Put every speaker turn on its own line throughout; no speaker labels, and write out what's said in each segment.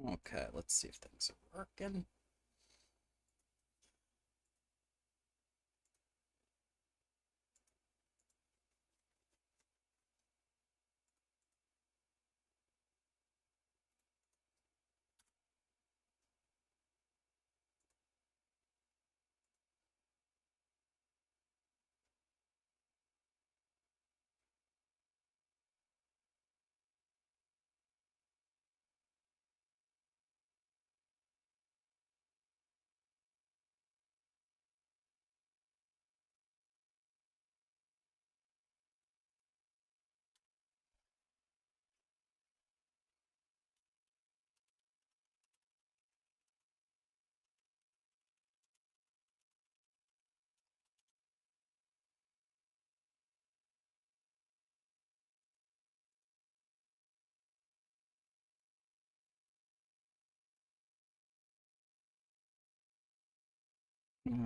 Okay, let's see if things are working.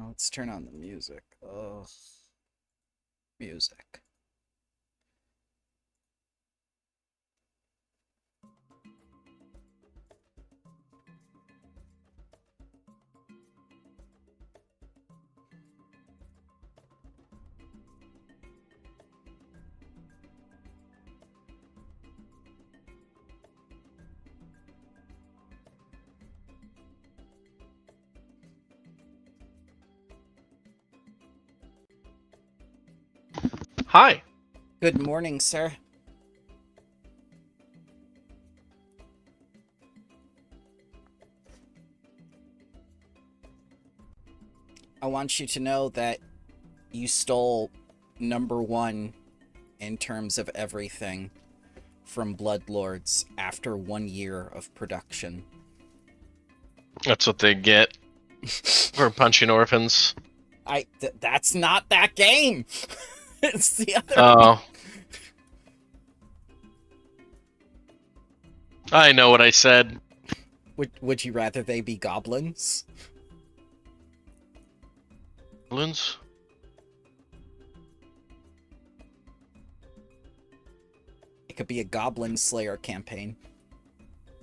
Let's turn on the music. Ugh. Music.
Hi.
Good morning, sir. I want you to know that you stole #1 in terms of everything from Bloodlords after 1 year of production.
That's what they get for punching orphans.
That's not that game. It's the other.
Oh. I know what I said.
Would you rather they be goblins?
Goblins?
It could be a Goblin Slayer campaign.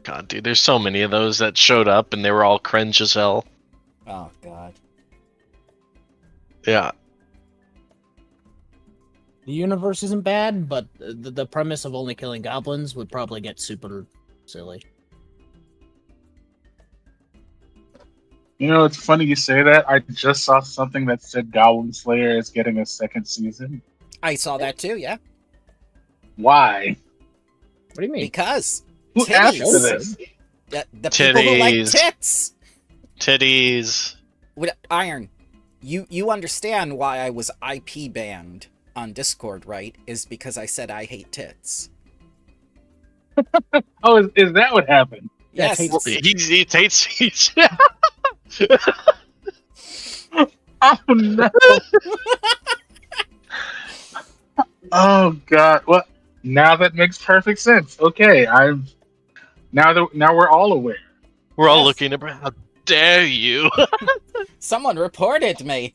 God, dude, there's so many of those that showed up and they were all cringe as hell.
Oh, God.
Yeah.
The universe isn't bad, but the premise of only killing goblins would probably get super silly.
You know, it's funny you say that. I just saw something that said Goblin Slayer is getting a second season.
I saw that too, yeah.
Why?
What do you mean?
Because
Who asked for this?
the people who like
Titties.
tits.
Titties.
Iron, you understand why I was IP banned on Discord, right? Is because I said I hate tits.
Oh, is that what happened?
Yes.
He hates.
Oh no! Oh god! Well, now that makes perfect sense. Okay, now we're all aware.
We're all
Yes.
looking at how dare you?
Someone reported me.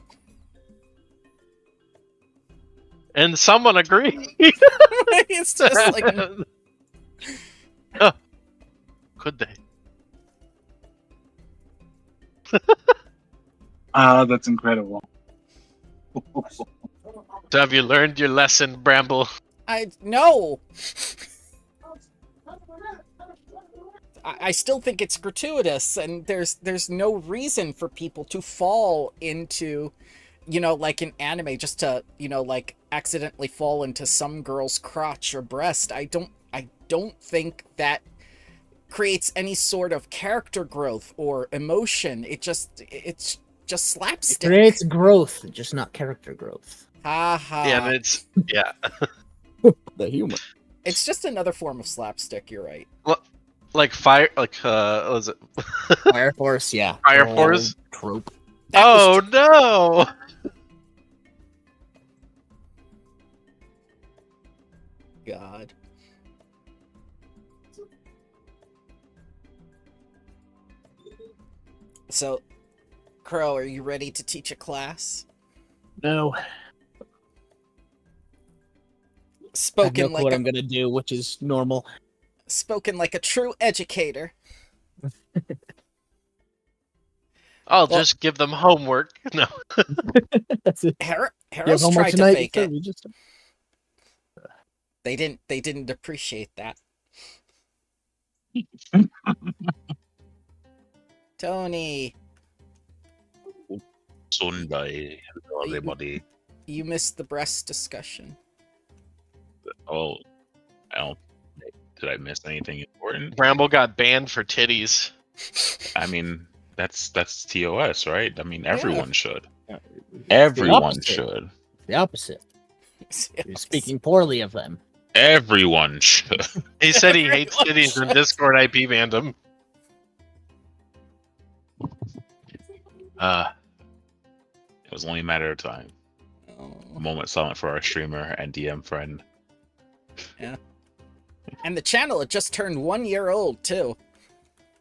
And someone agreed.
It's just like
Could they?
That's incredible.
So have you learned your lesson, Bramble?
no. I still think it's gratuitous, and there's no reason for people to fall into, like in anime, just to, like accidentally fall into some girl's crotch or breast. I don't think that creates any sort of character growth or emotion. It's just
It
slapstick.
creates growth, just not character growth.
Ha ha.
Yeah, but yeah.
The humor.
It's just another form of slapstick, you're right.
Like fire, like what was it?
Fire Force, yeah.
Fire
Old
Force?
trope.
That was
Oh no!
God. So, Crow, are you ready to teach a class?
No, I have
Spoken
no clue
like
what I'm gonna do, which is normal.
spoken like a true educator.
I'll
Well-
just give them homework. No.
That's it. You have
Harris
homework
tried to
tonight?
fake
Sure,
it.
we just-
They didn't appreciate that. Tony,
Sunday, hello everybody.
you missed the breast discussion.
Oh, I don't. Did I miss anything important?
Bramble got banned for titties.
I mean, that's TOS, right? I mean, everyone should.
the
Everyone
opposite.
should.
The opposite. You're speaking poorly of them.
Everyone should.
He said he hates
Everyone
titties and
should.
Discord IP banned him.
It was only a matter of time.
Oh.
A moment silent for our streamer and DM friend.
And the channel had just turned 1 year old too.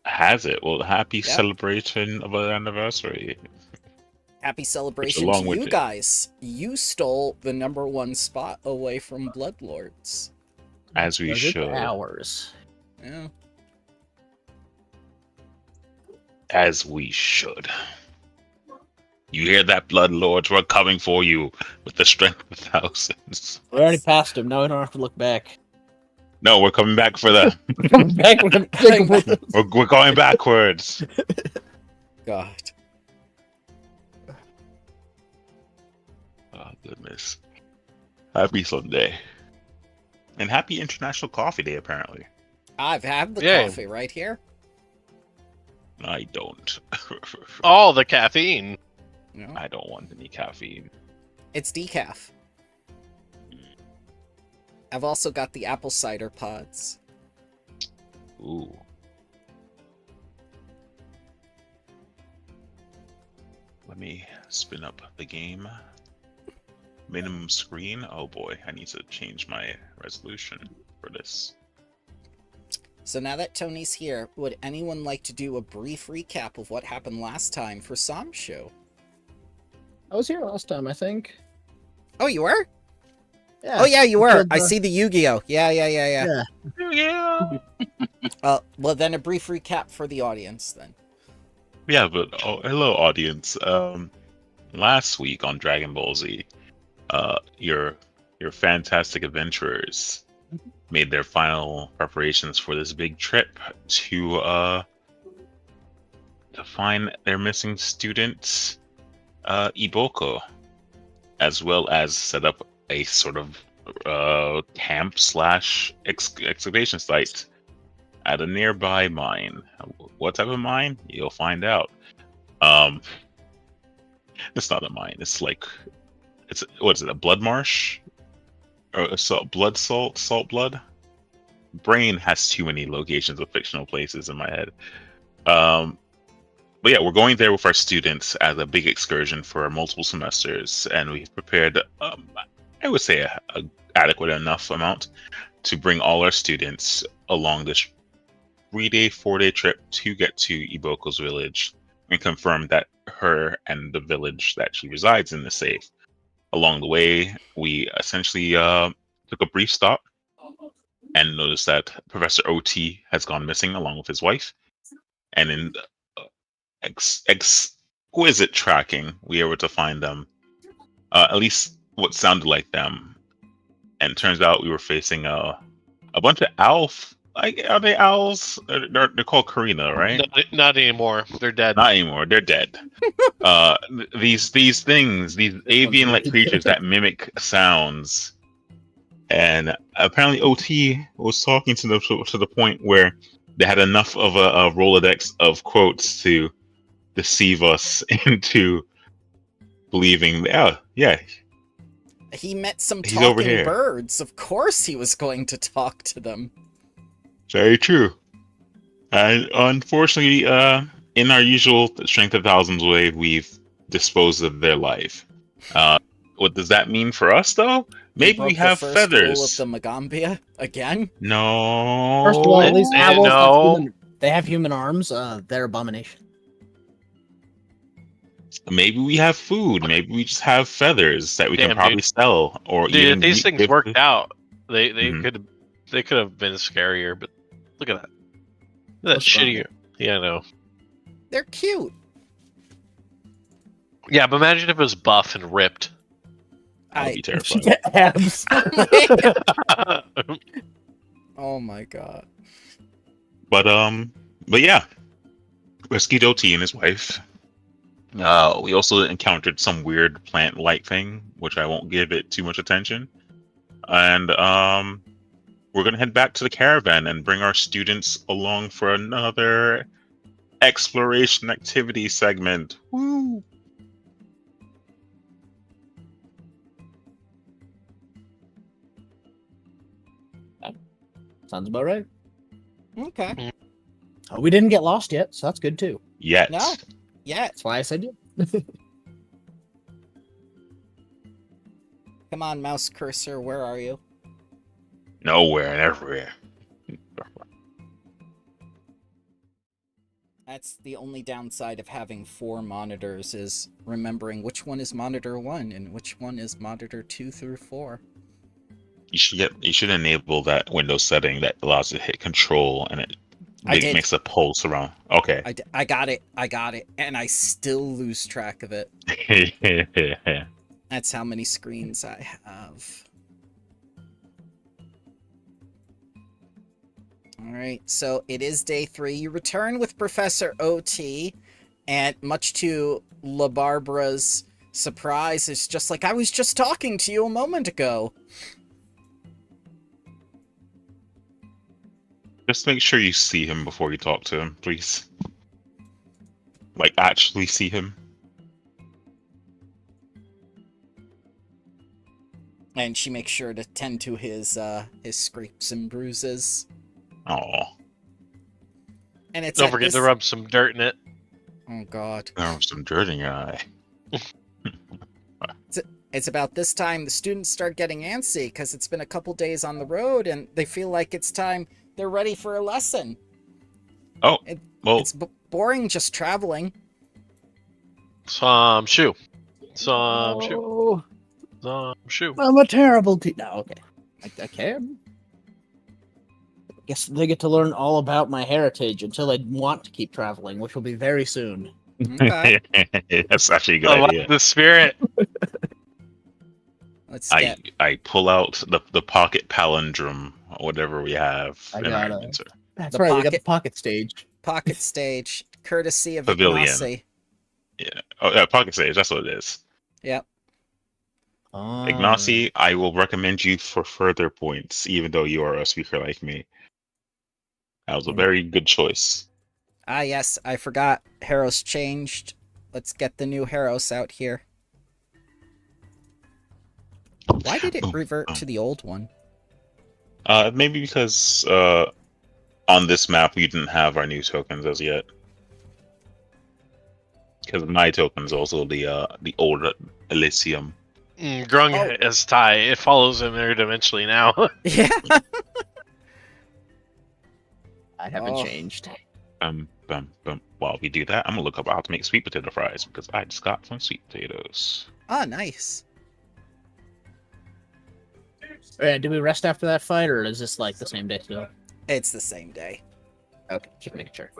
Has it? Well, happy
Yep.
celebration of an anniversary.
Happy celebration
along
to
with
you
it-
guys. You stole the #1 spot away from Bloodlords.
As we
Those are
should.
Hours.
Yeah.
As we should. You hear that, Bloodlords? We're coming for you with the strength of thousands.
We already passed him. Now we don't have to look back.
No, we're coming back for the.
Back, we're gonna take him with us.
We're going backwards.
God.
Oh, goodness. Happy Sunday. And happy International Coffee Day, apparently.
I've had the
Yeah.
coffee right here.
I don't.
All the caffeine.
No,
I don't want any caffeine.
it's decaf. I've also got the apple cider pods.
Ooh. Let me spin up the game. Minimum screen. Oh boy, I need to change my resolution for this.
So now that Tony's here, would anyone like to do a brief recap of what happened last time for Sam's show?
I was here last time, I think.
Oh, you were?
Yeah.
Oh, yeah, you were.
Killed
I
the-
see the Yu-Gi-Oh! Yeah.
Yeah.
Yeah.
Well, then a brief recap for the audience, then.
Yeah, but hello, audience. Last week on Dragon Ball Z, your fantastic adventurers made their final preparations for this big trip to find their missing student, Iboko, as well as set up a sort of camp slash excavation site at a nearby mine. What type of mine? You'll find out. It's not a mine. It's like, what is it? A blood marsh? Or salt blood? Brain has too many locations of fictional places in my head. But yeah, we're going there with our students as a big excursion for multiple semesters, and we've prepared, I would say, a adequate enough amount to bring all our students along this 3-day, 4-day trip to get to Iboko's village and confirm that her and the village that she resides in is safe. Along the way, we essentially took a brief stop and noticed that Professor OT has gone missing along with his wife. And in exquisite tracking, we were able to find them, at least what sounded like them. And turns out we were facing a bunch of are they owls? They're called Karina, right?
Not anymore. They're dead.
Not anymore. They're dead. These things, these avian-like creatures that mimic sounds, and apparently OT was talking to them to the point where they had enough of a Rolodex of quotes to deceive us into believing. Yeah.
He met some
He's over
talking
here.
birds. Of course he was going to talk to them.
Very true. And unfortunately, in our usual strength of thousands way, we've disposed of their life. What does that mean for us, though? Maybe
Broke
we
the
have
first
feathers.
rule of the Magaambya again.
No.
First of all, at least owls
no.
have they have human arms. They're abomination.
Maybe we have food. Maybe we just have feathers that we
Damn,
can probably
dude.
sell, or
Dude,
even
these things worked out. They
Mhm.
could have been scarier, but look at that. Look at that
What's wrong?
shittier. Yeah, no.
They're cute.
Yeah, but imagine if it was buff and ripped.
I'd be terrified.
Yeah, abs.
Oh my god.
But yeah, rescued OT and his wife. We also encountered some weird plant-like thing, which I won't give it too much attention. And we're gonna head back to the caravan and bring our students along for another exploration activity segment. Woo!
Sounds about right.
Okay.
Oh, we didn't get lost yet, so that's good too.
Yet.
No. Yeah.
That's why I said yeah.
Come on, mouse cursor. Where are you?
Nowhere and everywhere.
That's the only downside of having 4 monitors is remembering which one is monitor 1 and which one is monitor 2 through 4.
You should enable that Windows setting that allows you to hit Control and it
did.
makes a pulse around. Okay.
I got it. And I still lose track of it. That's how many screens I have. Alright, so it is day 3. You return with Professor OT, and much to La Barbara's surprise, it's just like, I was just talking to you a moment ago.
Just make sure you see him before you talk to him, please. Like, actually see him.
And she makes sure to tend to his scrapes and bruises.
Oh,
And it's
Don't forget to rub some dirt in it.
Oh god.
there's some dirt in your eye.
It's about this time the students start getting antsy because it's been a couple days on the road and they feel like it's time they're ready for a lesson.
Oh, well,
It's boring just traveling.
Some shoe. Some shoe.
Oh,
Some shoe.
I'm a terrible teacher. No, okay. I can. Guess they get to learn all about my heritage until they want to keep traveling, which will be very soon.
Okay.
that's actually a good
I
idea.
like the spirit.
Let's get
I pull out the pocket palindrome, or whatever we have.
I
in
got
our
it.
inventory.
That's
The
right. We got the
pocket-
pocket stage.
pocket stage, courtesy of
Pavilion.
Ignacy.
Yeah. Oh, yeah, pocket stage. That's what it is.
Yep.
Ignacy, I will recommend you for further points, even though you are a speaker like me. That was a very good choice.
Ah, yes, I forgot. Harrow's changed. Let's get the new Harrow's out here. Why did it revert to the old one?
Maybe because on this map we didn't have our new tokens as yet. Because my token's also the old Elysium.
Grung
Oh.
as Ty. It follows him interdimensionally now.
Yeah.
I haven't
Oh.
changed.
While we do that, I'm gonna look up how to make sweet potato fries because I just got some sweet potatoes.
Ah, nice.
Do we rest after that fight, or is this like the same day still?
It's the same day.
Okay, just making sure.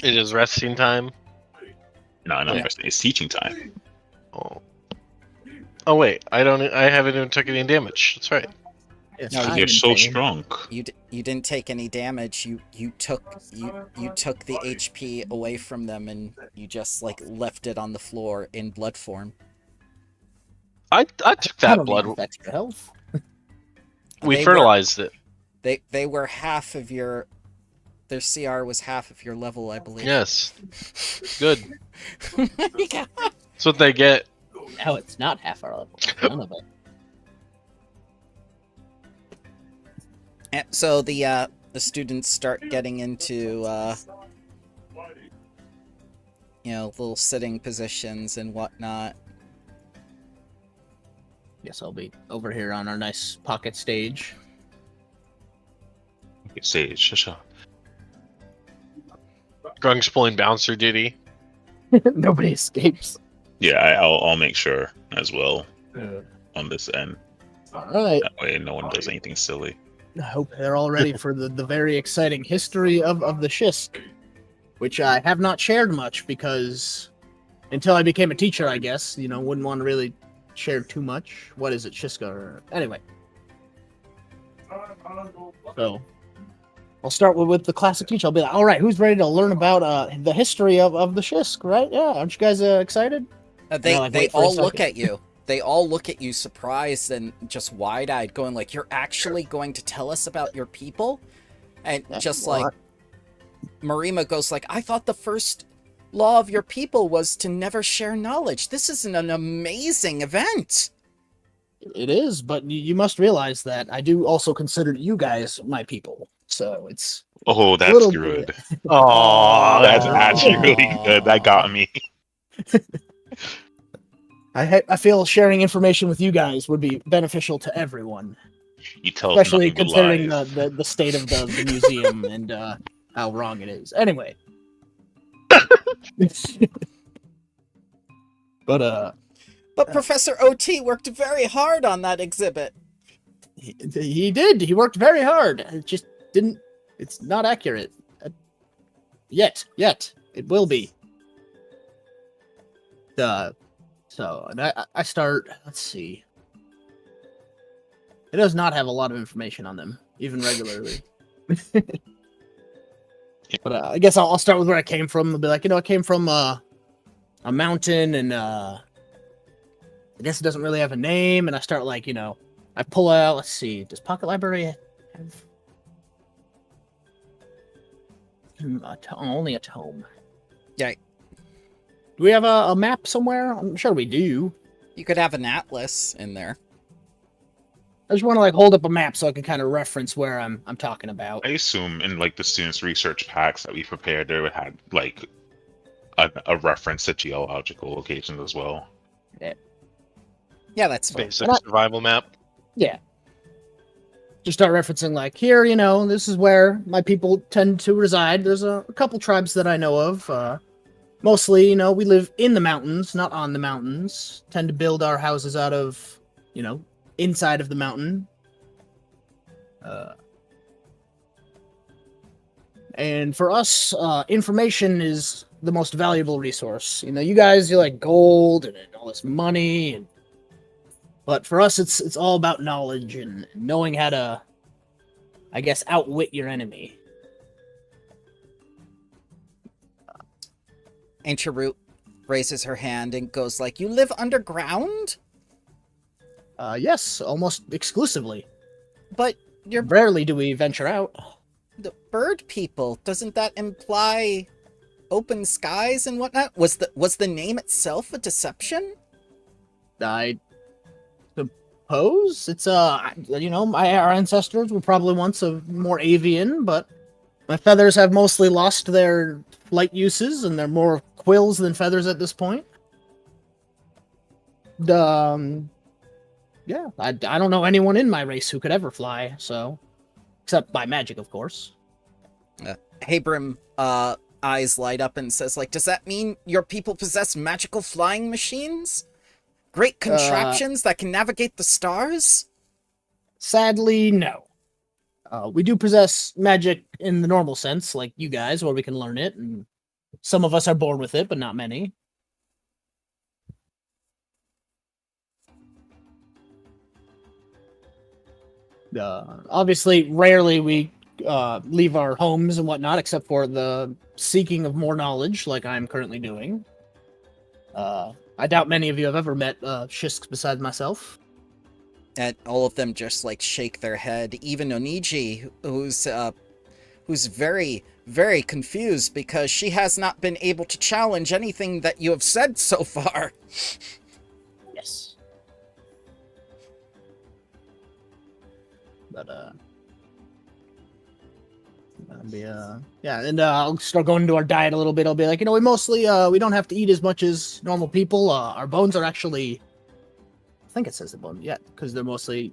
It is resting time.
No,
Yeah.
it's teaching time.
Oh. Oh wait, I haven't even took any damage. That's right.
It's
No,
fine
You're
in
so
pain.
strong.
You didn't take any damage. You took the HP away from them and you just like left it on the floor in blood form.
I took
I
that
don't need
blood.
enough extra health.
We
They
fertilized it.
They were half of your. Their CR was half of your level, I believe.
Yes. Good.
Yeah.
That's what they get.
Now it's not half our level. None of it.
And so the students start getting into little sitting positions and whatnot.
Guess I'll be over here on our nice pocket stage.
Sage,
Grunk's pulling bouncer duty.
Nobody escapes.
Yeah, I'll make sure as well on this end.
All right.
That way, no one does anything silly.
I hope they're all ready for the very exciting history of the Shisk, which I have not shared much because until I became a teacher, I guess, wouldn't want to really share too much. What is it, Shiska? Anyway. So, I'll start with the classic teacher. I'll be like, all right, who's ready to learn about the history of the Shisk, right? Yeah, aren't you guys excited?
They
wait for a
all look
second.
at you. They all look at you surprised and just wide-eyed, going like, "You're actually going to tell us about your people?" And just like Marima goes like, "I thought the first law of your people was to never share knowledge. This is an amazing event."
It is, but you must realize that I do also consider you guys my people. So it's
Oh, that's
little
good.
bit.
Oh, that's actually really good. That got me.
I feel sharing information with you guys would be beneficial to everyone,
You tell
especially
us nothing but
considering
lies.
the state of the museum and how wrong it is. Anyway, but
Professor OT worked very hard on that exhibit.
he did. He worked very hard. It just didn't. It's not accurate yet. It will be. So, and I start. Let's see. It does not have a lot of information on them, even regularly. But I guess I'll start with where I came from. I'll be like, I came from a mountain, and I guess it doesn't really have a name. And I start like, I pull out. Let's see. Does Pocket Library have only a tome?
Yeah.
Do we have a map somewhere? I'm sure we do.
You could have an atlas in there.
I just want to hold up a map so I can kind of reference where I'm talking about.
I assume in the students' research packs that we prepared, there had a reference to geological locations as well.
Yeah, that's fine.
Basic survival map.
Yeah. Just start referencing here, this is where my people tend to reside. There's a couple tribes that I know of. Mostly, we live in the mountains, not on the mountains. Tend to build our houses out of, inside of the mountain. And for us, information is the most valuable resource. You guys, you like gold and all this money, but for us, it's all about knowledge and knowing how to, I guess, outwit your enemy.
Ancient Root raises her hand and goes like, "You live underground?
Yes, almost exclusively.
But you're
Rarely do we venture out.
the bird people. Doesn't that imply open skies and whatnot? Was the name itself a deception?"
I suppose it's our ancestors were probably once a more avian, but my feathers have mostly lost their flight uses, and they're more quills than feathers at this point. Yeah, I don't know anyone in my race who could ever fly, so except by magic, of course.
Habrim eyes light up and says like, "Does that mean your people possess magical flying machines? Great contraptions that can navigate the stars?"
Sadly, no. We do possess magic in the normal sense, like you guys, where we can learn it, and some of us are born with it, but not many. Obviously, rarely we leave our homes and whatnot, except for the seeking of more knowledge, like I'm currently doing. I doubt many of you have ever met Shisks besides myself.
And all of them just shake their head. Even Oniji, who's very, very confused because she has not been able to challenge anything that you have said so far.
Yes. But I'll start going into our diet a little bit. I'll be like, we mostly we don't have to eat as much as normal people. Our bones are actually, I think it says the bone, yeah, because they're mostly,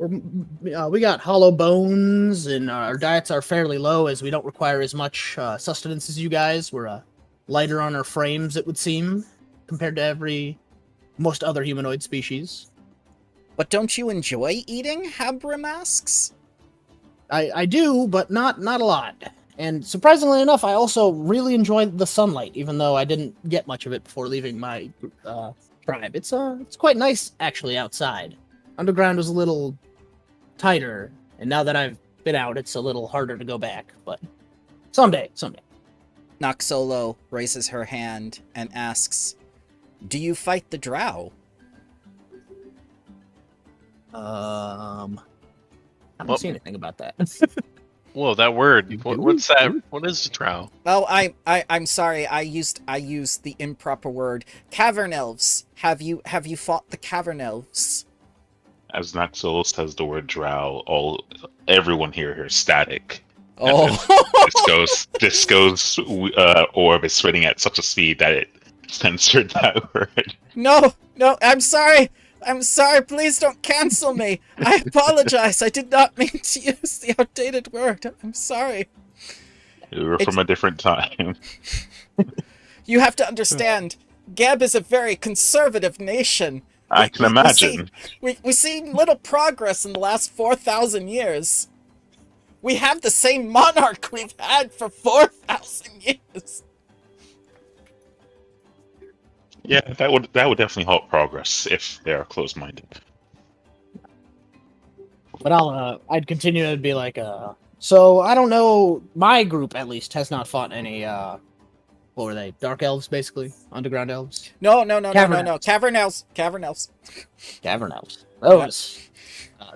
we got hollow bones, and our diets are fairly low as we don't require as much sustenance as you guys. We're lighter on our frames, it would seem, compared to most other humanoid species.
But don't you enjoy eating, Habrim asks?
I do, but not a lot. And surprisingly enough, I also really enjoy the sunlight, even though I didn't get much of it before leaving my tribe. It's quite nice actually outside. Underground was a little tighter, and now that I've been out, it's a little harder to go back. But someday.
Noxolo raises her hand and asks, "Do you fight the drow?"
I don't
Well-
see anything about that.
Whoa, that word. What's that? What is drow?
Oh, I'm sorry. I used the improper word. Cavern elves. Have you fought the cavern elves?
As Naxol says the word drow, everyone here is static.
Oh.
This goes orb is spreading at such a speed that it censored that word.
No, I'm sorry. Please don't cancel me. I apologize. I did not mean to use the outdated word. I'm sorry.
We're from a different time.
You have to understand, Geb is a very conservative nation.
I can imagine.
We've seen little progress in the last 4,000 years. We have the same monarch we've had for 4,000 years.
Yeah, that would definitely halt progress if they are closed-minded.
But I'd continue to be like, so I don't know, my group at least has not fought any, what were they, dark elves, basically? Underground elves?
No.
Cavern
Cavern elves.
Cavern elves. Those.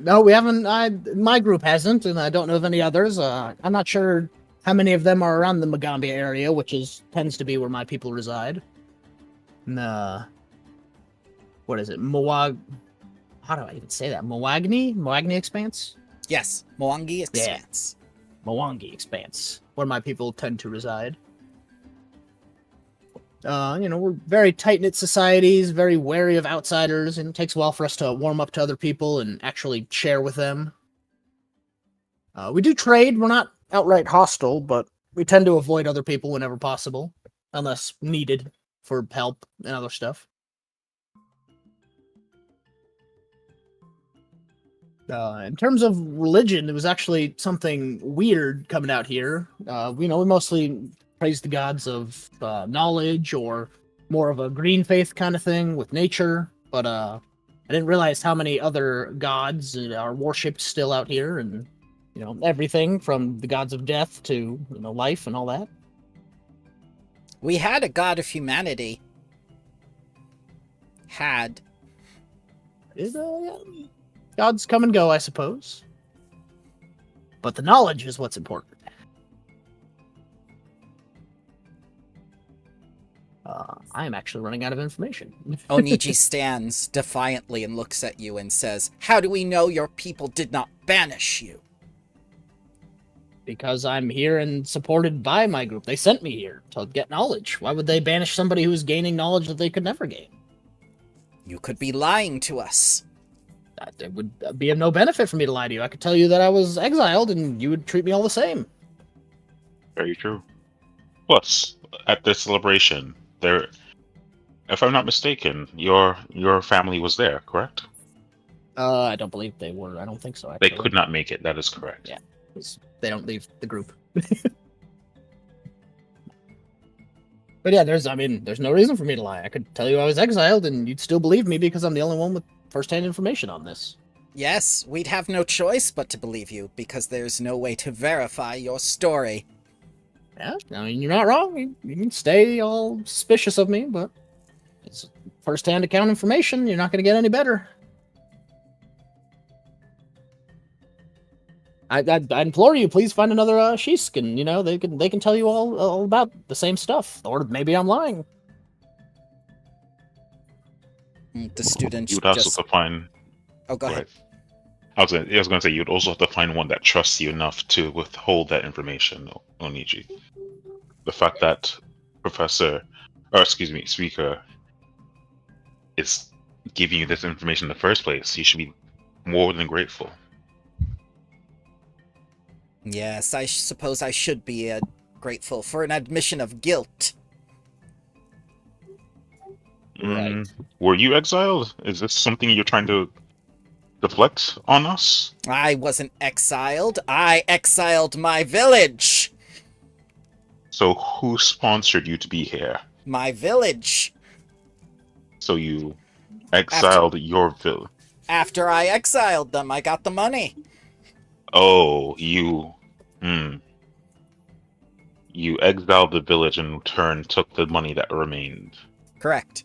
No, we haven't, my group hasn't, and I don't know of any others. I'm not sure how many of them are around the Magaambya area, which tends to be where my people reside. What is it? How do I even say that? Moagni Expanse?
Yes, Mwangi Expanse.
Mwangi Expanse, where my people tend to reside. We're very tight-knit societies, very wary of outsiders, and it takes a while for us to warm up to other people and actually share with them. We do trade. We're not outright hostile, but we tend to avoid other people whenever possible, unless needed for help and other stuff. In terms of religion, it was actually something weird coming out here. We mostly praise the gods of knowledge, or more of a green faith kind of thing with nature. But I didn't realize how many other gods are worshipped still out here, and everything from the gods of death to life and all that.
We had a god of humanity. Had.
Gods come and go, I suppose. But the knowledge is what's important. I am actually running out of information.
Oniji stands defiantly and looks at you and says, "How do we know your people did not banish you?"
Because I'm here and supported by my group. They sent me here to get knowledge. Why would they banish somebody who's gaining knowledge that they could never gain?
You could be lying to us.
It would be of no benefit for me to lie to you. I could tell you that I was exiled, and you would treat me all the same.
Very true. Plus, at this celebration, if I'm not mistaken, your family was there, correct?
I don't believe they were. I don't think so, actually.
They could not make it. That is correct.
Yeah, they don't leave the group. But yeah, there's no reason for me to lie. I could tell you I was exiled, and you'd still believe me because I'm the only one with first-hand information on this.
Yes, we'd have no choice but to believe you, because there's no way to verify your story.
Yeah, you're not wrong. You can stay all suspicious of me, but it's first-hand account information. You're not going to get any better. I implore you, please find another Shisk, and they can tell you all about the same stuff. Or maybe I'm lying.
The students
You would also have to find.
Oh, go ahead.
I was going to say you'd also have to find one that trusts you enough to withhold that information, Oniji. The fact that speaker is giving you this information in the first place, you should be more than grateful.
Yes, I suppose I should be grateful for an admission of guilt.
Right.
Were you exiled? Is this something you're trying to deflect on us?
I wasn't exiled. I exiled my village.
So who sponsored you to be here?
My village.
So you exiled your village.
After I exiled them, I got the money.
Oh, you exiled the village and in turn took the money that remained.
Correct.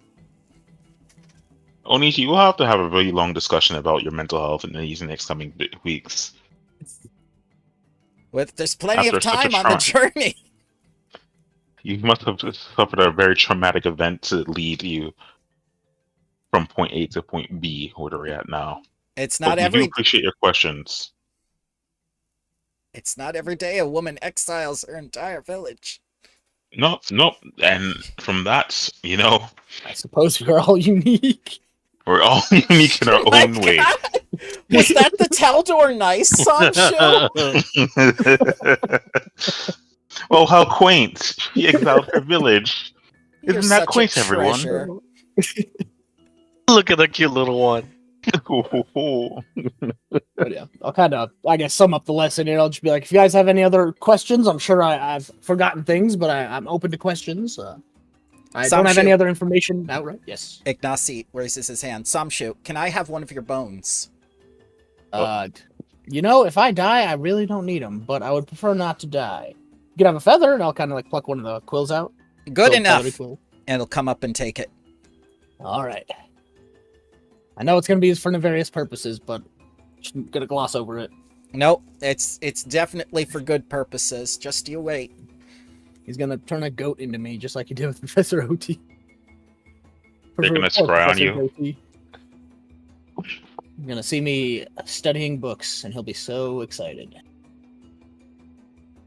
Onishi, we'll have to have a really long discussion about your mental health in these next coming weeks.
There's plenty
After
of
such a
time on the journey.
You must have suffered a very traumatic event to lead you from point A to point B, where we're at now.
It's not
We do appreciate your questions.
It's not every day a woman exiles her entire village.
No, and from that,
I suppose we're all unique.
we're all unique in our
Oh my
own way.
God! Was that the Taldor Nice song show?
Oh, how quaint! She exiled her village.
You're
Isn't that
such
quaint,
a
everyone?
treasure.
Look at the cute little one.
But yeah, I'll kind of, I guess, sum up the lesson here. I'll just be like, if you guys have any other questions, I'm sure I've forgotten things, but I'm open to questions. I don't have any other information outright. Yes.
Ignacy raises his hand. Samshu, can I have one of your bones?
If I die, I really don't need them, but I would prefer not to die. You can have a feather, and I'll kind of like pluck one of the quills out.
Good enough.
Quill.
And it'll come up and take it.
All right. I know it's going to be used for nefarious purposes, but just gonna gloss over it.
Nope, it's definitely for good purposes. Just you wait.
He's gonna turn a goat into me, just like he did with Professor OT.
They're gonna spry on you.
You're gonna see me studying books, and he'll be so excited.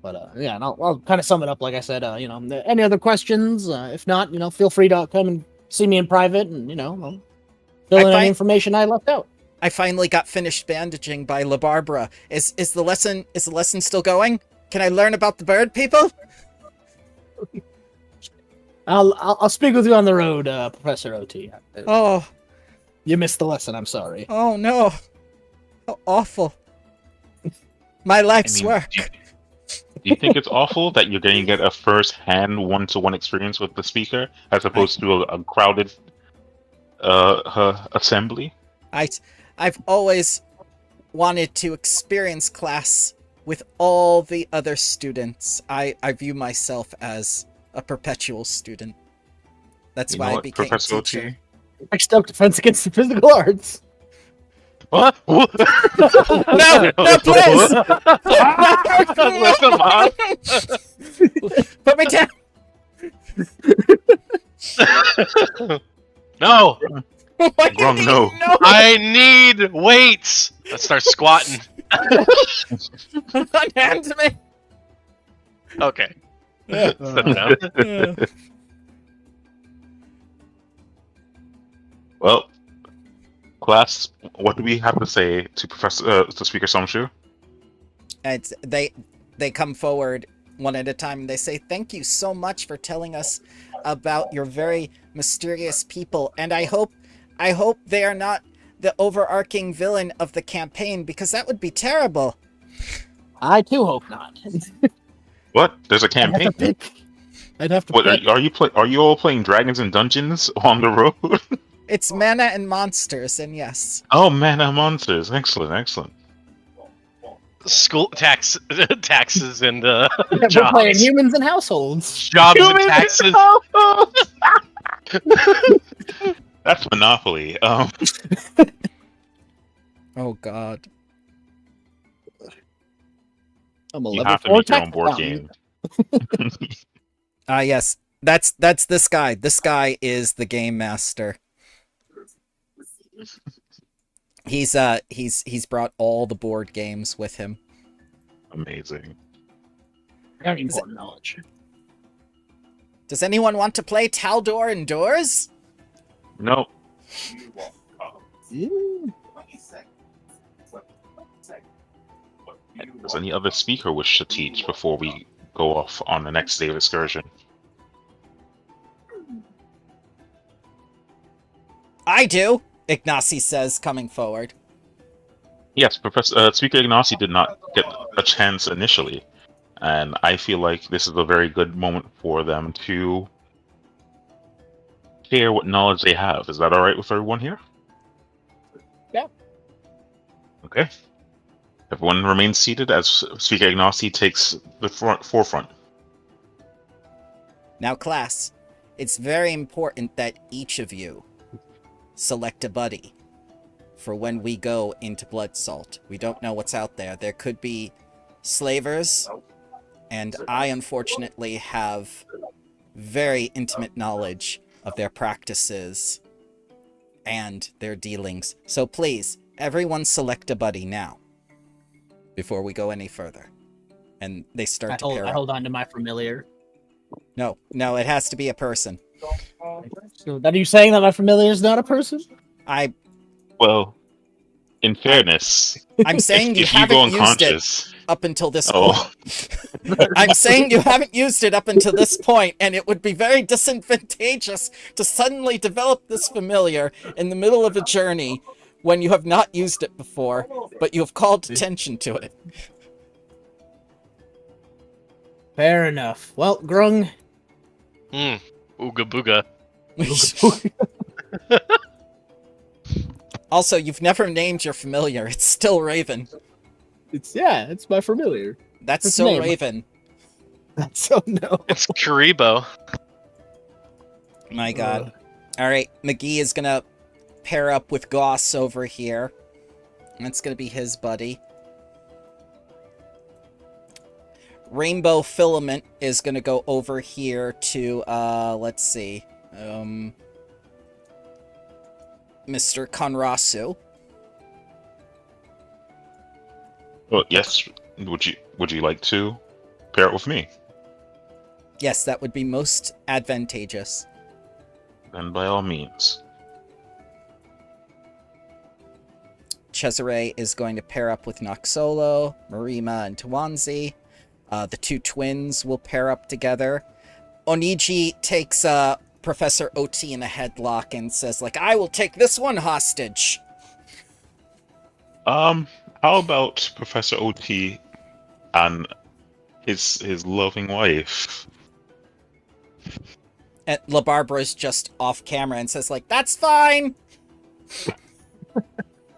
But yeah, and I'll kind of sum it up like I said. Any other questions? If not, feel free to come and see me in private, and I'll fill in any information I left out.
I finally got finished bandaging by La Barbara. Is the lesson still going? Can I learn about the bird people?
I'll speak with you on the road, Professor OT.
Oh,
you missed the lesson. I'm sorry.
Oh no, how awful! My life's work.
Do you think it's awful that you're going to get a first-hand one-to-one experience with the speaker as opposed to a crowded assembly?
I've always wanted to experience class with all the other students. I view myself as a perpetual student. That's why I became a teacher.
Next up, defense against the physical arts.
What?
No, please!
Come on.
Put me down!
No!
Why do you
Grung,
need
no.
I need weights! Let's start squatting.
Hand to me!
Okay. Sit down.
Well, class, what do we have to say to to Speaker Samshu?
They come forward one at a time and they say, "Thank you so much for telling us about your very mysterious people, and I hope they are not the overarching villain of the campaign, because that would be terrible."
I too hope not.
What? There's a campaign.
I'd have to.
What are you all playing Dragons and Dungeons on the road?
It's mana and monsters, and yes.
Oh, mana monsters! Excellent.
School taxes and
We're
jobs.
playing humans and households.
Jobs and taxes.
That's Monopoly.
Oh God.
I'm a
You
level
have to
4
make your own
tech
board
accountant.
game.
Yes. That's this guy. This guy is the game master. He's brought all the board games with him.
Amazing.
Very important knowledge.
Does anyone want to play Taldor indoors?
Nope. Does any other speaker wish to teach before we go off on the next day of excursion?
I do, Ignacy says, coming forward.
Yes, Speaker Ignacy did not get a chance initially, and I feel like this is a very good moment for them to share what knowledge they have. Is that all right with everyone here?
Yeah.
Okay. Everyone remains seated as Speaker Ignacy takes the forefront.
Now, class, it's very important that each of you select a buddy for when we go into Blood Salt. We don't know what's out there. There could be slavers, and I unfortunately have very intimate knowledge of their practices and their dealings. So please, everyone select a buddy now before we go any further. And they start to pair
I
up.
hold on to my familiar.
No, it has to be a person.
So, are you saying that my familiar is not a person?
Well, in fairness,
I'm saying you
if you go
haven't used it
unconscious,
up until this
oh,
point. I'm saying you haven't used it up until this point, and it would be very disadvantageous to suddenly develop this familiar in the middle of a journey when you have not used it before, but you have called attention to it.
Fair enough. Well, Grung.
Ooga booga.
Also, you've never named your familiar. It's still Raven.
It's my familiar.
That's
His
so
name.
Raven.
So no.
It's Karibo.
My god. Alright, McGee is gonna pair up with Goss over here. That's gonna be his buddy. Rainbow Filament is gonna go over here to, let's see. Mr. Konrasu.
well, yes. Would you like to pair it with me?
Yes, that would be most advantageous.
Then by all means.
Cesare is going to pair up with Noxolo, Marima, and Tawanzi. The two twins will pair up together. Oniji takes Professor Oti in a headlock and says, like, I will take this one hostage.
How about Professor OT and his loving wife?
And La Barbara's just off camera and says, like, that's fine.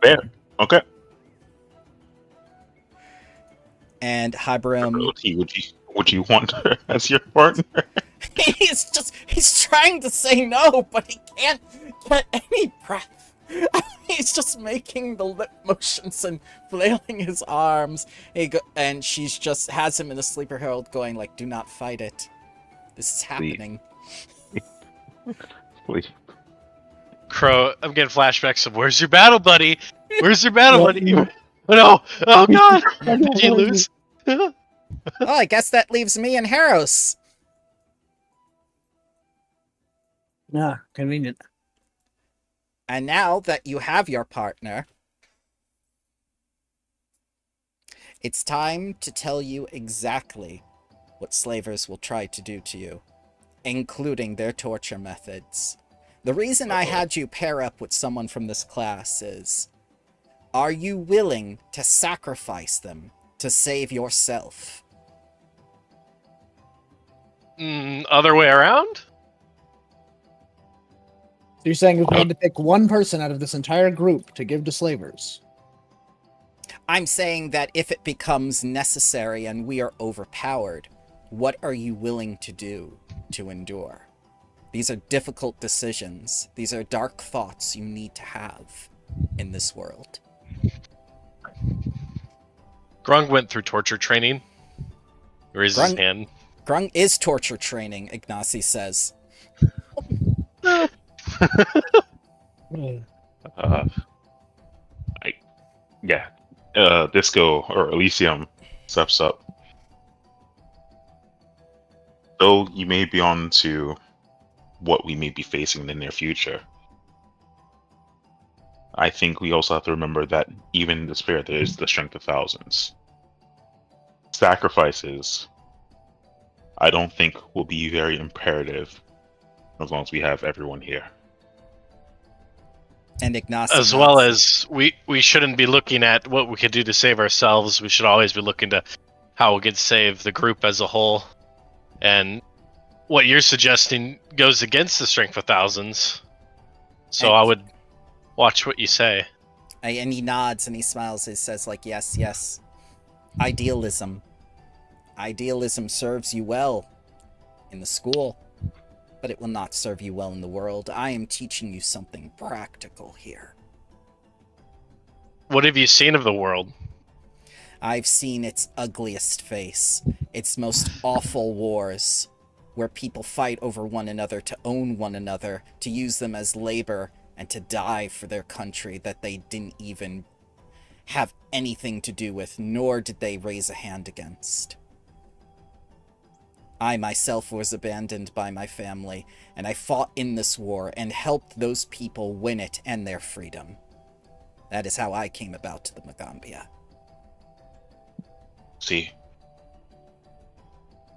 Fair. Okay.
And Hiram,
OT, would you want her as your partner?
he's trying to say no, but he can't get any breath. He's just making the lip motions and flailing his arms. And she's just has him in a sleeper hold going like, do not fight it. This is happening.
Please.
Crow, I'm getting flashbacks of where's your battle buddy? Where's your battle buddy? Oh no! Oh god! Did you lose?
Well, I guess that leaves me and Harros.
Ah, convenient.
And now that you have your partner, it's time to tell you exactly what slavers will try to do to you, including their torture methods. The reason I had you pair up with someone from this class is, are you willing to sacrifice them to save yourself?
Other way around?
So you're saying if we had to pick one person out of this entire group to give to slavers?
I'm saying that if it becomes necessary and we are overpowered, what are you willing to do to endure? These are difficult decisions. These are dark thoughts you need to have in this world.
Grung went through torture training. He raises his hand.
Grung is torture training, Ignacy says.
Disco or Elysium steps up. Though you may be on to what we may be facing in the near future, I think we also have to remember that even in despair, there is the strength of thousands. sacrifices, I don't think will be very imperative as long as we have everyone here.
And Ignacy
As well
nods.
as we shouldn't be looking at what we could do to save ourselves. We should always be looking to how we could save the group as a whole. And what you're suggesting goes against the strength of thousands. So
And-
I would watch what you say.
And he nods and he smiles. He says, like, yes, yes. Idealism. Idealism serves you well in the school, but it will not serve you well in the world. I am teaching you something practical here.
What have you seen of the world?
I've seen its ugliest face, its most awful wars, where people fight over one another to own one another, to use them as labor, and to die for their country that they didn't even have anything to do with, nor did they raise a hand against. I myself was abandoned by my family, and I fought in this war and helped those people win it and their freedom. That is how I came about to the Magaambya.
See?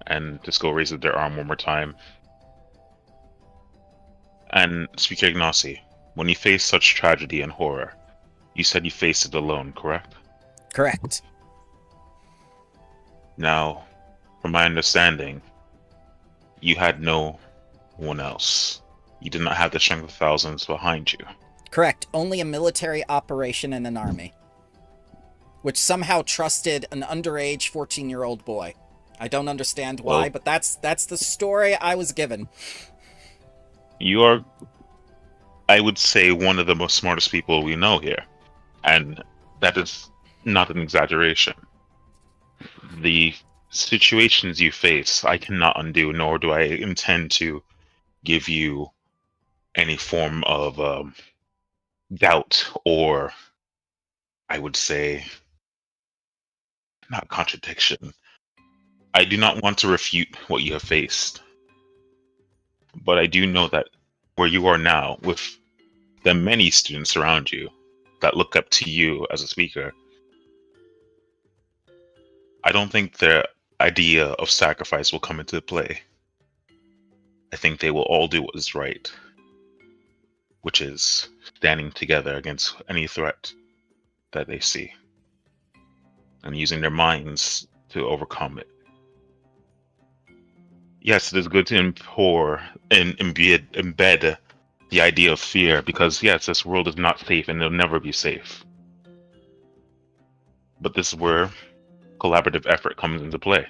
And Disco raises their arm one more time. And Speaker Ignacy, when you face such tragedy and horror, you said you faced it alone, correct?
Correct.
Now, from my understanding, you had no one else. You did not have the strength of thousands behind you.
Correct. Only a military operation and an army. Which somehow trusted an underage 14-year-old boy. I don't understand why,
Well,
but that's the story I was given.
You are, I would say, one of the most smartest people we know here. And that is not an exaggeration. The situations you face, I cannot undo, nor do I intend to give you any form of doubt or, I would say, not contradiction. I do not want to refute what you have faced. But I do know that where you are now, with the many students around you that look up to you as a speaker, I don't think the idea of sacrifice will come into play. I think they will all do what is right, which is standing together against any threat that they see and using their minds to overcome it. Yes, it is good to embed the idea of fear because, yes, this world is not safe and it'll never be safe. But this is where collaborative effort comes into play.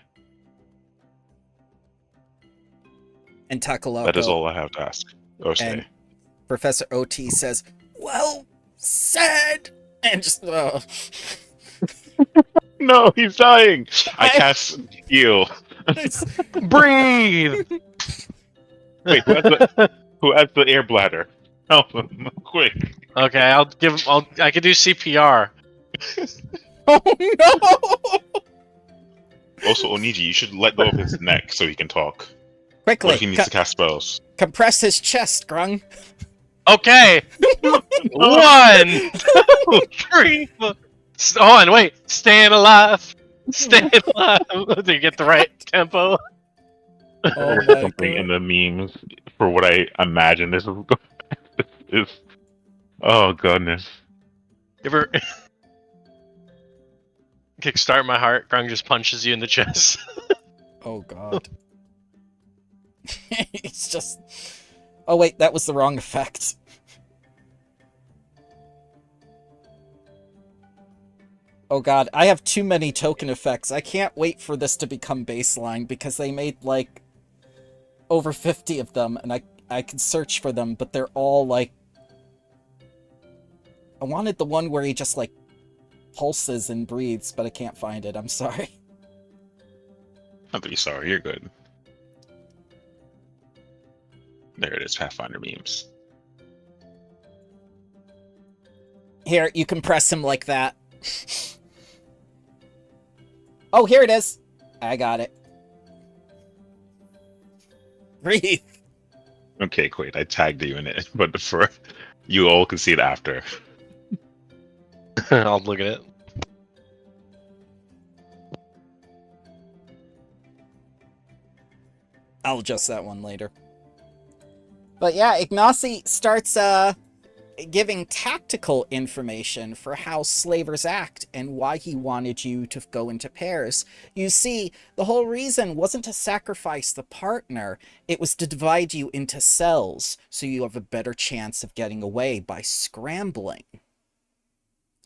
And Takaloko.
That is all I have to ask or say.
And Professor OT says, well said! And just,
No, he's dying! I cast heal.
Breathe!
Wait, who has the air bladder? Help him, quick.
Okay, I'll give him. I can do CPR.
oh no!
Also, Oniji, you should let go of his neck so he can talk.
Quickly,
What if he needs to cast spells?
compress his chest, Grung.
Okay. 1, 2, 3. Hold on, wait. Staying alive. Staying alive. To get the right tempo.
Oh
Or
my
something
God.
in the memes for what I imagine this is. Oh goodness.
Ever kickstart my heart? Grung just punches you in the chest.
Oh god. He's just... Oh wait, that was the wrong effect. Oh god, I have too many token effects. I can't wait for this to become baseline because they made like over 50 of them and I can search for them, but they're all like... I wanted the one where he just like pulses and breathes, but I can't find it. I'm sorry.
I'm pretty sorry, you're good. There it is, Pathfinder memes.
Here, you can press him like that. Oh, here it is. I got it. Breathe.
Okay, great. I tagged you in it, but for you all can see it after.
I'll look at it.
I'll adjust that one later. But yeah, Ignacy starts giving tactical information for how slavers act and why he wanted you to go into pairs. You see, the whole reason wasn't to sacrifice the partner, it was to divide you into cells so you have a better chance of getting away by scrambling.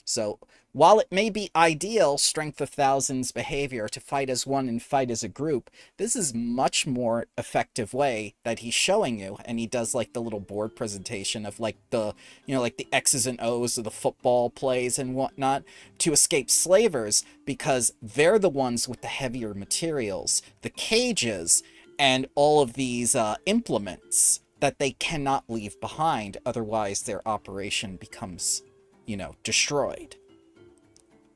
So, while it may be ideal, Strength of Thousands behavior to fight as one and fight as a group, this is much more effective way that he's showing you. And he does like the little board presentation of like the, like the X's and O's of the football plays and whatnot to escape slavers, because they're the ones with the heavier materials, the cages, and all of these implements that they cannot leave behind. Otherwise, their operation becomes, destroyed.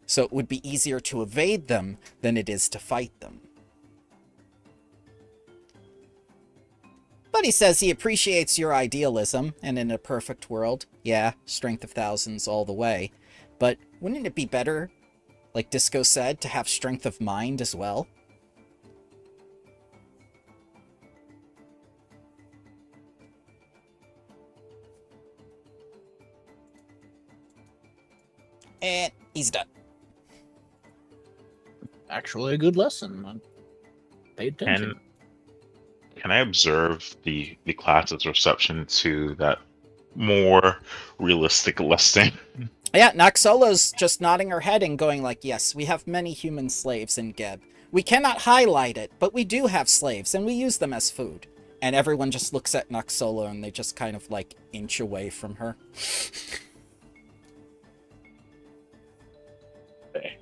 So it would be easier to evade them than it is to fight them. But he says he appreciates your idealism, and in a perfect world, yeah, Strength of Thousands all the way. But wouldn't it be better, like Disco said, to have Strength of Mind as well? And he's done.
Actually, a good lesson. Pay attention.
And can I observe the class's reception to that more realistic lesson?
Yeah, Noxolo's just nodding her head and going like, yes, we have many human slaves in Geb. We cannot highlight it, but we do have slaves, and we use them as food. And everyone just looks at Noxolo, and they just kind of, like, inch away from her.
Okay.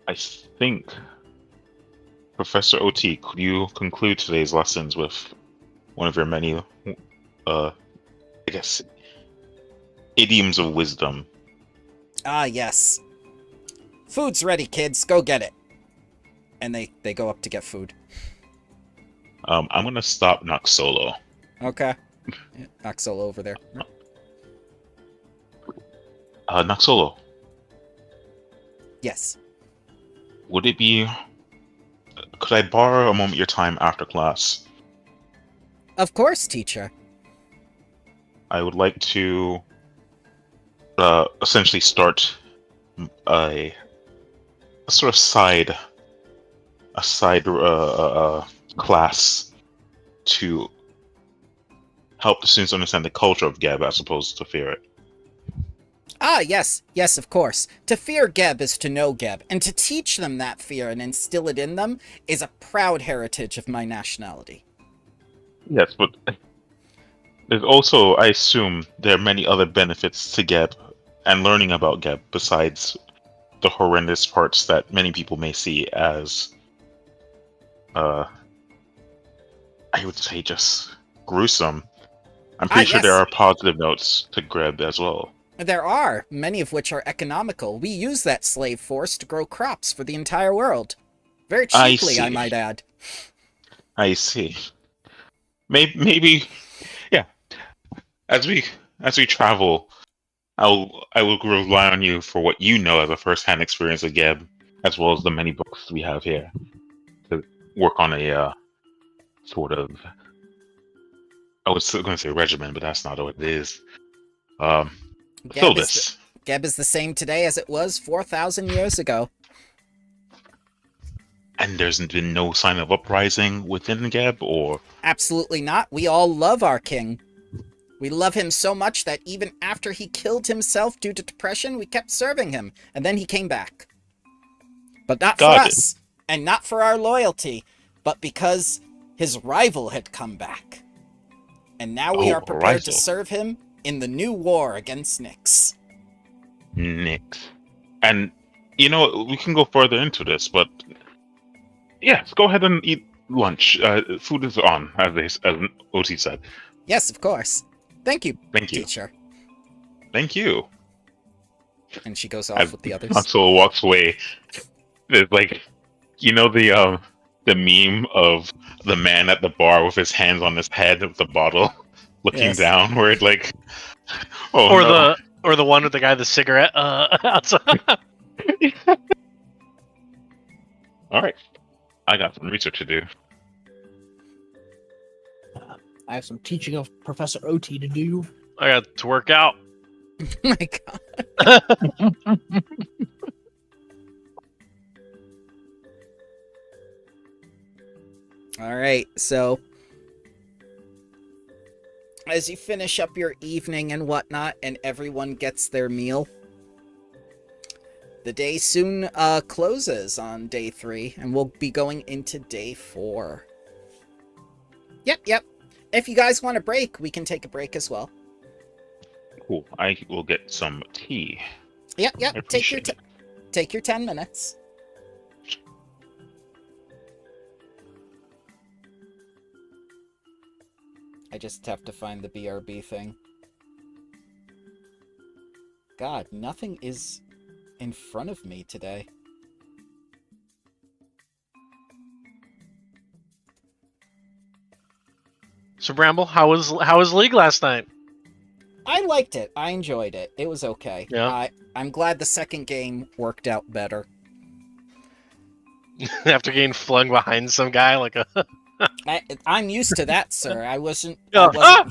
I think, Professor OT, could you conclude today's lessons with one of your many, I guess, idioms of wisdom?
Ah, yes. Food's ready, kids. Go get it. And they go up to get food.
I'm gonna stop Noxolo.
Okay. Yeah, Noxolo over there.
Noxolo,
Yes.
would it be... Could I borrow a moment of your time after class?
Of course, teacher.
I would like to essentially start a sort of side class to help the students understand the culture of Geb as opposed to fear it.
Ah, yes. Yes, of course. To fear Geb is to know Geb, and to teach them that fear and instill it in them is a proud heritage of my nationality.
Yes, but there's also, I assume, there are many other benefits to Geb and learning about Geb besides the horrendous parts that many people may see as, I would say, just gruesome. I'm pretty sure there
yes.
are positive notes to Geb as well.
There are, many of which are economical. We use that slave force to grow crops for the entire world. Very cheaply, I might add.
I see. Maybe, yeah. As we travel, I will rely on you for what you know as a first-hand experience of Geb, as well as the many books we have here, to work on a sort of... I was still going to say regimen, but that's not what it is.
Geb is the same today as it was 4,000 years ago.
And there's been no sign of uprising within Geb, or...
Absolutely not. We all love our king. We love him so much that even after he killed himself due to depression, we kept serving him, and then he came back. But not for us, and not for our loyalty, but because his rival had come back. And now we are prepared to serve him in the new war against Nyx.
Nyx. And, we can go further into this, but... Yes, go ahead and eat lunch. Food is on, as OT said.
Yes, of course. Thank you,
teacher. Thank you.
And she goes off with the others.
Hansel walks away. There's like, the meme of the man at the bar with his hands on his head of the bottle, looking down, where it like,
Or the one with the guy with the cigarette outside.
All right, I got some research to do.
I have some teaching of Professor OT to do.
I got to work out.
Oh my god. All right, so as you finish up your evening and whatnot, and everyone gets their meal, the day soon closes on day 3, and we'll be going into day 4. Yep. If you guys want a break, we can take a break as well.
Cool. I will get some tea.
Yep.
I
Take your
appreciate it.
take your 10 minutes. I just have to find the BRB thing. God, nothing is in front of me today.
So Bramble, how was League last night?
I liked it. I enjoyed it. It was okay.
Yeah.
I'm glad the second game worked out better.
After getting flung behind some guy like a
I'm used to that, sir. I wasn't.
Oh,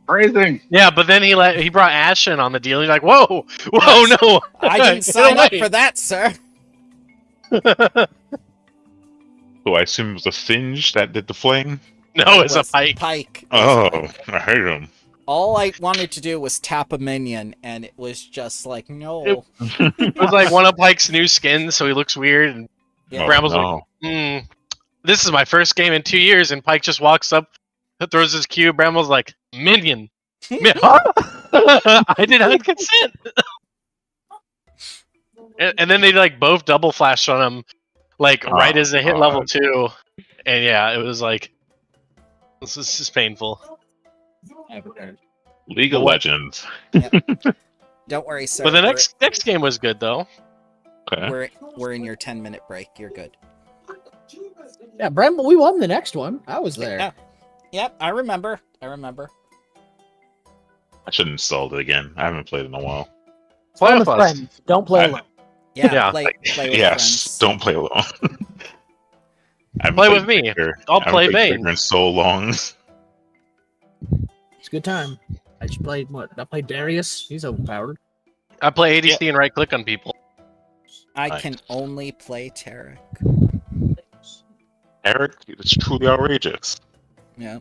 Phrasing.
yeah, but then he brought Ash in on the deal. He's like, whoa, no!
I didn't sign up for that, sir.
So I assume it was a Singe that did the flaying?
No, it's a
was
pike.
Pike.
Oh, I hate him.
All I wanted to do was tap a minion, and it was just like, no.
It was like one of Pike's new skins, so he looks weird. And
Yeah.
Bramble's
no.
like, this is my first game in 2 years, and Pike just walks up, throws his cube. Bramble's like, minion. I did not consent. And then they like both double flashed on him, like right as they hit level 2. And yeah, it was like, this is painful.
League of Legends.
Don't worry, sir.
But the next game was good though.
Okay.
We're in your 10-minute break. You're good.
Yeah, Bramble, we won the next one. I was there.
Yeah. Yep, I remember.
I should install it again. I haven't played in a while.
Play
with
with
us.
friends. Don't play
I-
alone.
Yeah,
Yeah.
play with
Yes,
friends.
don't play alone. I haven't
Play
played
with me.
Vigor.
I'll
I haven't
play
played
Bane.
Vigor in so long.
It's a good time. I just played I played Darius. He's overpowered.
I play ADC and right click on people.
I
Nice.
can only play Tarek.
Eric, it's truly outrageous.
Yeah.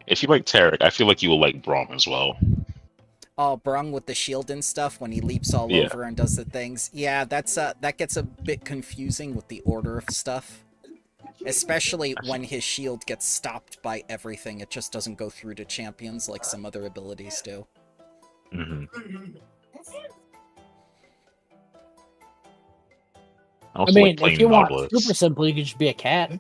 If you like Tarek, I feel like you will like Braum as well.
Oh, Brung with the shield and stuff when he leaps all
Yeah.
over and does the things. Yeah, that gets a bit confusing with the order of stuff. Especially when his shield gets stopped by everything. It just doesn't go through to champions like some other abilities do.
Mm-hmm.
I mean, if you want super simple, you could just be a cat.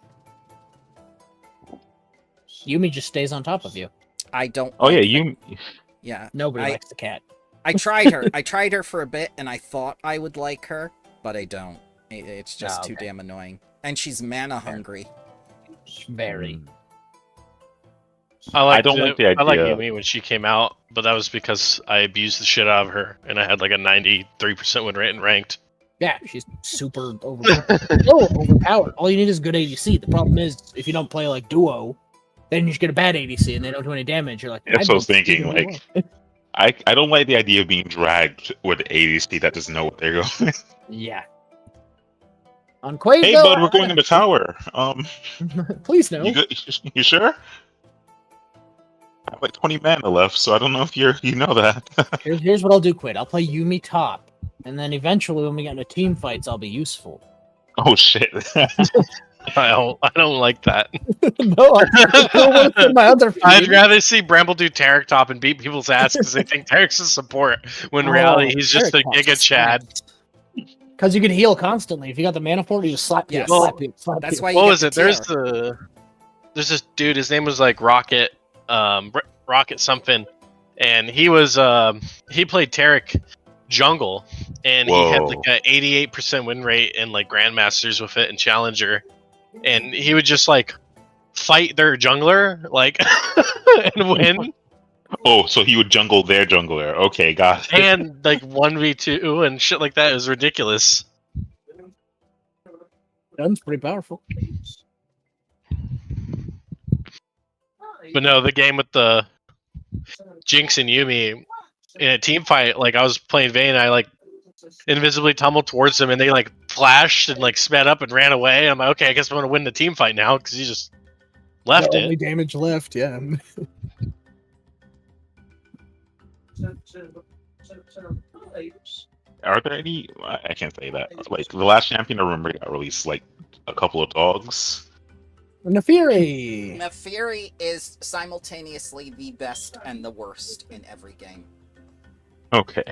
Yumi just stays on top of you.
I don't.
Oh yeah,
like
you.
Yeah.
Nobody
I-
likes the cat.
I tried her. I tried her for a bit, and I thought I would like her, but I don't. It's just
Oh,
too
okay.
damn annoying. And she's mana hungry.
Very.
I
don't like the
I like
idea-
Yumi when she came out, but that was because I abused the shit out of her, and I had like a 93% win rate in ranked.
Yeah, she's super overpowered. All you need is good ADC. The problem is, if you don't play like duo, then you just get a bad ADC and they don't do any damage. You're like,
That's what I was
don't
thinking,
do
like- I don't like the idea of being dragged with ADC that doesn't know what they're going.
yeah. On Quavo,
Hey, bud, we're going in the tower.
Please no.
You good? You sure? I have like 20 mana left, so I don't know if you know that.
Here's what I'll do, Quid. I'll play Yumi top, and then eventually, when we get into team fights, I'll be useful.
Oh shit!
I don't like that.
No, I in my other
I'd
feed.
rather see Bramble do Tarek top and beat people's ass because they think Tarek's a support, when in reality he's just a Giga Chad.
Because you can heal constantly. If you got the mana for it, you just slap
Yes.
you, slap you, slap
That's
you.
why you
What
get
was
the
it? There's
tier.
there's this dude. His name was like Rocket, Rocket something, and he was he played Tarek jungle, and he had
Whoa.
like a 88% win rate in like Grandmasters with it and Challenger, and he would just like fight their jungler, like, and win,
Oh, so he would jungle their jungler. Okay, got it.
and like 1v2 and shit like that is ridiculous.
Gun's pretty powerful.
But no, the game with the Jinx and Yumi in a team fight, like I was playing Vayne, I like invisibly tumbled towards them, and they like flashed and like sped up and ran away. I'm like, okay, I guess I'm gonna win the team fight now because you just left
The
it.
only damage left, yeah.
Are there any? I can't say that. Like the last champion I remember got released like a couple of dogs.
Nefiri!
Nefiri is simultaneously the best and the worst in every game.
Okay.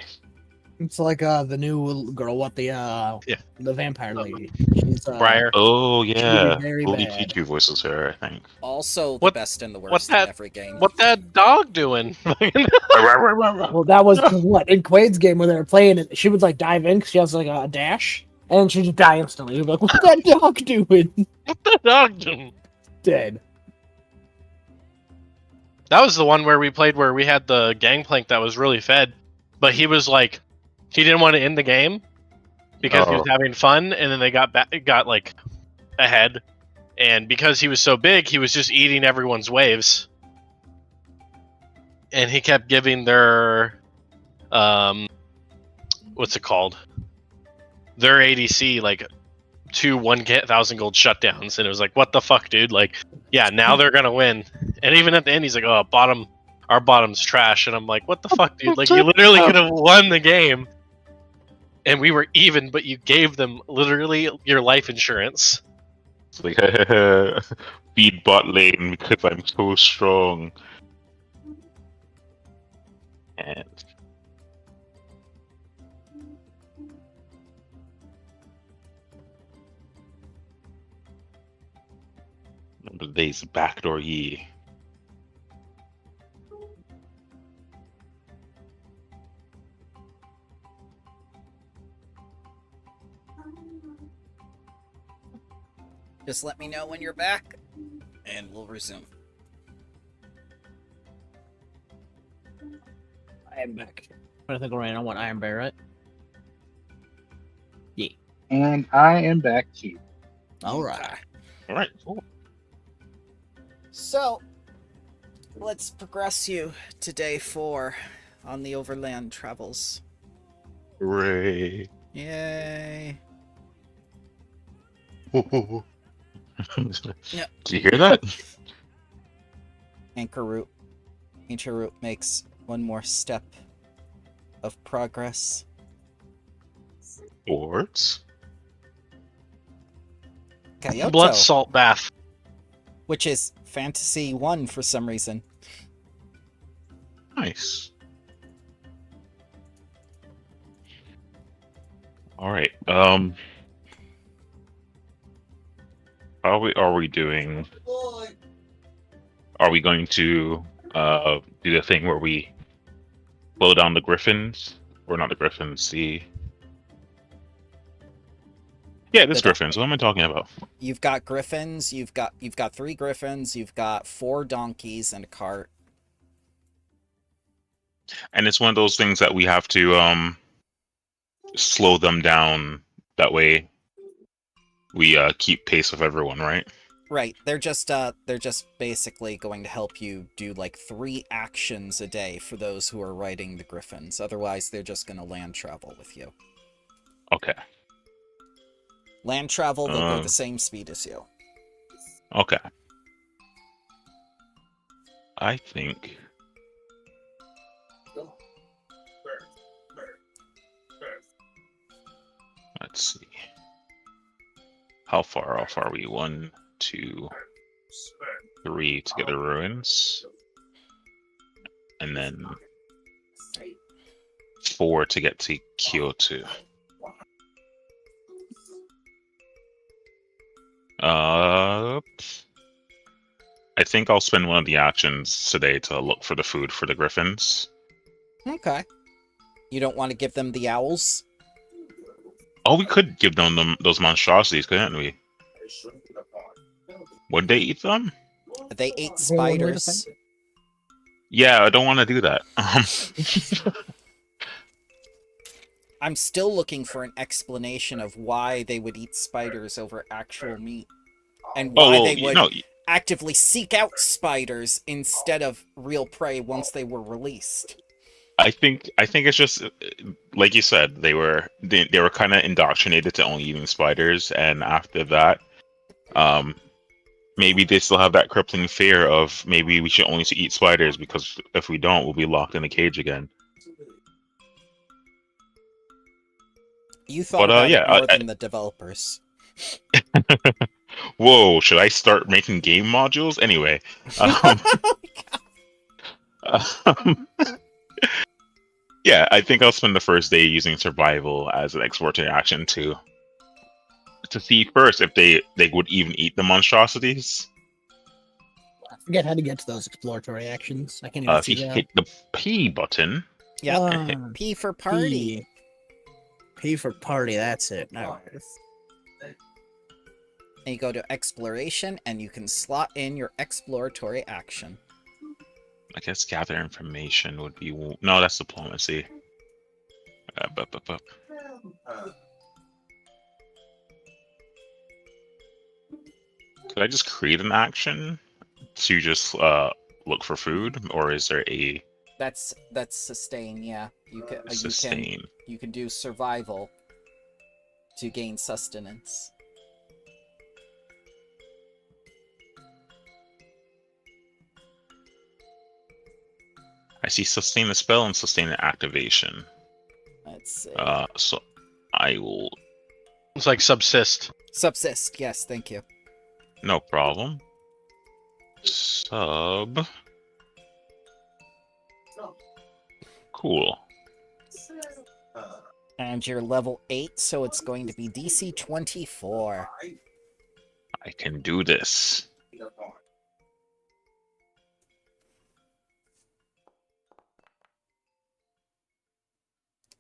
It's like the new girl, the vampire lady. She's
Briar.
Oh yeah.
very
Only
bad.
Pt2 voices her, I think.
Also the
What-
best and the
what's
worst in
that-
every game.
What that dog doing?
Well, that was what in Quaid's game when they were playing it. She would like dive in because she has like a dash, and then she'd just die instantly. You'd be like, "What's that dog doing?"
What the dog doing?
Dead.
That was the one where we played where we had the gangplank that was really fed, but he was like, he didn't want to end the game because he was having fun, and then they got like ahead, and because he was so big, he was just eating everyone's waves, and he kept giving their, what's it called? Their ADC like 2 1,000 gold shutdowns, and it was like, what the fuck, dude? Like, yeah, now they're gonna win, and even at the end, he's like, oh, our bottom's trash, and I'm like, what the fuck, dude? Like, you literally could have won the game. And we were even, but you gave them literally your life insurance.
It's like feed bot lane because I'm so strong. And remember the days of backdoor Yi.
Just let me know when you're back, and we'll resume.
I am back. I think we're on what Iron Bear, right?
And I am back too.
All right.
All right. Cool.
So, let's progress you to day 4 on the overland travels.
Hooray.
Yay.
Did you hear that?
Anchor route makes one more step of progress.
Boards?
Kyoto,
Blood salt bath.
which is Fantasy 1 for some reason.
Nice. All right. Are we doing? Are we going to do the thing where we slow down the griffins, or not the griffins? This griffins. What am I talking about?
You've got griffins, you've got 3 griffins, you've got 4 donkeys and a cart.
And it's one of those things that we have to slow them down. That way, we keep pace with everyone, right?
Right, they're just basically going to help you do like 3 actions a day for those who are riding the griffins. Otherwise, they're just going to land travel with you.
Okay.
Land travel, they'll go the same speed as you.
Okay. I think. Let's see. How far off are we? 1, 2, 3 to get the ruins. And then 4 to get to Kyoto. I think I'll spend one of the actions today to look for the food for the griffins.
Okay. You don't want to give them the owls?
Oh, we could give them those monstrosities, couldn't we? Would they eat them?
They ate
Is there one way to
spiders.
find
Yeah, I don't want to do that.
I'm still looking for an explanation of why they would eat spiders over actual meat. And
Oh,
why
well,
they
you
would
know,
actively seek out spiders instead of real prey once they were released.
I think it's just like you said, they were kind of indoctrinated to only eating spiders, and after that, um, maybe they still have that crippling fear of maybe we should only eat spiders because if we don't, we'll be locked in a cage again.
You thought
But
about it
yeah,
more than the developers.
whoa, should I start making game modules anyway? Um, um, yeah, I think I'll spend the first day using survival as an exploratory action to see first if they would even eat the monstrosities.
I forget how to get to those exploratory actions. I can't even
If you
see that.
hit the P button,
Yep. P for party.
P for party, that's it. All right.
And you go to exploration, and you can slot in your exploratory action.
I guess gather information would be no, that's diplomacy. Could I just create an action to just look for food, or is there a
That's sustain. Yeah, you can
sustain?
you can do survival to gain sustenance.
I see sustain a spell and sustain an activation.
Let's see.
So I will.
It's like subsist.
Subsist. Yes, thank you.
No problem. Sub. Cool.
And you're level 8, so it's going to be DC 24.
I can do this.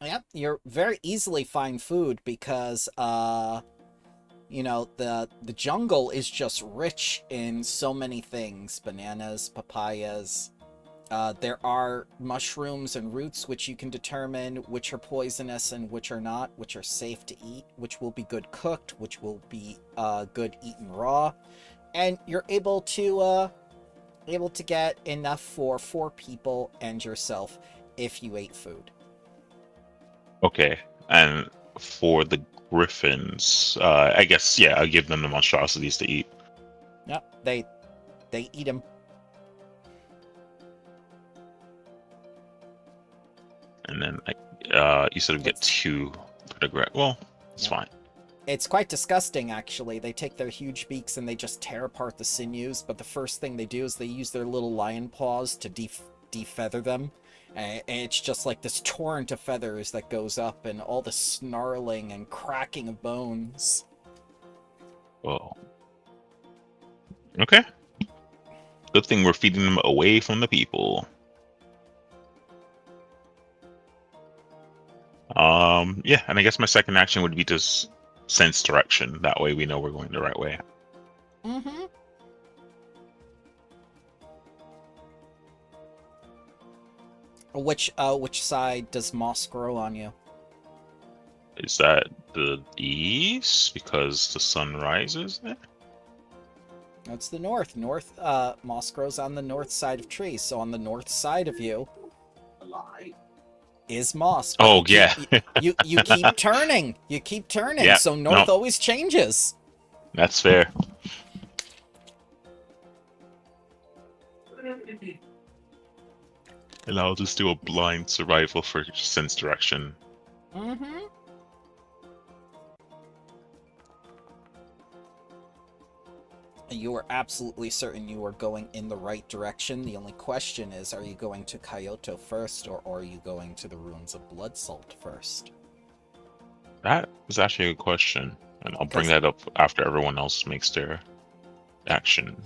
Yep, you're very easily find food because, you know, the jungle is just rich in so many things. Bananas, papayas. There are mushrooms and roots which you can determine which are poisonous and which are not, which are safe to eat, which will be good cooked, which will be good eaten raw. And you're able to get enough for 4 people and yourself if you ate food.
Okay, and for the griffins, I guess I'll give them the monstrosities to eat.
Yep, they eat them.
And then you said we get 2 for the well, it's fine.
It's quite disgusting, actually. They take their huge beaks and they just tear apart the sinews, but the first thing they do is they use their little lion paws to defeather them. And it's just like this torrent of feathers that goes up and all the snarling and cracking of bones.
Whoa. Okay. Good thing we're feeding them away from the people. Yeah, and I guess my second action would be to sense direction. That way we know we're going the right way.
Mm-hmm. Which side does moss grow on you?
Is that the east because the sun rises there?
That's the north. Moss grows on the north side of trees. So on the north side of you is moss.
Oh, yeah.
You keep turning. You keep turning.
Yeah,
So north always changes.
That's fair. And I'll just do a blind survival for sense direction.
Mm-hmm. You are absolutely certain you are going in the right direction. The only question is, are you going to Kyoto first, or are you going to the ruins of Blood Salt first?
That is actually a good question. And I'll bring that up after everyone else makes their action.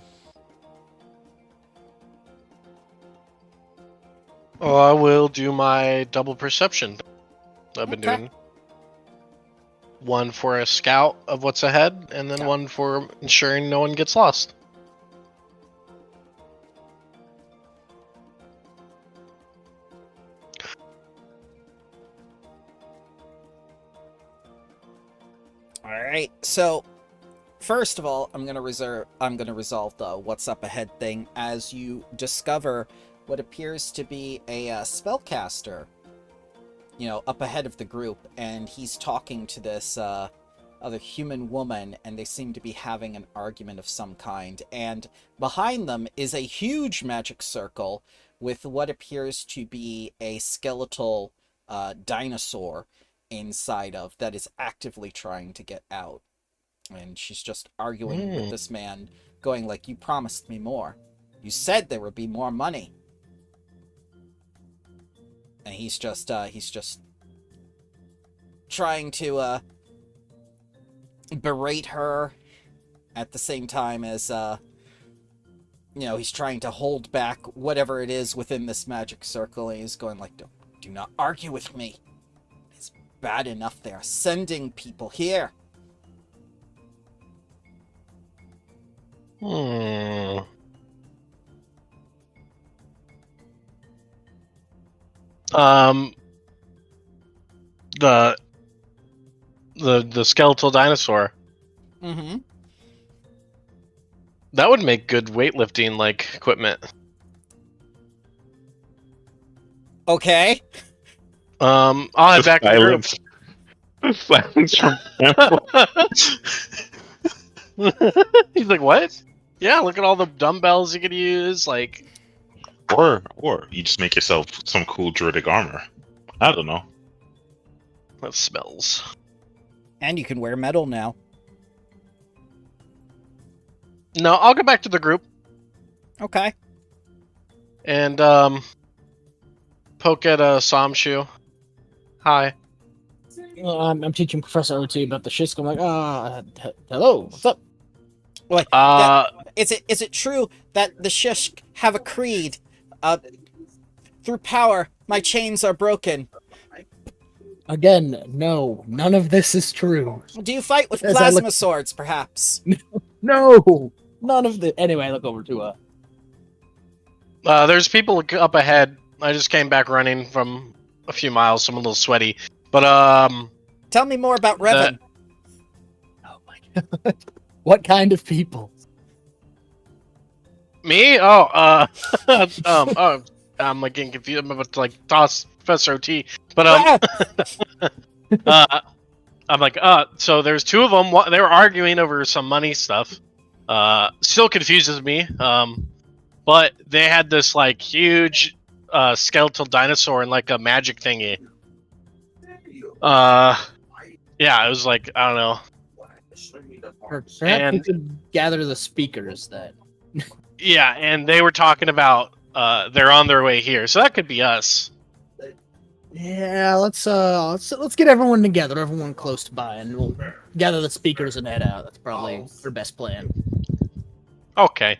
Well, I will do my double perception. I've been doing one for a scout of what's ahead, and then one for ensuring no one gets lost.
All right. So, first of all, I'm gonna resolve the what's up ahead thing as you discover what appears to be a spellcaster, up ahead of the group, and he's talking to this other human woman, and they seem to be having an argument of some kind. And behind them is a huge magic circle with what appears to be a skeletal dinosaur inside of that is actively trying to get out. And she's just arguing with this man, going like, "You promised me more. You said there would be more money." And he's just trying to berate her at the same time as he's trying to hold back whatever it is within this magic circle, and he's going like, do not argue with me. It's bad enough they are sending people here.
The skeletal dinosaur.
Mm-hmm.
That would make good weightlifting equipment.
Okay.
I'll head back to the group.
Silence from
He's like, what? Yeah, look at all the dumbbells you could use.
or you just make yourself some cool druidic armor. I don't know.
That smells.
And you can wear metal now.
No, I'll go back to the group
Okay.
and poke at Samshu. Hi.
I'm teaching Professor OT about the Shisk. I'm like, hello, what's up?
Wait, is it true that the Shishk have a creed? Through power, my chains are broken.
Again, no, none of this is true.
Do you fight with
As I
plasma
look-
swords, perhaps?
No, none of the. Anyway, I look over to
There's people up ahead. I just came back running from a few miles, so I'm a little sweaty. But
Tell me more about Revan.
Oh my god, what kind of people?
me? Oh, I'm getting confused. I'm about to toss Professor OT, but I'm like, so there's two of them. They were arguing over some money stuff. Still confuses me. But they had this huge skeletal dinosaur and a magic thingy. Yeah, it was I don't know.
Perhaps
And-
we could gather the speakers then.
Yeah, and they were talking about they're on their way here, so that could be us.
Yeah, let's get everyone together, everyone close by, and we'll gather the speakers and head out. That's probably our best plan.
Okay.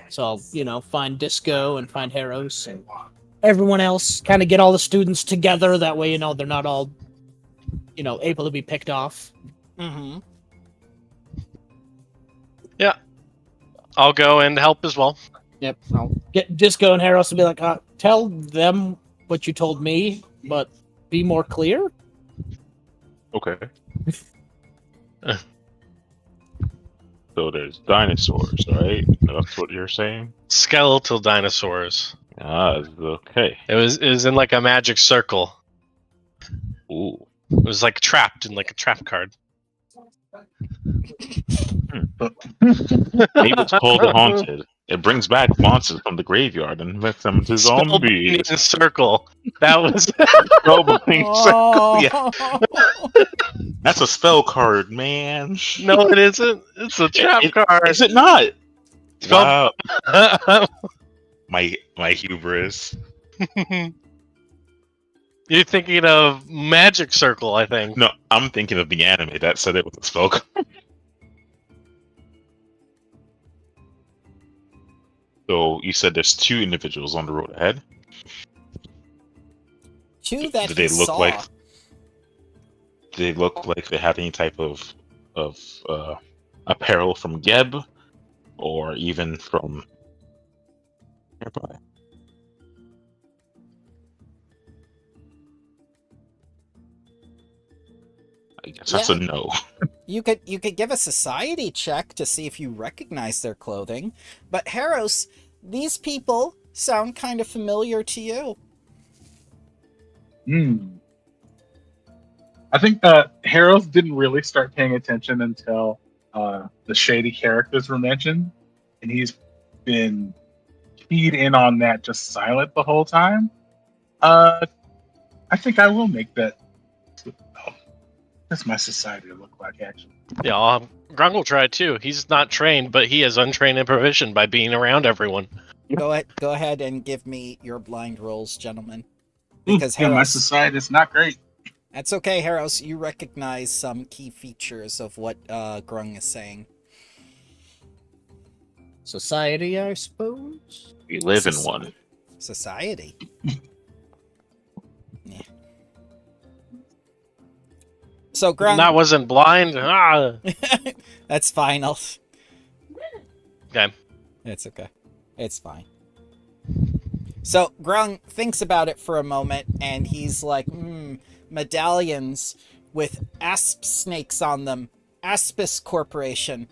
So find Disco and find Heros and everyone else. Kind of get all the students together. That way, they're not all, able to be picked off.
Mm-hmm.
I'll go and help as well.
Yep. I'll get Disco and Heros to be like, tell them what you told me, but be more clear.
Okay. So there's dinosaurs, right? That's what you're saying?
Skeletal dinosaurs.
Okay.
It was in a magic circle.
Ooh.
It was trapped in a trap card.
Maybe it's called the Haunted. It brings back monsters from the graveyard and makes them into zombies.
Spellbinding circle. That was
Spellbinding circle. Yeah,
Oh.
that's a spell card, man.
no, it isn't. It's a trap card.
Is it not?
Spell-
Wow. My hubris.
You're thinking of Magic Circle, I think.
No, I'm thinking of the anime that said it was a spell card. So you said there's two individuals on the road ahead.
Two that
Do they
he
look
saw.
like? Do they look like they have any type of apparel from Geb, or even from nearby? I guess So that's a no.
You could give a society check to see if you recognize their clothing. But Harros, these people sound kind of familiar to you.
I think Harold didn't really start paying attention until the shady characters were mentioned, and he's been keyed in on that, just silent the whole time. I think I will make that. Oh, that's my society to look like, actually.
Yeah, Grung will try it too. He's not trained, but he has untrained improvisation by being around everyone.
Go ahead and give me your blind rolls, gentlemen. Because
Yeah, my
Harros,
society is not great.
that's okay, Harros. You recognize some key features of what Grung is saying.
Society, I suppose.
We live in one.
Society. Yeah. So Grung,
That wasn't blind. Ah.
that's fine.
Okay.
It's okay. It's fine. So Grung thinks about it for a moment, and he's like, medallions with asp snakes on them. Aspis Corporation.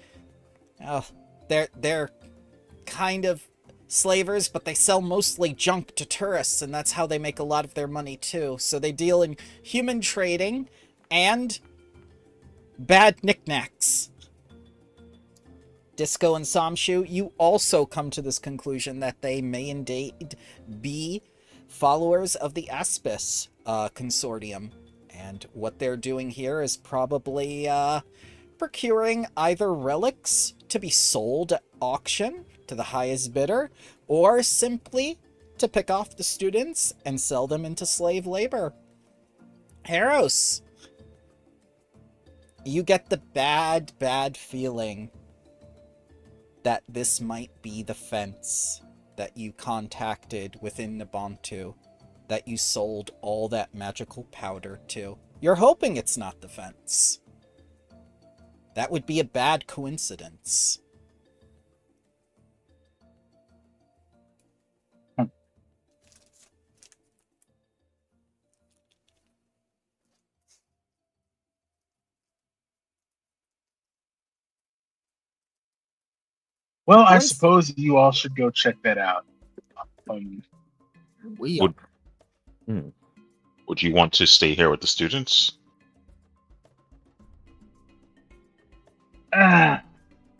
Oh, they're kind of slavers, but they sell mostly junk to tourists, and that's how they make a lot of their money too. So they deal in human trading and bad knickknacks. Disco and Samshu, you also come to this conclusion that they may indeed be followers of the Aspis consortium. And what they're doing here is probably procuring either relics to be sold at auction to the highest bidder, or simply to pick off the students and sell them into slave labor. Harros, you get the bad feeling that this might be the fence that you contacted within Nabantu, that you sold all that magical powder to. You're hoping it's not the fence. That would be a bad coincidence.
Well, I
Once-
suppose you all should go check that out.
We
Would- Would you want to stay here with the students?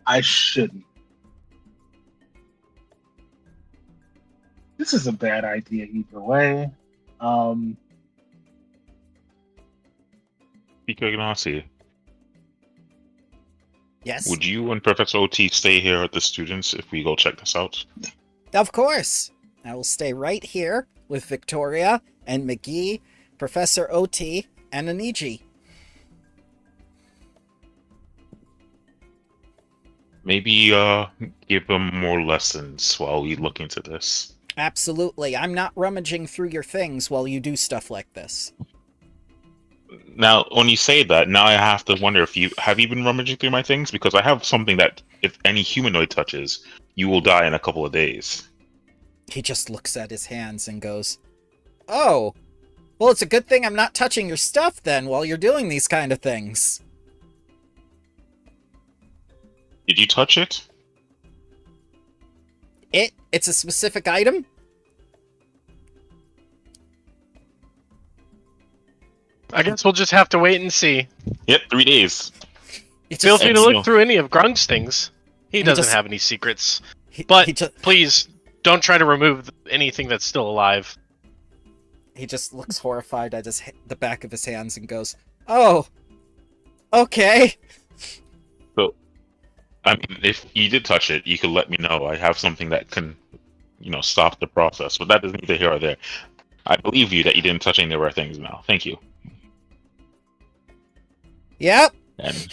I shouldn't. This is a bad idea either way.
Pico Ignasi,
Yes,
would you and Professor OT stay here with the students if we go check this out?
of course. I will stay right here with Victoria and McGee, Professor OT, and Aniji.
Maybe give them more lessons while we look into this.
Absolutely. I'm not rummaging through your things while you do stuff like this.
Now, when you say that, now I have to wonder if you been rummaging through my things, because I have something that if any humanoid touches, you will die in a couple of days.
He just looks at his hands and goes, "Oh, well, it's a good thing I'm not touching your stuff then while you're doing these kind of things."
Did you touch it?
It's a specific item?
I guess we'll just have to wait and see.
Yep, 3 days.
It's
Feel
just,
free to
Excellent.
look through any of Grung's things. He doesn't
just-
have any secrets.
but
But please, don't try to remove anything that's still alive.
he just looks horrified at the back of his hands and goes, "Oh, okay."
I mean, if you did touch it, you could let me know. I have something that can, stop the process. But that is neither here or there. I believe you that you didn't touch any of our things now. Thank you.
Yep,
And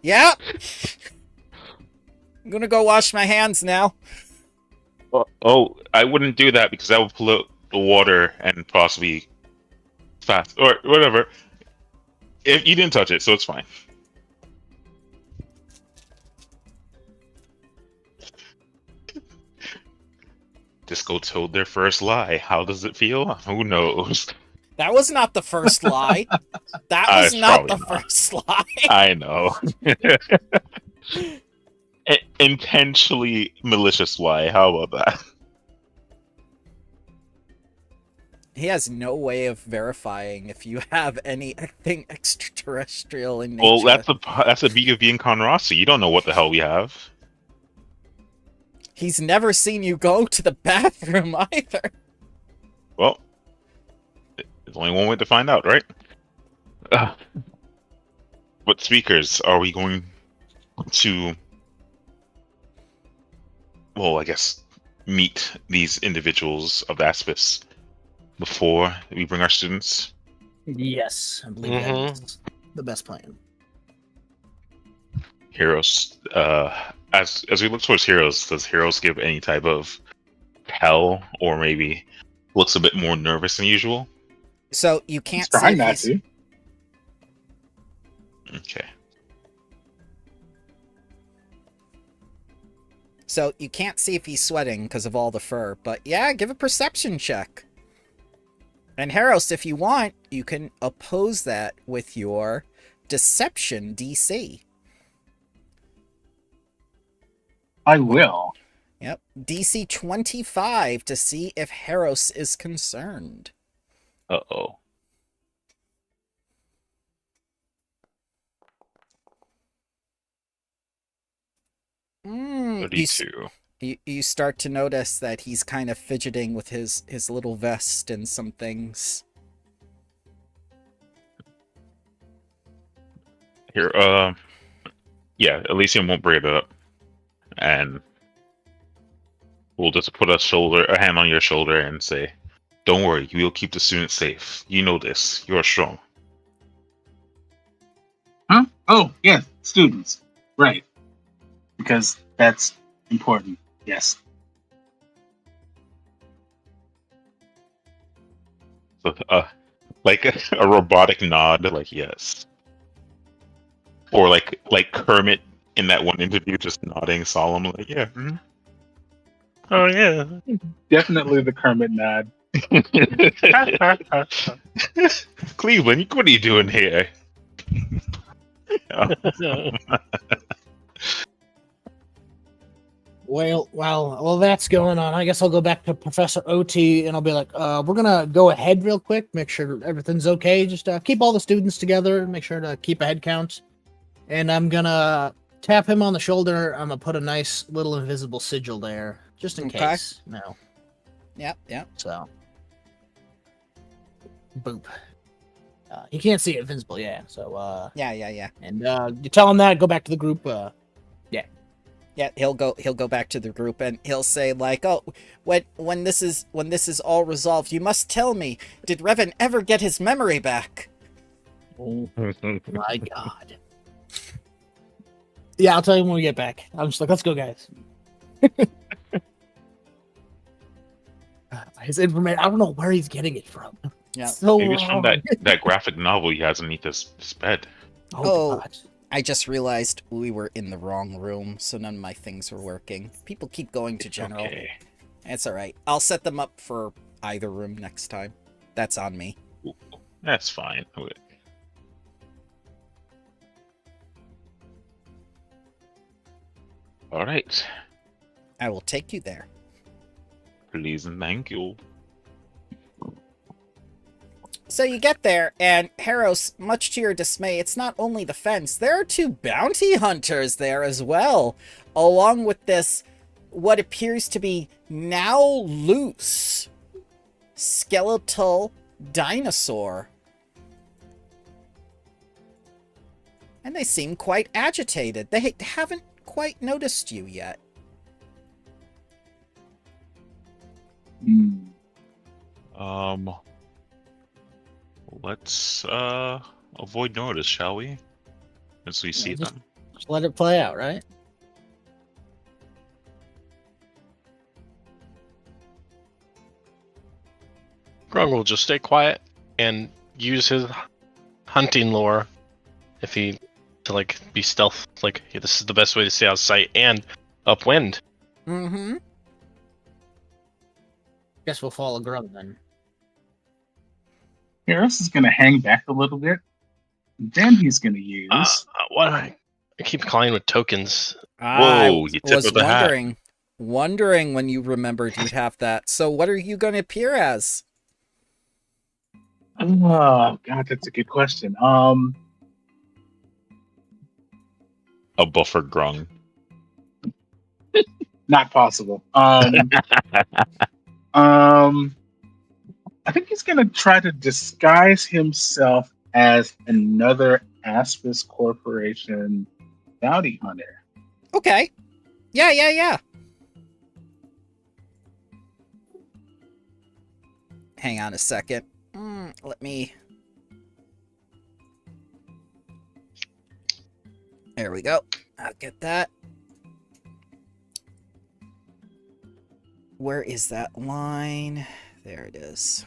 yep. I'm gonna go wash my hands now.
oh, I wouldn't do that because that would pollute the water and possibly fast or whatever. If you didn't touch it, so it's fine. Disco told their first lie. How does it feel? Who knows?
That was not the first lie. That was
It's
not the
probably not.
first lie.
I know. Intentionally malicious lie. How about that?
He has no way of verifying if you have anything extraterrestrial in nature.
Well, that's the beauty of being Conrossi. You don't know what the hell we have.
He's never seen you go to the bathroom either.
Well, there's only one way to find out, right? What speakers are we going to? Well, I guess meet these individuals of Aspis before we bring our students.
Yes, I believe that's the best plan.
Heroes. As we look towards Heroes, does Heroes give any type of tell, or maybe looks a bit more nervous than usual?
So you can't
He's trying
see
not
if
to.
Okay.
So you can't see if he's sweating because of all the fur, but yeah, give a perception check. And Haros, if you want, you can oppose that with your deception DC.
I will.
Yep, DC 25 to see if Haros is concerned.
Uh-oh.
You,
32.
you start to notice that he's kind of fidgeting with his little vest and some things.
Here, yeah, Elysium won't bring it up. And we'll just put a hand on your shoulder and say, don't worry, we will keep the students safe. You know this. You are strong.
Huh? Oh, yeah, students. Right. Because that's important. Yes.
So, like a robotic nod, like yes. Or like Kermit in that one interview, just nodding solemnly, like, yeah. Mhm.
Oh yeah.
Definitely the Kermit nod.
Cleveland, what are you doing here?
Well, while that's going on, I guess I'll go back to Professor OT and I'll be like, we're gonna go ahead real quick, make sure everything's okay. Just keep all the students together, make sure to keep a head count. And I'm gonna tap him on the shoulder. I'm gonna put a nice little invisible sigil there, just in
Okay.
case. No.
Yep.
So, boop. He can't see it, invincible, yeah. So,
Yeah.
and you tell him that. Go back to the group.
Yeah, he'll go back to the group and he'll say like, "Oh, when this is all resolved, you must tell me, did Revan ever get his memory back?"
Oh my god. Yeah, I'll tell you when we get back. I'm just like, let's go, guys. His information. I don't know where he's getting it from.
Yeah.
So
Maybe it's from
wrong.
that graphic novel he has underneath his bed.
Oh.
God.
I just realized we were in the wrong room, so none of my things were working. People keep going to general.
Okay.
It's all right. I'll set them up for either room next time. That's on me.
That's fine. All right.
I will take you there.
Please and thank you.
So you get there, and Haros, much to your dismay, it's not only the fence. There are two bounty hunters there as well, along with this, what appears to be now loose skeletal dinosaur. And they seem quite agitated. They haven't quite noticed you yet.
Let's avoid notice, shall we? As we see them.
Just let it play out, right?
Grung will just stay quiet and use his hunting lore if he to like be stealth. Like, yeah, this is the best way to stay out of sight and upwind.
Mm-hmm.
Guess we'll follow Grub then.
Harris is going to hang back a little bit. Then he's going to use.
Why do I keep calling with tokens?
I
Whoa, you tip
was
of the hat.
wondering when you remembered you'd have that. So what are you going to appear as?
Oh God, that's a good question.
A buffer grung.
Not possible. I think he's gonna try to disguise himself as another Aspis Corporation bounty hunter.
Okay. Yeah. Hang on a second. Let me... There we go. I'll get that. Where is that line? There it is.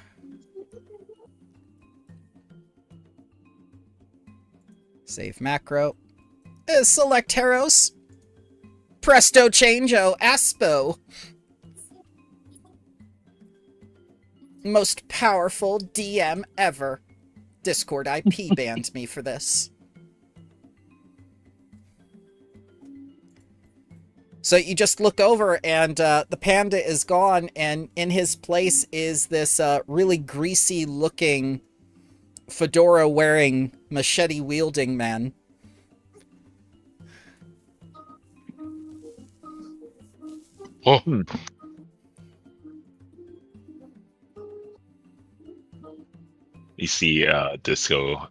Save macro. Select Heros. Presto changeo. Aspo. Most powerful DM ever. Discord IP banned me for this. So you just look over and the panda is gone, and in his place is this really greasy looking fedora wearing machete wielding man.
Oh.
You see Disco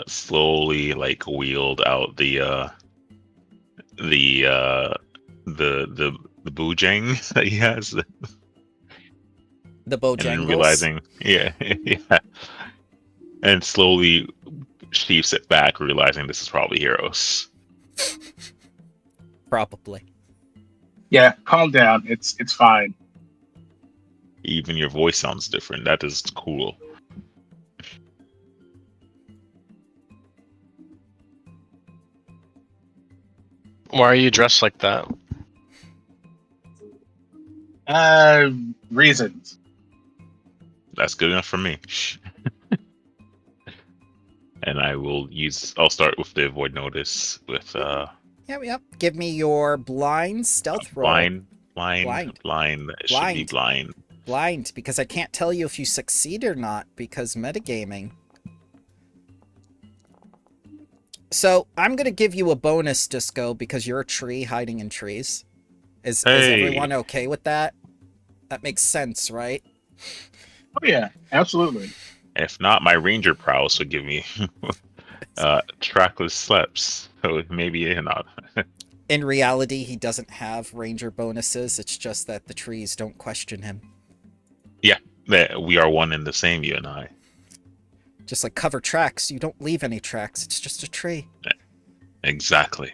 slowly like wheeled out the boojang that he has.
The
And then
Bojangles.
realizing, yeah, and slowly sheaves it back, realizing this is probably Heroes.
Probably.
Yeah, calm down. It's fine.
Even your voice sounds different. That is cool.
Why are you dressed like that?
Reasons.
That's good enough for me. And I'll start with the avoid notice with
Yep. Give me your blind stealth roll.
blind.
Blind.
It should be blind.
Blind, because I can't tell you if you succeed or not, because metagaming. So, I'm gonna give you a bonus, Disco, because you're a tree hiding in trees. Is everyone okay with that? That makes sense, right?
Oh yeah, absolutely.
If not, my ranger prowess would give me trackless sleps. So maybe not.
In reality, he doesn't have ranger bonuses. It's just that the trees don't question him.
That we are one and the same, you and I.
Just like cover tracks, you don't leave any tracks. It's just a tree.
Exactly.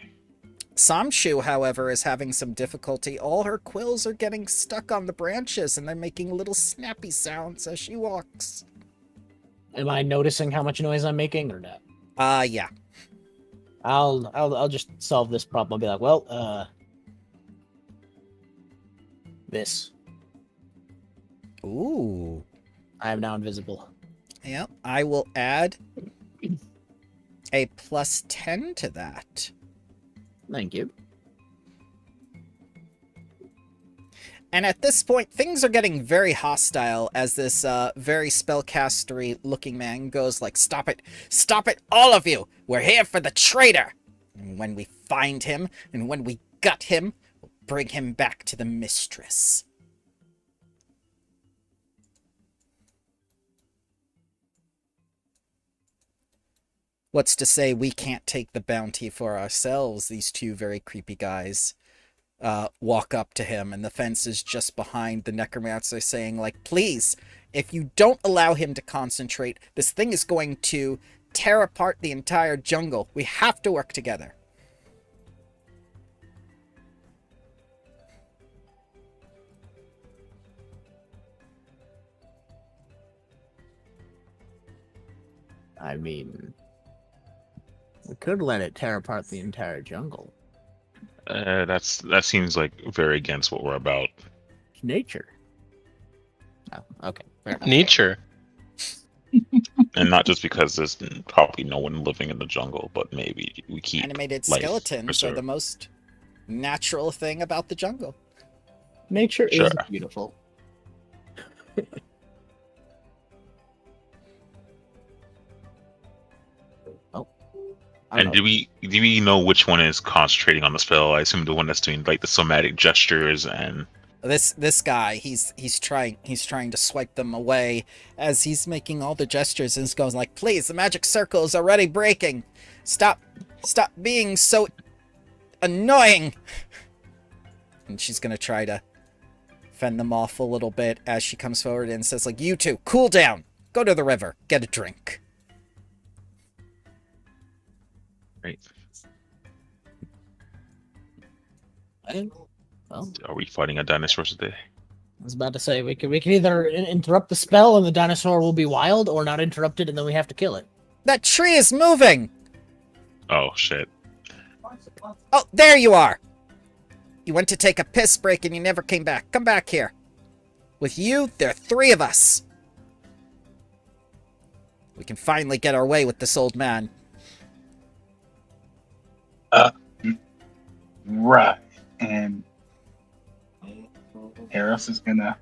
Samshu, however, is having some difficulty. All her quills are getting stuck on the branches, and they're making little snappy sounds as she walks.
Am I noticing how much noise I'm making or not?
Yeah.
I'll just solve this problem. I'll be like, well, this.
Ooh.
I am now invisible.
Yep. I will add a +10 to that.
Thank you.
And at this point, things are getting very hostile as this very spellcastery looking man goes like, "Stop it! Stop it, all of you! We're here for the traitor! And when we find him, and when we gut him, we'll bring him back to the mistress." What's to say we can't take the bounty for ourselves? These two very creepy guys walk up to him, and the fence is just behind the necromancer saying, like, "Please, if you don't allow him to concentrate, this thing is going to tear apart the entire jungle. We have to work together."
I mean, we could let it tear apart the entire jungle.
That seems like very against what we're about.
It's nature. Oh, okay. Fair enough.
Nature.
And not just because there's probably no one living in the jungle, but maybe we keep
Animated
life
skeletons are
preserved.
the most natural thing about the jungle.
Nature
Sure.
is beautiful. Oh. I don't
And
know.
do we know which one is concentrating on the spell? I assume the one that's doing like the somatic gestures and
This guy, he's trying to swipe them away as he's making all the gestures and he's going like, please, the magic circle is already breaking. Stop being so annoying. And she's gonna try to fend them off a little bit as she comes forward and says like, you two, cool down. Go to the river, get a drink.
right.
Well,
Are we fighting a dinosaur today?
I was about to say we can either interrupt the spell and the dinosaur will be wild, or not interrupt it and then we have to kill it.
That tree is moving.
Oh shit.
Oh, there you are. You went to take a piss break and you never came back. Come back here. With you, there are 3 of us. We can finally get our way with this old man.
Right. And Harris is gonna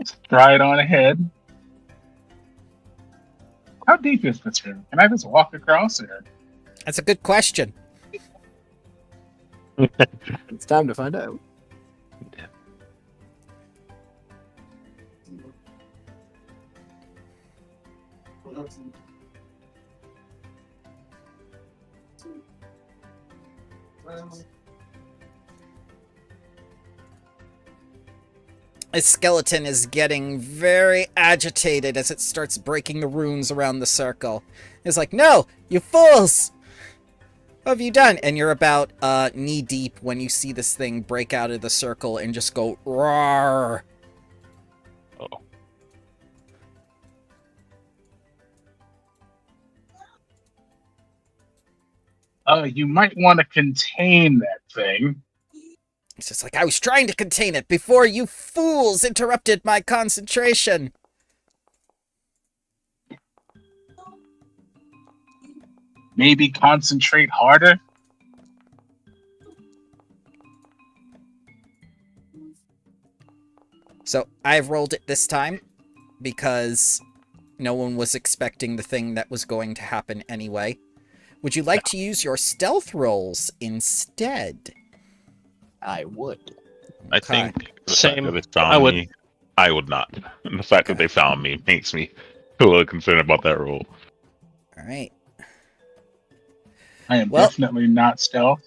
stride on ahead. How deep is this river? Can I just walk across it?
That's a good question.
It's time to find out.
His skeleton is getting very agitated as it starts breaking the runes around the circle. It's like, no, you fools! What have you done? And you're about knee deep when you see this thing break out of the circle and just go roar.
Oh.
You might want to contain that thing.
It's just like, I was trying to contain it before you fools interrupted my concentration.
Maybe concentrate harder.
So I've rolled it this time because no one was expecting the thing that was going to happen anyway. Would you like to use your stealth rolls instead?
I would.
I
Okay.
think the
Same.
fact that they found
I would-
me, I would not. And the fact that they found me makes me a little concerned about that rule.
All right.
I am
Well-
definitely not stealth.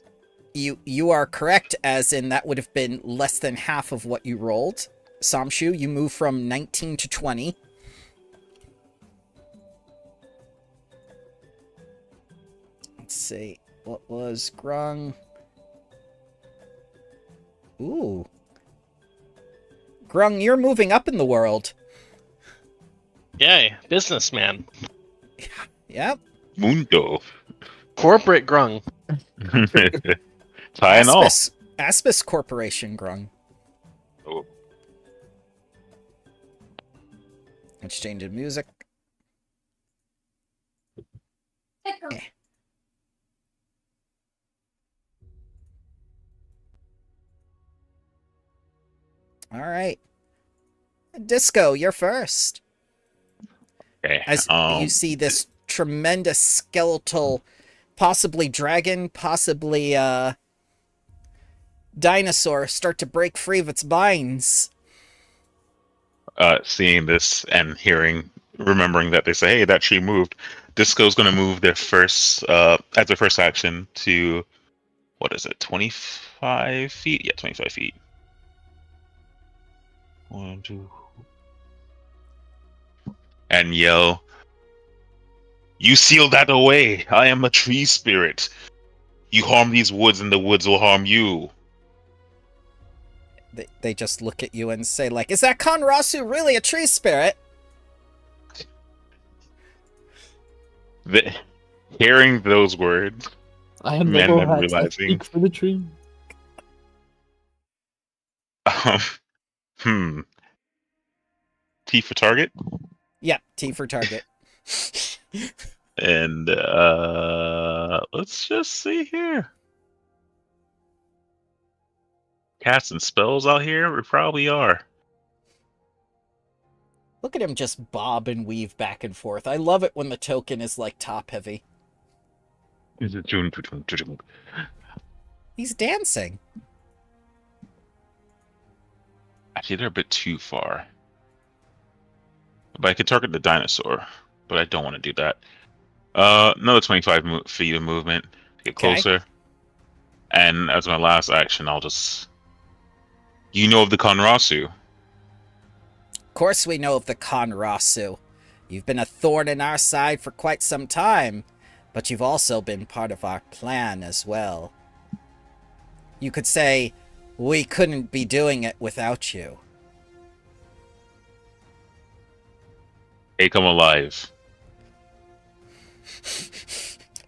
You are correct, as in that would have been less than half of what you rolled. Samshu, you move from 19 to 20. Let's see. What was Grung? Ooh. Grung, you're moving up in the world.
Yay, businessman.
Yep.
Mundo.
Corporate grung.
Tie and all.
Aspis Corporation, Grung.
Oh.
Let's change the music. Eh. All right. Disco, you're first.
Okay.
As you see this tremendous skeletal, possibly dragon, possibly dinosaur start to break free of its binds.
Seeing this and remembering that they say, hey, that tree moved. Disco's going to move their first, as their first action to, what is it, 25 feet? Yeah, 25 feet. 1, 2. And yell, you sealed that away. I am a tree spirit. You harm these woods and the woods will harm you.
They just look at you and say, like, is that Konrasu really a tree spirit?
Hearing those words,
I am
Man,
the
I'm
hat. I
realizing-
speak for the tree.
T for target?
Yep, T for target.
And let's just see here. Cats and spells out here? We probably are.
Look at him just bob and weave back and forth. I love it when the token is like top heavy. He's dancing.
Actually, they're a bit too far. But I could target the dinosaur, but I don't want to do that. Another 25 feet of movement to get
Okay.
closer. And as my last action, I'll just... You know of the Konrasu.
Of course we know of the Konrasu. You've been a thorn in our side for quite some time, but you've also been part of our plan as well. You could say, we couldn't be doing it without you.
Hey, come alive.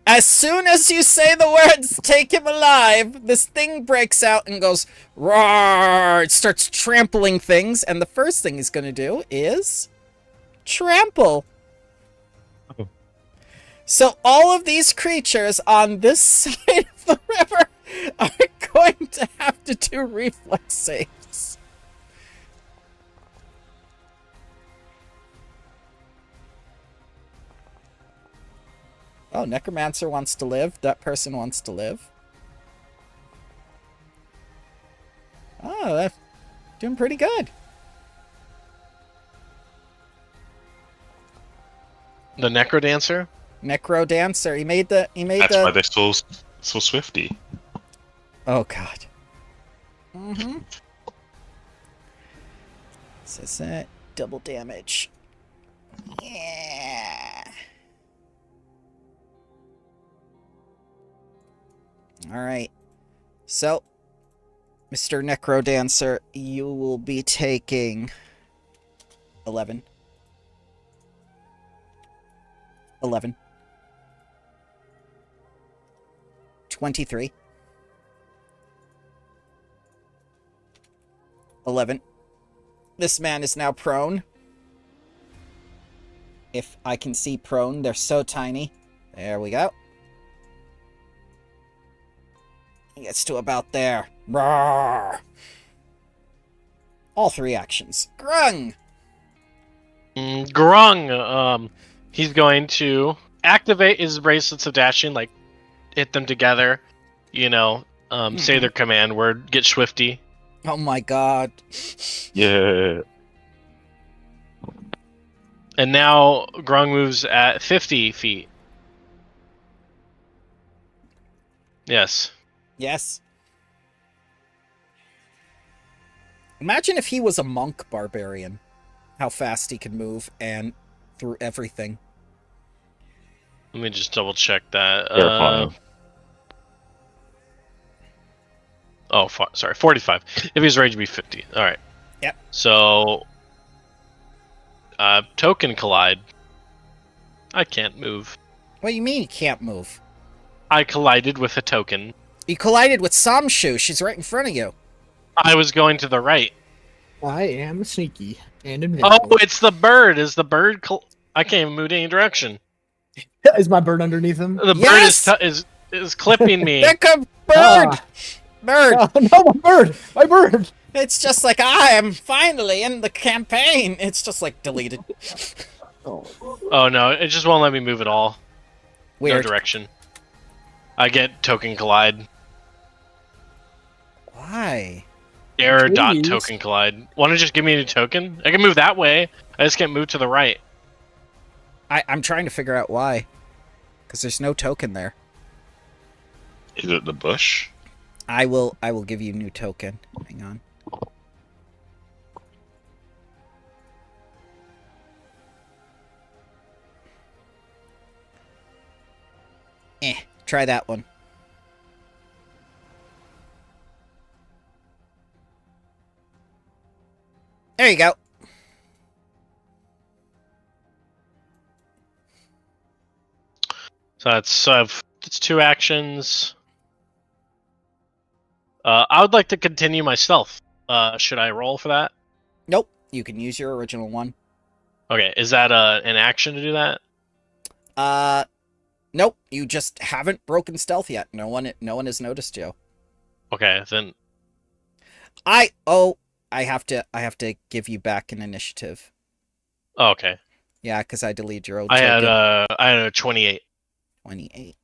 As soon as you say the words, take him alive, this thing breaks out and goes, roar! It starts trampling things, and the first thing he's going to do is trample.
Oh.
So all of these creatures on this side of the river are going to have to do reflex saves. Oh, Necromancer wants to live. That person wants to live. Oh, that's doing pretty good.
The Necrodancer?
Necrodancer. He made
That's why they're so swifty.
Oh god. Mm-hmm. This is it. Double damage. Yeah. Alright. So, Mr. Necrodancer, you will be taking 11. 11. 23. 11. This man is now prone. If I can see prone, they're so tiny. There we go. He gets to about there. Roar. All 3 actions. Grung!
Grung, he's going to activate his bracelets of dashing, like hit them together, say their command word, get swifty.
Oh my god.
Yeah.
And now Grung moves at 50 feet. Yes.
Yes. Imagine if he was a monk barbarian. How fast he could move and through everything.
Let me just double check that.
Terrifying.
Sorry, 45. If he's range, it'd be 50. All right.
Yep.
So, token collide. I can't move.
What do you mean he can't move?
I collided with a token.
You collided with Samshu. She's right in front of you.
I was going to the right.
I am sneaky and invincible.
Oh, it's the bird. Is the bird? I can't even move any direction.
Is my bird underneath him?
The
Yes!
bird is clipping me.
There comes bird!
Ah.
Bird!
No, my bird! My bird!
It's just like, I am finally in the campaign. It's just like deleted.
Oh no, it just won't let me move at all.
Weird.
No direction. I get token collide.
Why?
Error dot
Please.
token collide. Want to just give me a token? I can move that way. I just can't move to the right.
I'm trying to figure out why. Because there's no token there.
Is it the bush?
I will give you a new token. Hang on. Try that one. There you go.
So it's 2 actions. I would like to continue my stealth. Should I roll for that?
Nope. You can use your original one.
Okay, is that an action to do that?
Nope. You just haven't broken stealth yet. No one has noticed you.
Okay, then
I have to give you back an initiative.
okay.
Yeah, because I deleted your old
I had
token.
I had a 28.
28.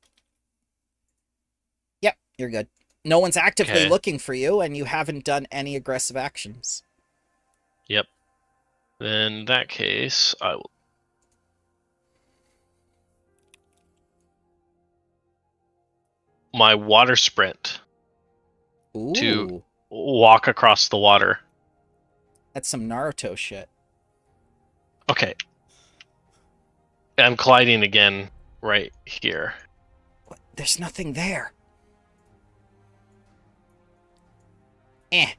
Yep, you're good. No one's actively
Okay.
looking for you, and you haven't done any aggressive actions.
Yep. Then in that case, I will. My water sprint
Ooh,
to walk across the water.
that's some Naruto shit.
Okay. I'm colliding again right here.
What? There's nothing there. Eh.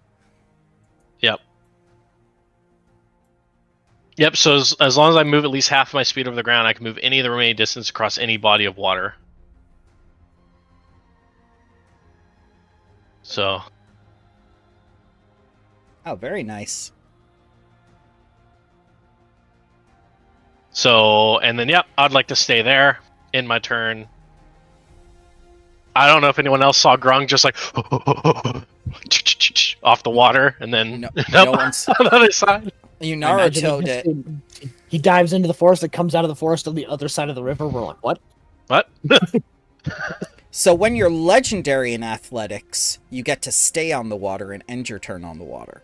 Yep, so as long as I move at least half my speed over the ground, I can move any of the remaining distance across any body of water. So,
Oh, very nice.
and then, yep, I'd like to stay there in my turn. I don't know if anyone else saw Grung just like off the water, and then
No,
nope,
no one's.
on the other side.
You
I imagine
Naruto'd
he
it.
just- He dives into the forest and comes out of the forest on the other side of the river. We're like, what?
What?
So when you're legendary in athletics, you get to stay on the water and end your turn on the water.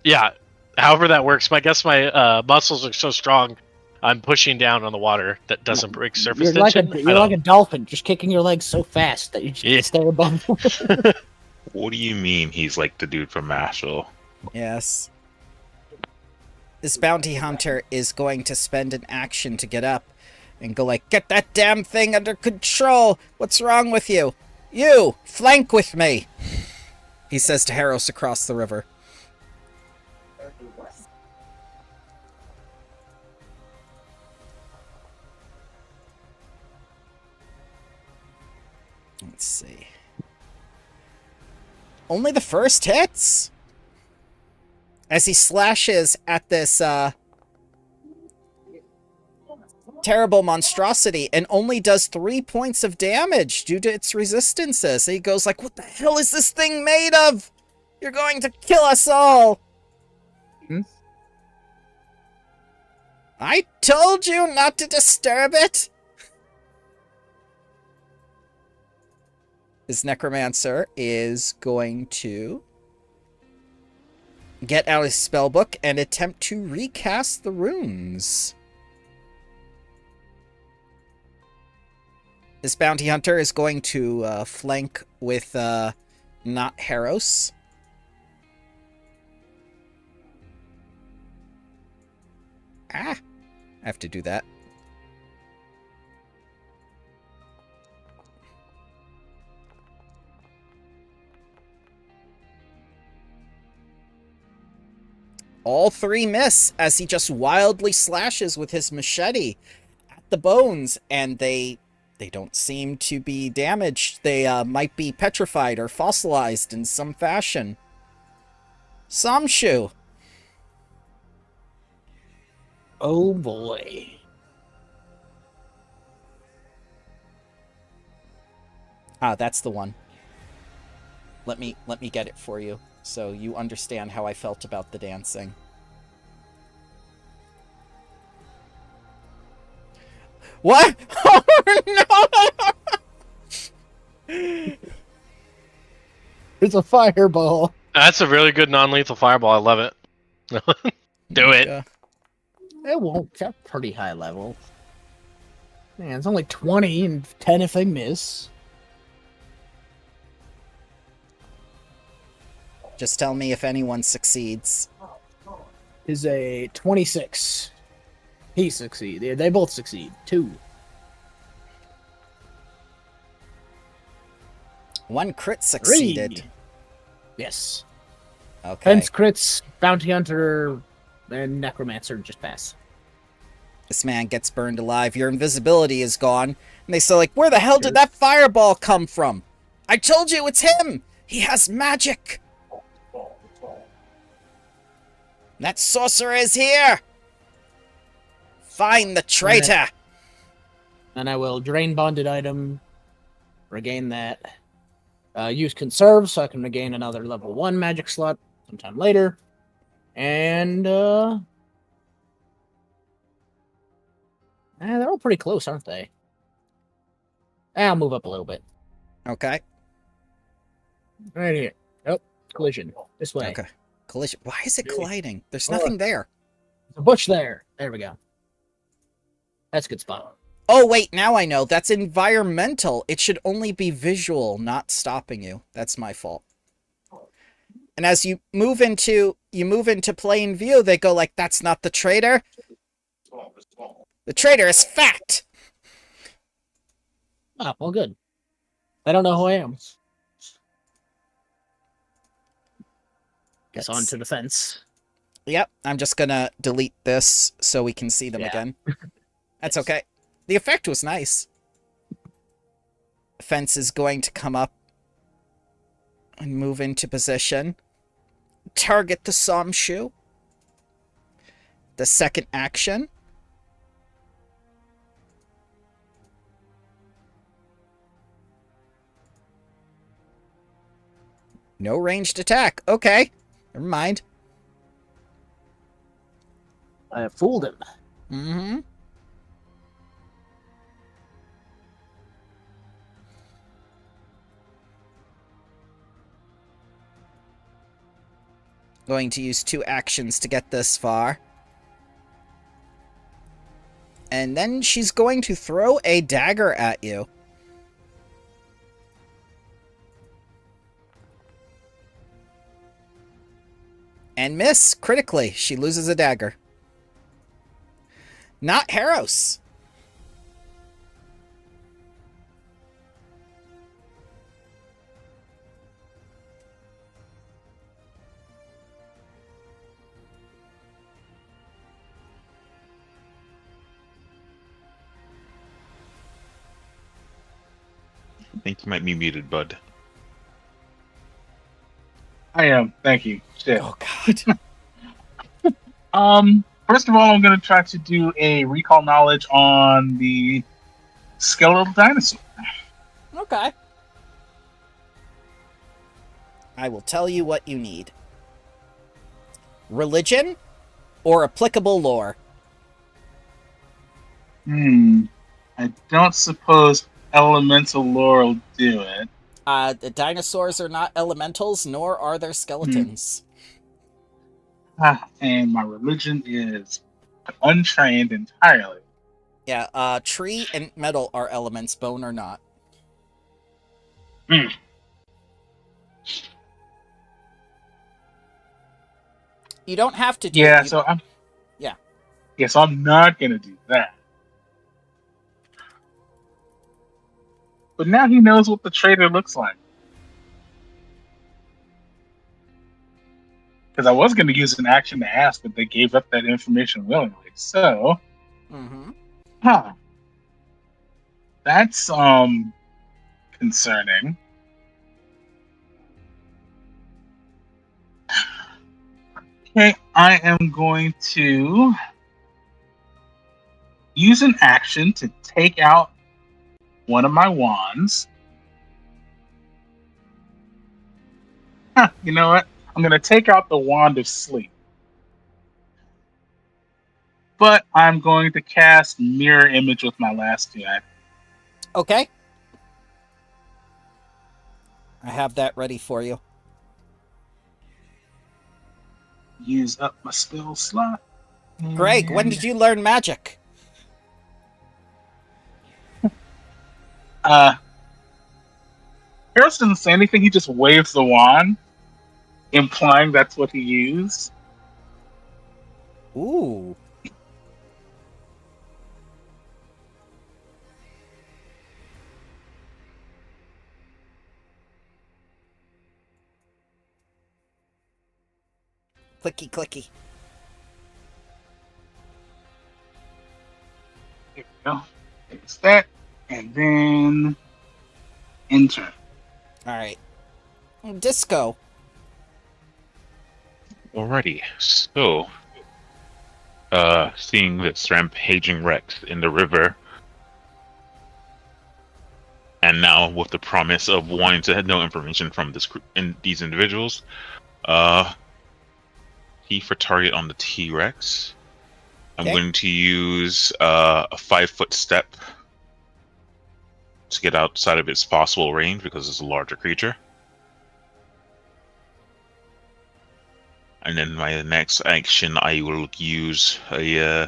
Yeah, however that works. I guess my muscles are so strong, I'm pushing down on the water that doesn't break surface
You're
tension.
you're like a dolphin, just kicking your legs so fast that you just
Yeah.
stay above.
What do you mean he's like the dude from Mashal?
Yes. This bounty hunter is going to spend an action to get up and go like, get that damn thing under control. What's wrong with you? You, flank with me. He says to Harros across the river. Let's see. Only the first hits? As he slashes at this, terrible monstrosity and only does 3 points of damage due to its resistances. He goes like, what the hell is this thing made of? You're going to kill us all.
Hmm?
I told you not to disturb it. This necromancer is going to get out his spellbook and attempt to recast the runes. This bounty hunter is going to flank with not Harros. I have to do that. All 3 miss as he just wildly slashes with his machete at the bones, and they don't seem to be damaged. They might be petrified or fossilized in some fashion. Samshu.
Oh boy.
Ah, that's the one. Let me get it for you so you understand how I felt about the dancing. What? Oh no!
It's a fireball.
That's a really good non-lethal fireball. I love it. Do it.
It won't. That's pretty high level. Man, it's only 20 and 10 if they miss.
Just tell me if anyone succeeds.
Is a 26. He succeeded. They both succeed. 2.
One crit succeeded.
3. Yes.
Okay.
Hence crits, bounty hunter, and necromancer just pass.
This man gets burned alive. Your invisibility is gone. And they say, like, where the hell did that fireball come from? I told you it's him! He has magic! That sorcerer is here! Find the traitor!
And I will drain bonded item, regain that. Use conserve so I can regain another level 1 magic slot sometime later. And they're all pretty close, aren't they? I'll move up a little bit.
Okay.
Right here. Nope. Collision. This way.
Okay. Collision. Why is it colliding? There's nothing there.
There's a bush there. There we go. That's a good spot.
Oh, wait, now I know. That's environmental. It should only be visual, not stopping you. That's my fault. And as you move into plain view, they go like, that's not the traitor. The traitor is fat.
Ah, well, good. They don't know who I am. Guess on to the fence.
Yep, I'm just gonna delete this so we can see them again. That's okay. The effect was nice. The fence is going to come up and move into position. Target the Somshu. The second action. No ranged attack. Okay. Never mind.
I have fooled him.
Mm-hmm. Going to use 2 actions to get this far. And then she's going to throw a dagger at you. And miss critically. She loses a dagger. Not Harros.
I think you might be muted, bud.
I am. Thank you. Shit.
Oh, God.
First of all, I'm going to try to do a recall knowledge on the skeletal dinosaur.
Okay. I will tell you what you need. Religion or applicable lore?
I don't suppose elemental lore will do it.
The dinosaurs are not elementals, nor are there skeletons.
And my religion is untrained entirely.
Yeah, tree and metal are elements, bone or not. You don't have to do
Yeah,
it.
so I'm.
Yeah.
Yeah, so I'm not gonna do that. But now he knows what the traitor looks like. Because I was gonna use an action to ask, but they gave up that information willingly. So, that's concerning. Okay, I am going to use an action to take out one of my wands. You know what? I'm going to take out the wand of sleep. But I'm going to cast mirror image with my last 2 actions.
Okay. I have that ready for you.
Use up my spell slot.
Greg, when did you learn magic?
Harris doesn't say anything, he just waves the wand, implying that's what he used.
Ooh. Clicky, clicky.
There we go. It's that, and then enter.
Alright. Disco.
Alrighty, so seeing this rampaging Rex in the river, and now with the promise of wanting to know information from these individuals, T for target on the T-Rex. I'm
Okay.
going to use a 5-foot step to get outside of its possible range because it's a larger creature. And then my next action, I will use a.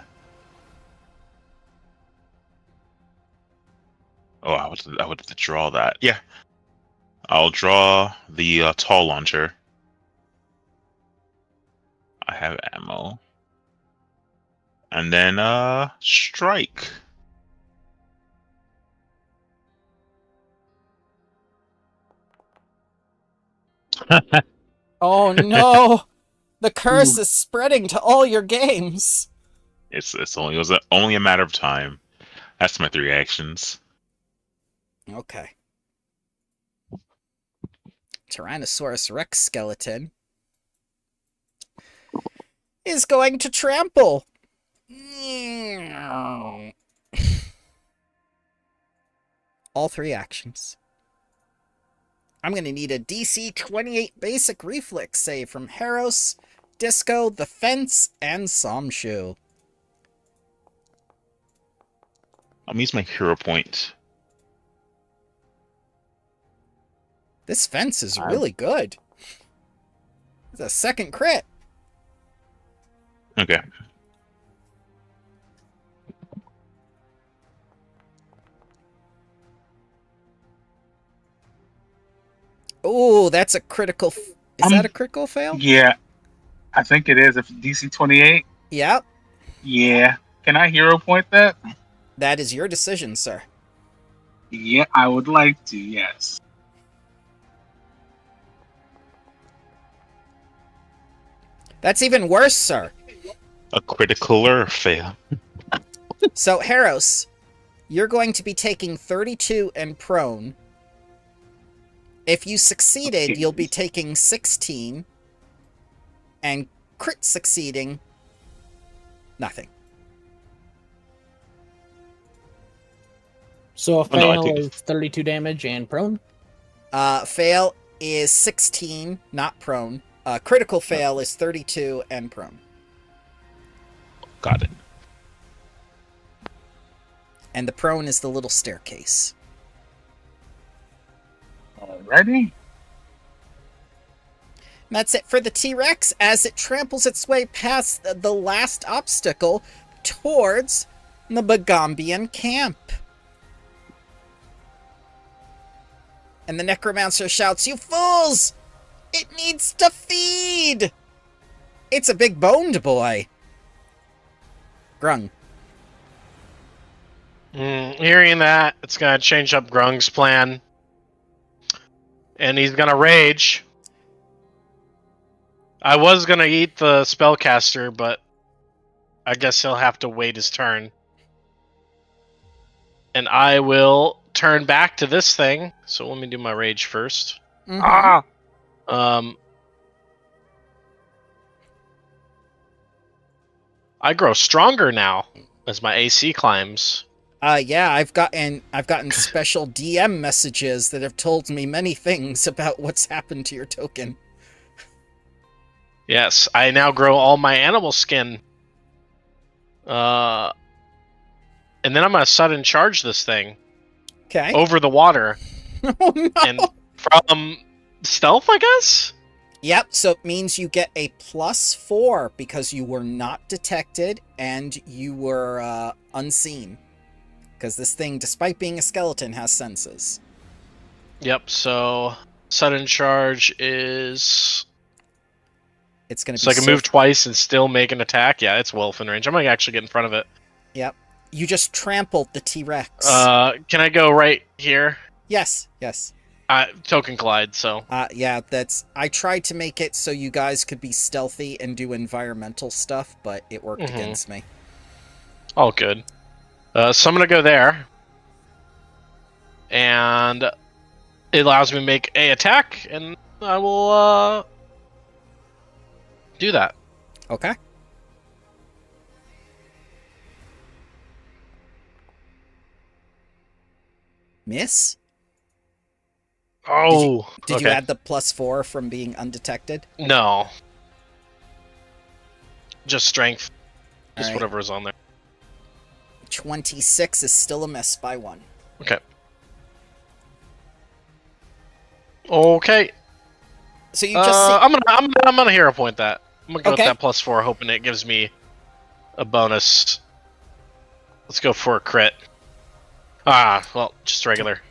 I would have to draw that. Yeah, I'll draw the tall launcher. I have ammo. And then strike.
Oh no! The curse is spreading to all your games.
It was only a matter of time. That's my 3 actions.
Okay. Tyrannosaurus Rex skeleton is going to trample. All 3 actions. I'm going to need a DC 28 basic reflex save from Haros, Disco, the Fence, and Somshu.
I'm use my hero point.
This Fence is really good. It's a second crit.
Okay.
Oh, that's a critical. Is that a critical fail?
Yeah, I think it is. If DC 28.
Yep.
Yeah. Can I hero point that?
That is your decision, sir.
Yeah, I would like to. Yes.
That's even worse, sir.
A critical or fail.
So, Haros, you're going to be taking 32 and prone. If you succeeded,
Okay.
you'll be taking 16. And crit succeeding, nothing.
So a
Oh, no, I
fail
think-
is 32 damage and prone.
Fail is 16, not prone. Critical fail is 32 and prone.
Got it.
And the prone is the little staircase.
Alrighty.
And that's it for the T-Rex as it tramples its way past the last obstacle towards the Magaambyan camp. And the Necromancer shouts, "You fools! It needs to feed! It's a big boned boy." Grung.
Hearing that, it's gonna change up Grung's plan. And he's gonna rage. I was gonna eat the spellcaster, but I guess he'll have to wait his turn. And I will turn back to this thing. So let me do my rage first.
Mhm.
I grow stronger now as my AC climbs.
Yeah, I've gotten special DM messages that have told me many things about what's happened to your token.
Yes, I now grow all my animal skin. And then I'm gonna sudden charge this thing
Okay.
over the water
Oh no.
and from stealth, I guess.
Yep, so it means you get a +4 because you were not detected and you were unseen. Because this thing, despite being a skeleton, has senses.
Yep. So sudden charge is
It's going to be
so I can move twice and still make an attack. Yeah, it's well within range. I'm gonna actually get in front of it.
Yep. You just trampled the T-Rex.
Can I go right here?
Yes, yes.
Token collide. So
Yeah, I tried to make it so you guys could be stealthy and do environmental stuff, but it worked against me.
all good. So I'm gonna go there, and it allows me to make a attack, and I will do that.
Okay. Miss?
Oh,
Did
okay.
you add the +4 from being undetected?
No. Just strength. Just
Alright.
whatever is on there.
26 is still a miss by 1.
Okay. Okay.
So you just see...
I'm gonna hero point that. I'm gonna go
Okay.
with that +4, hoping it gives me a bonus. Let's go for a crit. Ah, well, just regular.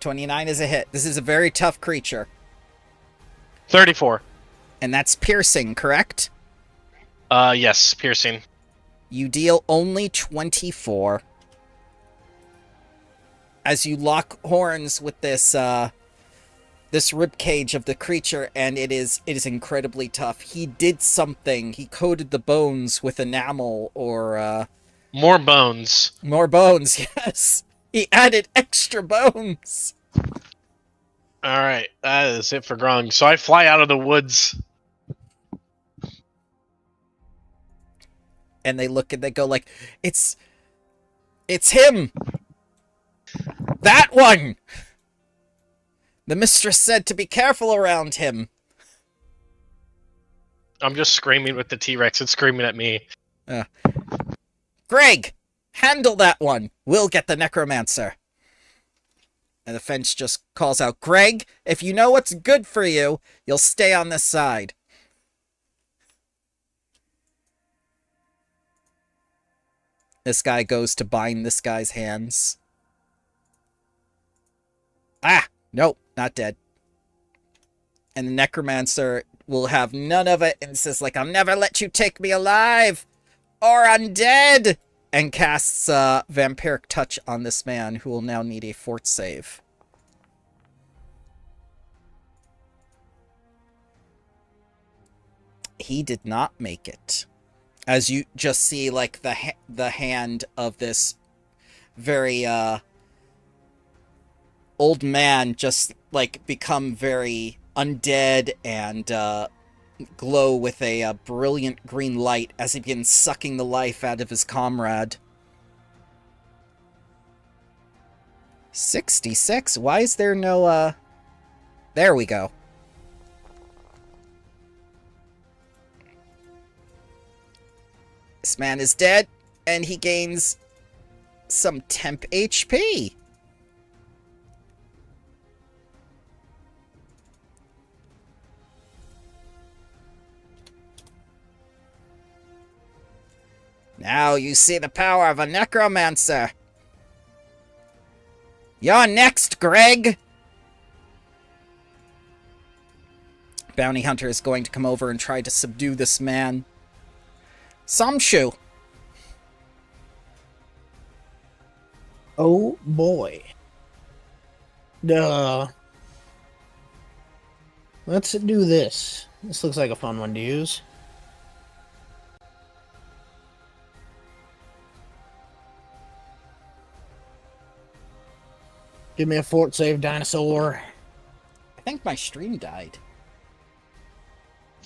29 is a hit. This is a very tough creature.
34.
And that's piercing, correct?
Yes, piercing.
You deal only 24. As you lock horns with this this rib cage of the creature, and it is incredibly tough. He did something. He coated the bones with enamel or
More bones.
more bones, yes. He added extra bones.
Alright, that is it for Grung. So I fly out of the woods.
And they look and they go like, it's him. That one. The mistress said to be careful around him.
I'm just screaming with the T-Rex. It's screaming at me.
Greg, handle that one. We'll get the necromancer. And the fence just calls out, Greg, if you know what's good for you, you'll stay on this side. This guy goes to bind this guy's hands. Ah, nope, not dead. And the necromancer will have none of it and says, like, I'll never let you take me alive or undead. And casts vampiric touch on this man, who will now need a fort save. He did not make it. As you just see, like, the hand of this very old man just, like, become very undead and glow with a brilliant green light as he begins sucking the life out of his comrade. 66? Why is there no, There we go. This man is dead, and he gains some temp HP. Now you see the power of a necromancer. You're next, Greg! Bounty Hunter is going to come over and try to subdue this man. Samshu.
Oh boy. Duh. Let's do this. This looks like a fun one to use. Give me a fort save, dinosaur.
I think my stream died.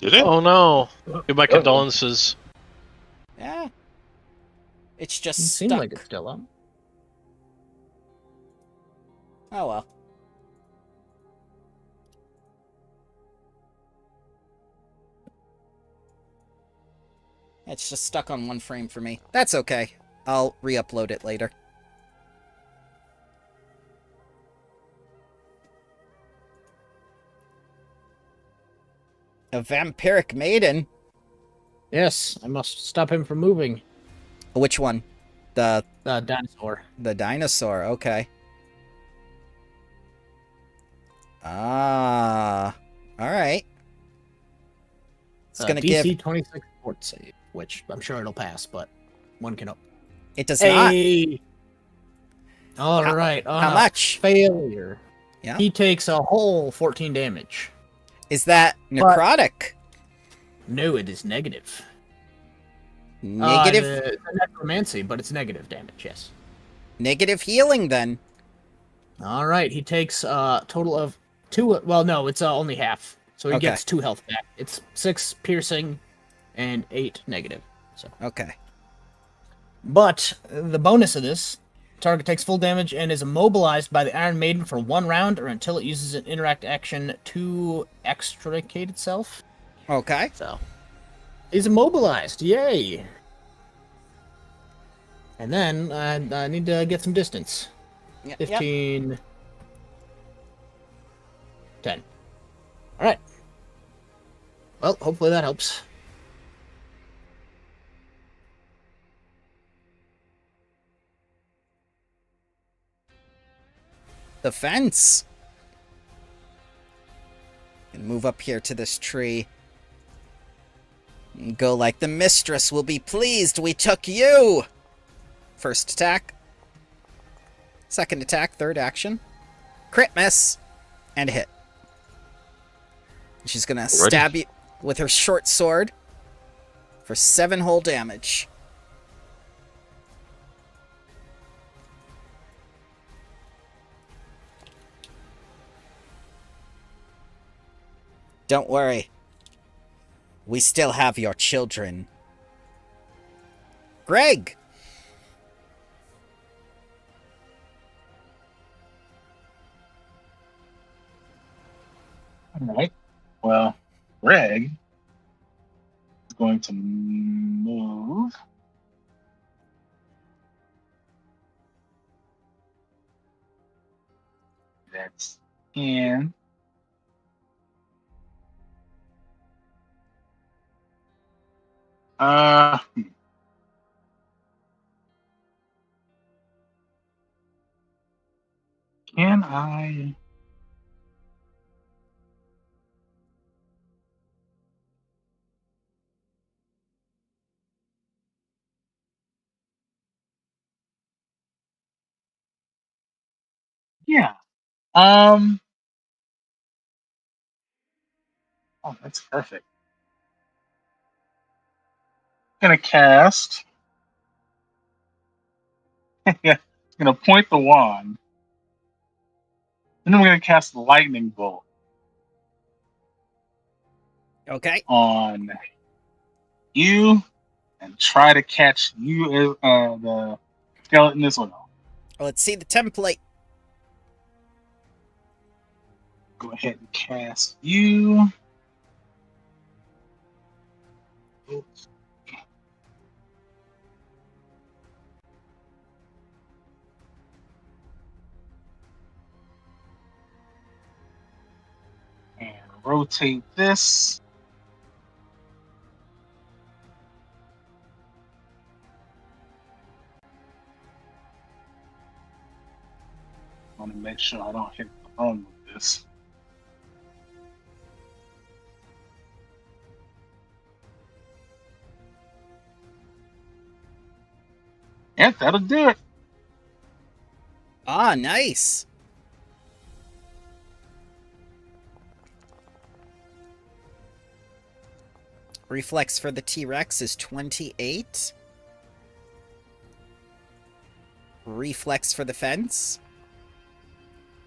Did it?
Oh no. Give my condolences.
Yeah. It's just
It
stuck.
seems like it's still up.
Oh well. It's just stuck on one frame for me. That's okay. I'll re-upload it later. A vampiric maiden?
Yes, I must stop him from moving.
Which one? The
Dinosaur.
dinosaur, okay. Ah. Alright. It's gonna
DC
give...
26 fort save, which I'm sure it'll pass, but one can...
It does not.
Hey! Alright,
How much?
Failure.
Yeah.
He takes a whole 14 damage.
Is that necrotic?
No, it is negative.
Negative?
It's a necromancy, but it's negative damage, yes.
Negative healing, then.
Alright, he takes a total of 2... Well, no, it's only half. So he
Okay.
gets 2 health back. It's 6 piercing and 8 negative. So,
Okay.
but the bonus of this Target takes full damage and is immobilized by the Iron Maiden for 1 round or until it uses an interact action to extricate itself.
Okay.
So, he's immobilized. Yay! And then I need to get some distance.
Yep.
15. 10. Alright. Well, hopefully that helps.
The fence. And move up here to this tree. And go like, the mistress will be pleased we took you. First attack. Second attack, third action. Crit miss. And hit. She's gonna stab you with her short sword for 7 whole damage. Don't worry. We still have your children. Greg!
All right. Well, Greg is going to move. That's in. Uh, can I? Yeah. Um. Oh, that's perfect. Gonna cast. Yeah. Gonna point the wand, and then we're gonna cast the lightning bolt
Okay.
on you and try to catch you, the skeleton as well.
Let's see the template.
Go ahead and cast you. Oops. And rotate this. I want to make sure I don't hit the bone with this. Yep, that'll do it.
Ah, nice. Reflex for the T-Rex is 28. Reflex for the fence,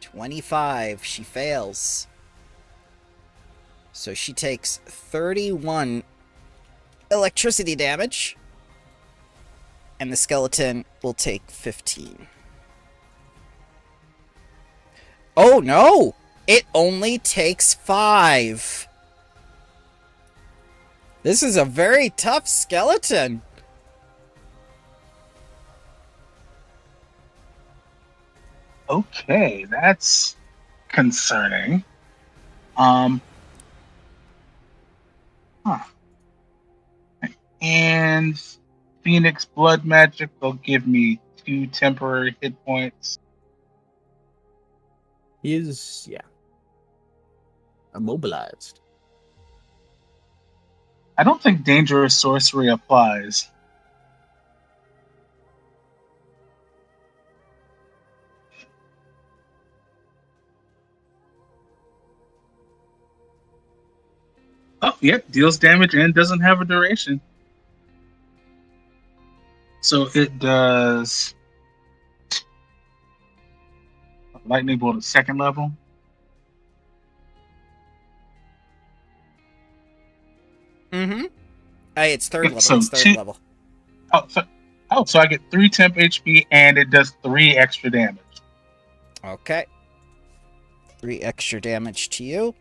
25. She fails. So she takes 31 electricity damage. And the skeleton will take 15. Oh no! It only takes 5. This is a very tough skeleton.
Okay, that's concerning. Huh. And Phoenix Blood Magic will give me 2 temporary hit points.
He is, yeah, immobilized.
I don't think Dangerous Sorcery applies. Oh, yep, deals damage and doesn't have a duration. So it does Lightning Bolt at 2nd level.
Mm-hmm. It's 3rd level.
So
It's 3rd
two-
level.
Oh, so, Oh, so I get 3 temp HP and it does 3 extra damage.
Okay. 3 extra damage to you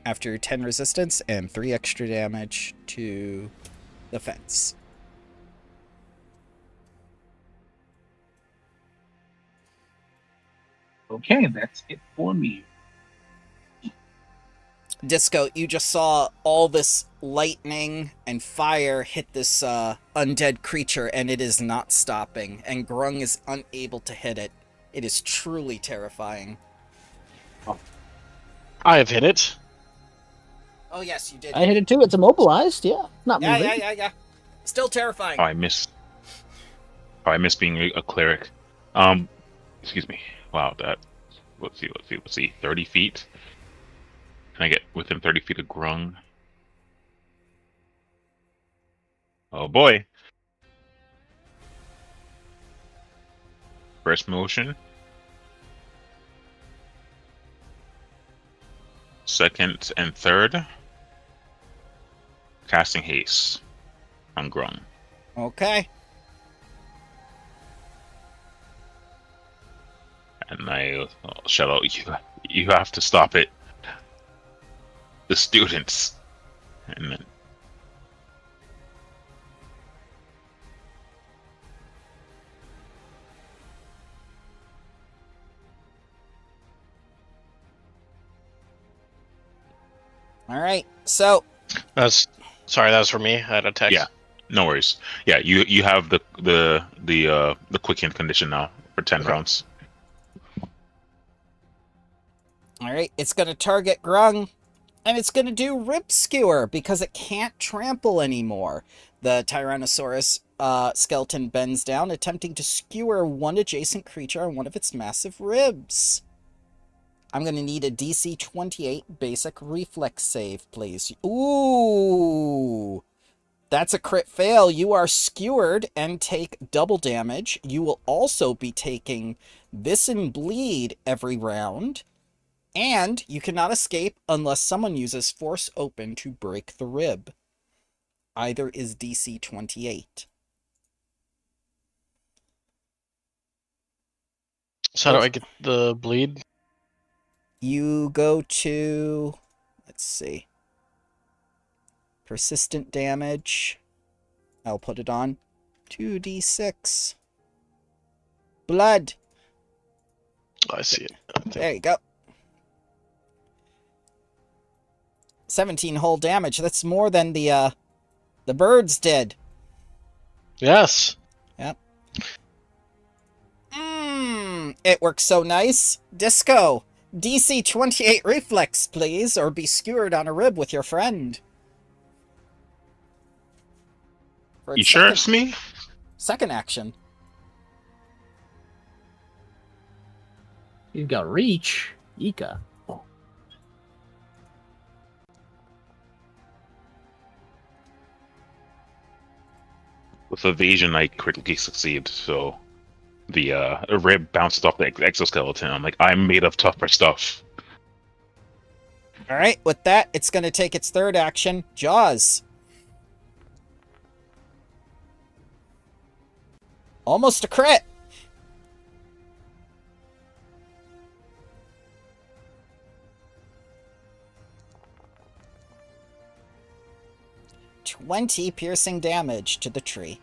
after your 10 resistance, and 3 extra damage to the fence.
Okay, that's it for me.
Disco, you just saw all this lightning and fire hit this undead creature, and it is not stopping, and Grung is unable to hit it. It is truly terrifying.
I have hit it.
Oh yes, you did.
I hit it too. It's immobilized. Yeah, not moving.
Yeah. Still terrifying.
Oh, I miss being a cleric. Excuse me. Wow, that. Let's see. 30 feet. Can I get within 30 feet of Grung? Oh boy. First motion. Second and third. Casting haste on Grung.
Okay.
And I shout out, you have to stop it. The students. And then
All right. So
That was for me. I had a text.
yeah, no worries. Yeah, you have the quicken condition now for 10
Okay.
rounds.
all right, it's going to target Grung, and it's going to do Rib Skewer because it can't trample anymore. The Tyrannosaurus skeleton bends down, attempting to skewer one adjacent creature on one of its massive ribs. I'm going to need a DC 28 basic reflex save, please. Ooh! That's a crit fail. You are skewered and take double damage. You will also be taking this and bleed every round. And you cannot escape unless someone uses Force Open to break the rib. Either is DC 28.
So how do I get the bleed?
You go to, let's see, persistent damage. I'll put it on 2d6. Blood.
Oh, I see it.
There you go. 17 whole damage. That's more than the birds did.
Yes.
Yep. It works so nice. Disco, DC 28 reflex, please, or be skewered on a rib with your friend. For
You
its
sure it's me?
second action.
He's got reach. Ika.
With evasion, I critically succeed, so the rib bounces off the exoskeleton. I'm like, I'm made of tougher stuff.
All right, with that, it's going to take its third action. Jaws. Almost a crit. "20 piercing damage to the tree."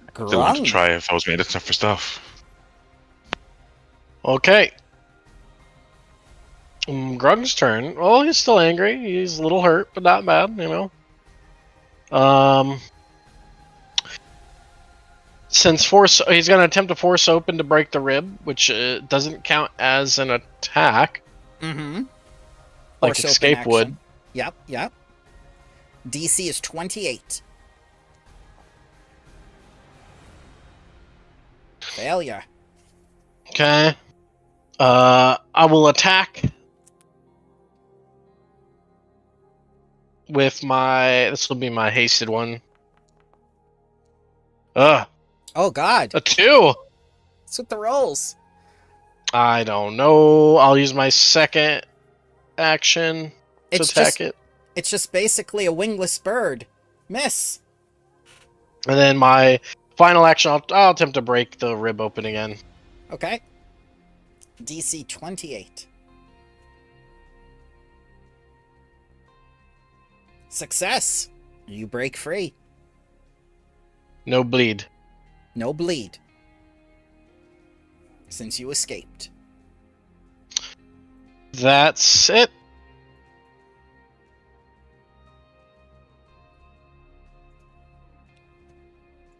I still want to
Grung.
try if I was made of tougher stuff.
Okay. Grung's turn. Well, he's still angry. He's a little hurt, but not bad, you know. Since he's going to attempt to force open to break the rib, which doesn't count as an attack,
Mm-hmm.
like
Force open
escape
action.
would.
Yep. DC is 28. Failure.
Okay. I will attack with my. This will be my hasted one.
Oh god.
A 2.
What's with the rolls?
I don't know. I'll use my second action to
It's
attack
just
it.
It's just basically a wingless bird. Miss.
And then my final action, I'll attempt to break the rib open again.
Okay. DC 28. Success. You break free.
No bleed.
No bleed. Since you escaped.
That's it.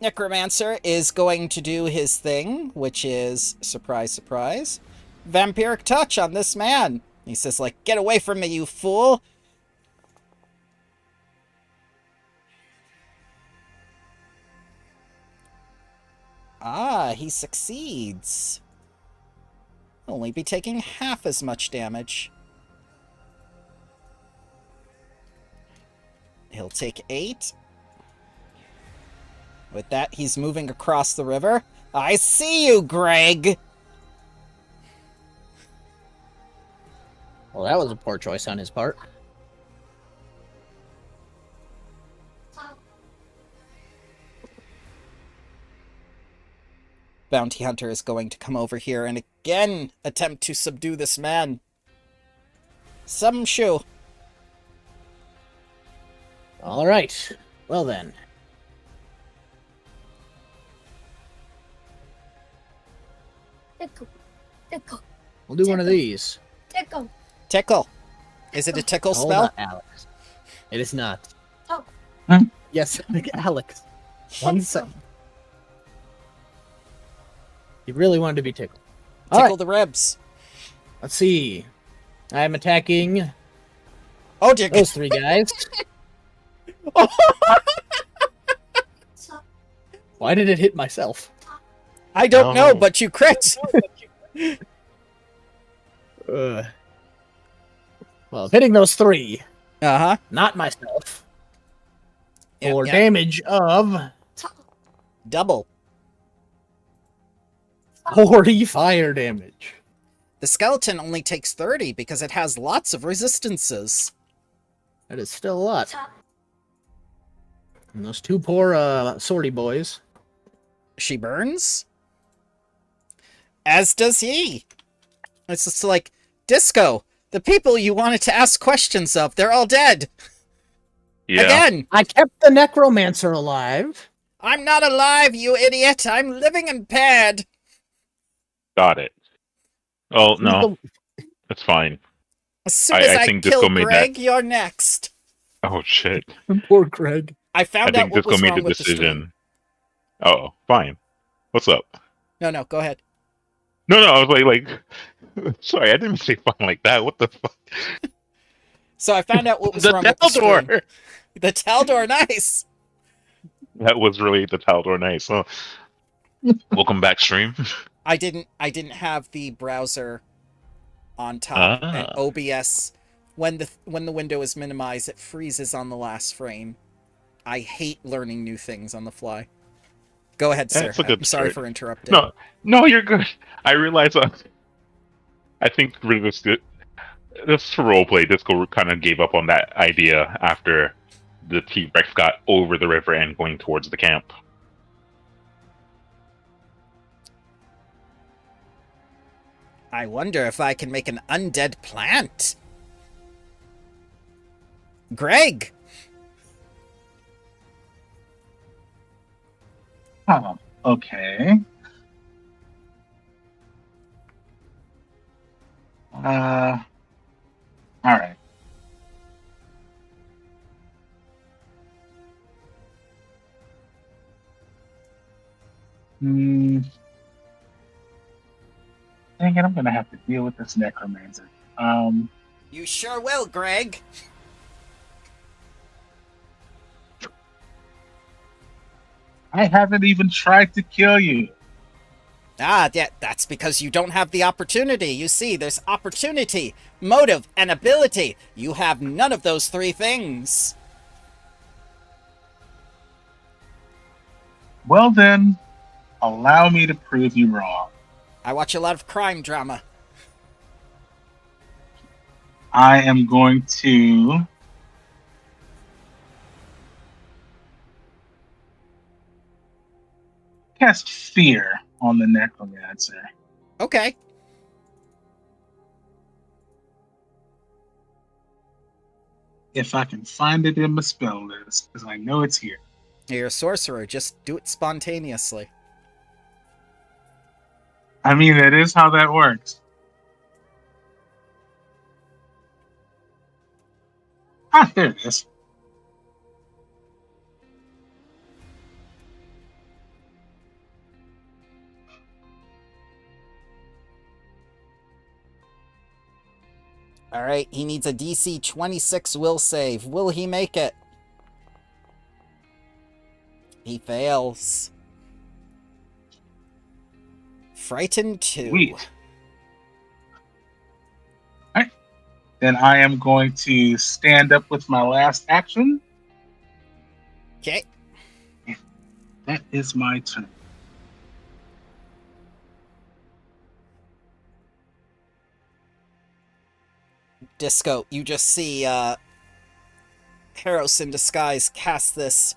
Necromancer is going to do his thing, which is, surprise, surprise, vampiric touch on this man. He says, like, get away from me, you fool. Ah, he succeeds. He'll only be taking half as much damage. He'll take 8. With that, he's moving across the river. I see you, Greg!
Well, that was a poor choice on his part.
Bounty Hunter is going to come over here and again attempt to subdue this man. Some shoe.
All right. Well then.
Tickle. Tickle.
We'll do one of these.
Tickle.
Tickle. Is it a tickle
Hold
spell?
on, Alex. It is not.
Oh.
Yes, Alex. 1 second. You really wanted to be tickled. All
Tickle
right.
the ribs.
Let's see. I am attacking
Oh dear.
those 3 guys. Why did it hit myself?
I don't know,
Oh.
but you crit.
Well, hitting those 3,
Uh-huh.
not myself,
Yep,
for
yep.
damage of
Double.
40 fire damage.
The skeleton only takes 30 because it has lots of resistances.
That is still a lot. And those 2 poor sortie boys.
She burns. As does he. It's just like, Disco, the people you wanted to ask questions of, they're all dead.
Yeah.
Again,
I kept the necromancer alive.
I'm not alive, you idiot. I'm living impaired.
Got it. Oh no, that's fine.
As soon
I
as I,
think
kill
Disco made
Greg, you're next.
Oh shit.
Poor Greg.
I
I
found out
think
what
Disco
was
made
wrong
the
with the stream.
decision. Oh, fine. What's up?
No, go ahead.
No, I was like, sorry, I didn't say fine like that. What the fuck?
So I found out what was
The
wrong with the stream.
Taldor!
The Taldor, nice.
That was really the Taldor nice. Huh? Welcome back, stream.
I didn't have the browser on top and
Ah.
OBS. When the window is minimized, it freezes on the last frame. I hate learning new things on the fly. Go ahead, sir.
That's a good
I'm sorry
start.
for interrupting.
No, you're good. I realize. I think really this roleplay, Disco kind of gave up on that idea after the T-Rex got over the river and going towards the camp.
I wonder if I can make an undead plant. Greg!
Oh, okay. All right. Dang it, I'm gonna have to deal with this necromancer.
You sure will, Greg.
I haven't even tried to kill you.
Ah, yeah, that's because you don't have the opportunity. You see, there's opportunity, motive, and ability. You have none of those 3 things.
Well then, allow me to prove you wrong.
I watch a lot of crime drama.
I am going to cast Fear on the Necromancer.
Okay.
If I can find it in my spell list, because I know it's here.
You're a sorcerer. Just do it spontaneously.
I mean, that is how that works. Ah, there it is.
All right, he needs a DC 26 will save. Will he make it? He fails. Frightened 2.
Sweet. Alright. Then I am going to stand up with my last action.
Okay.
That is my turn.
Disco, you just see Harros in disguise cast this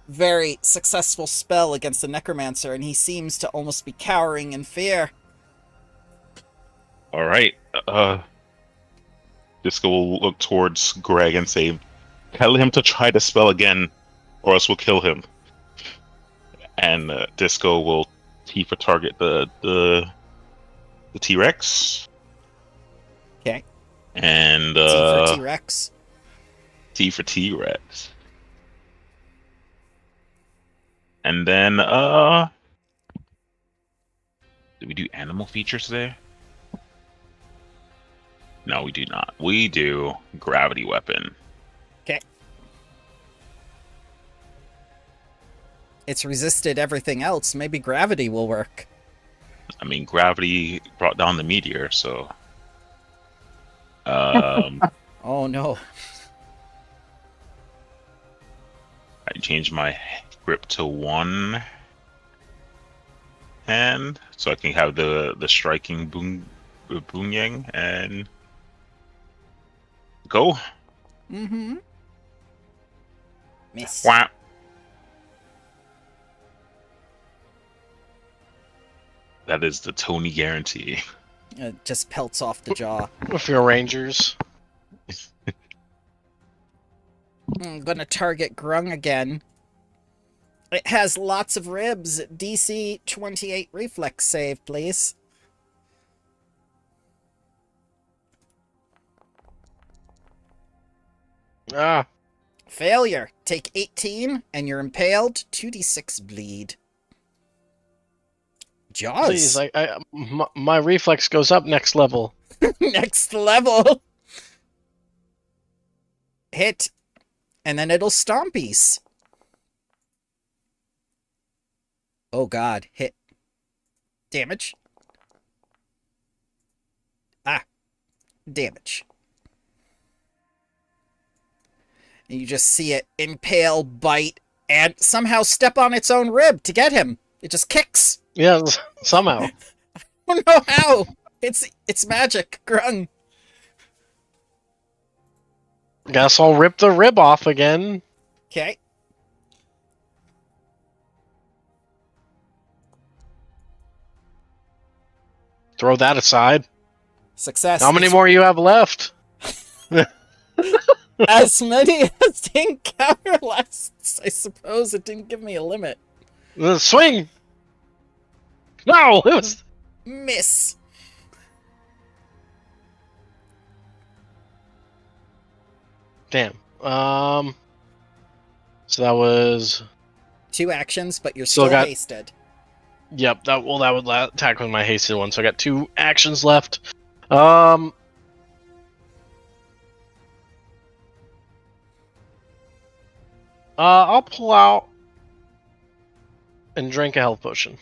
very successful spell against the Necromancer, and he seems to almost be cowering in fear.
All right. Disco will look towards Greg and say, "Tell him to try the spell again, or else we'll kill him." And Disco will T for target the T-Rex.
Okay.
And
T for T-Rex.
T for T-Rex. And then do we do animal features today? No, we do not. We do gravity weapon.
Okay. It's resisted everything else. Maybe gravity will work.
I mean, gravity brought down the meteor, so
Oh no.
I changed my grip to one hand so I can have the striking boonyang and go.
Mm-hmm. Miss.
Wah. That is the Tony guarantee.
It just pelts off the jaw.
With your rangers.
I'm gonna target Grung again. It has lots of ribs. DC 28 reflex save, please.
Ah,
Failure. Take 18, and you're impaled. 2d6 bleed. Jaws.
please, my reflex goes up next level.
Next level. Hit. And then it'll stompies. Oh god. Hit. Damage. Ah. Damage. And you just see it impale, bite, and somehow step on its own rib to get him. It just kicks.
Yeah, somehow.
I don't know how. It's magic, Grung.
Guess I'll rip the rib off again.
Okay.
Throw that aside.
Success.
How many
It's
more you have left?
as many as the encounter lasts. I suppose it didn't give me a limit.
Swing! No! It was...
Miss.
Damn. So that was...
2 actions, but you're
Still
still
got-
hasted.
Yep, that would attack with my hasted one, so I got 2 actions left. I'll pull out and drink a health potion.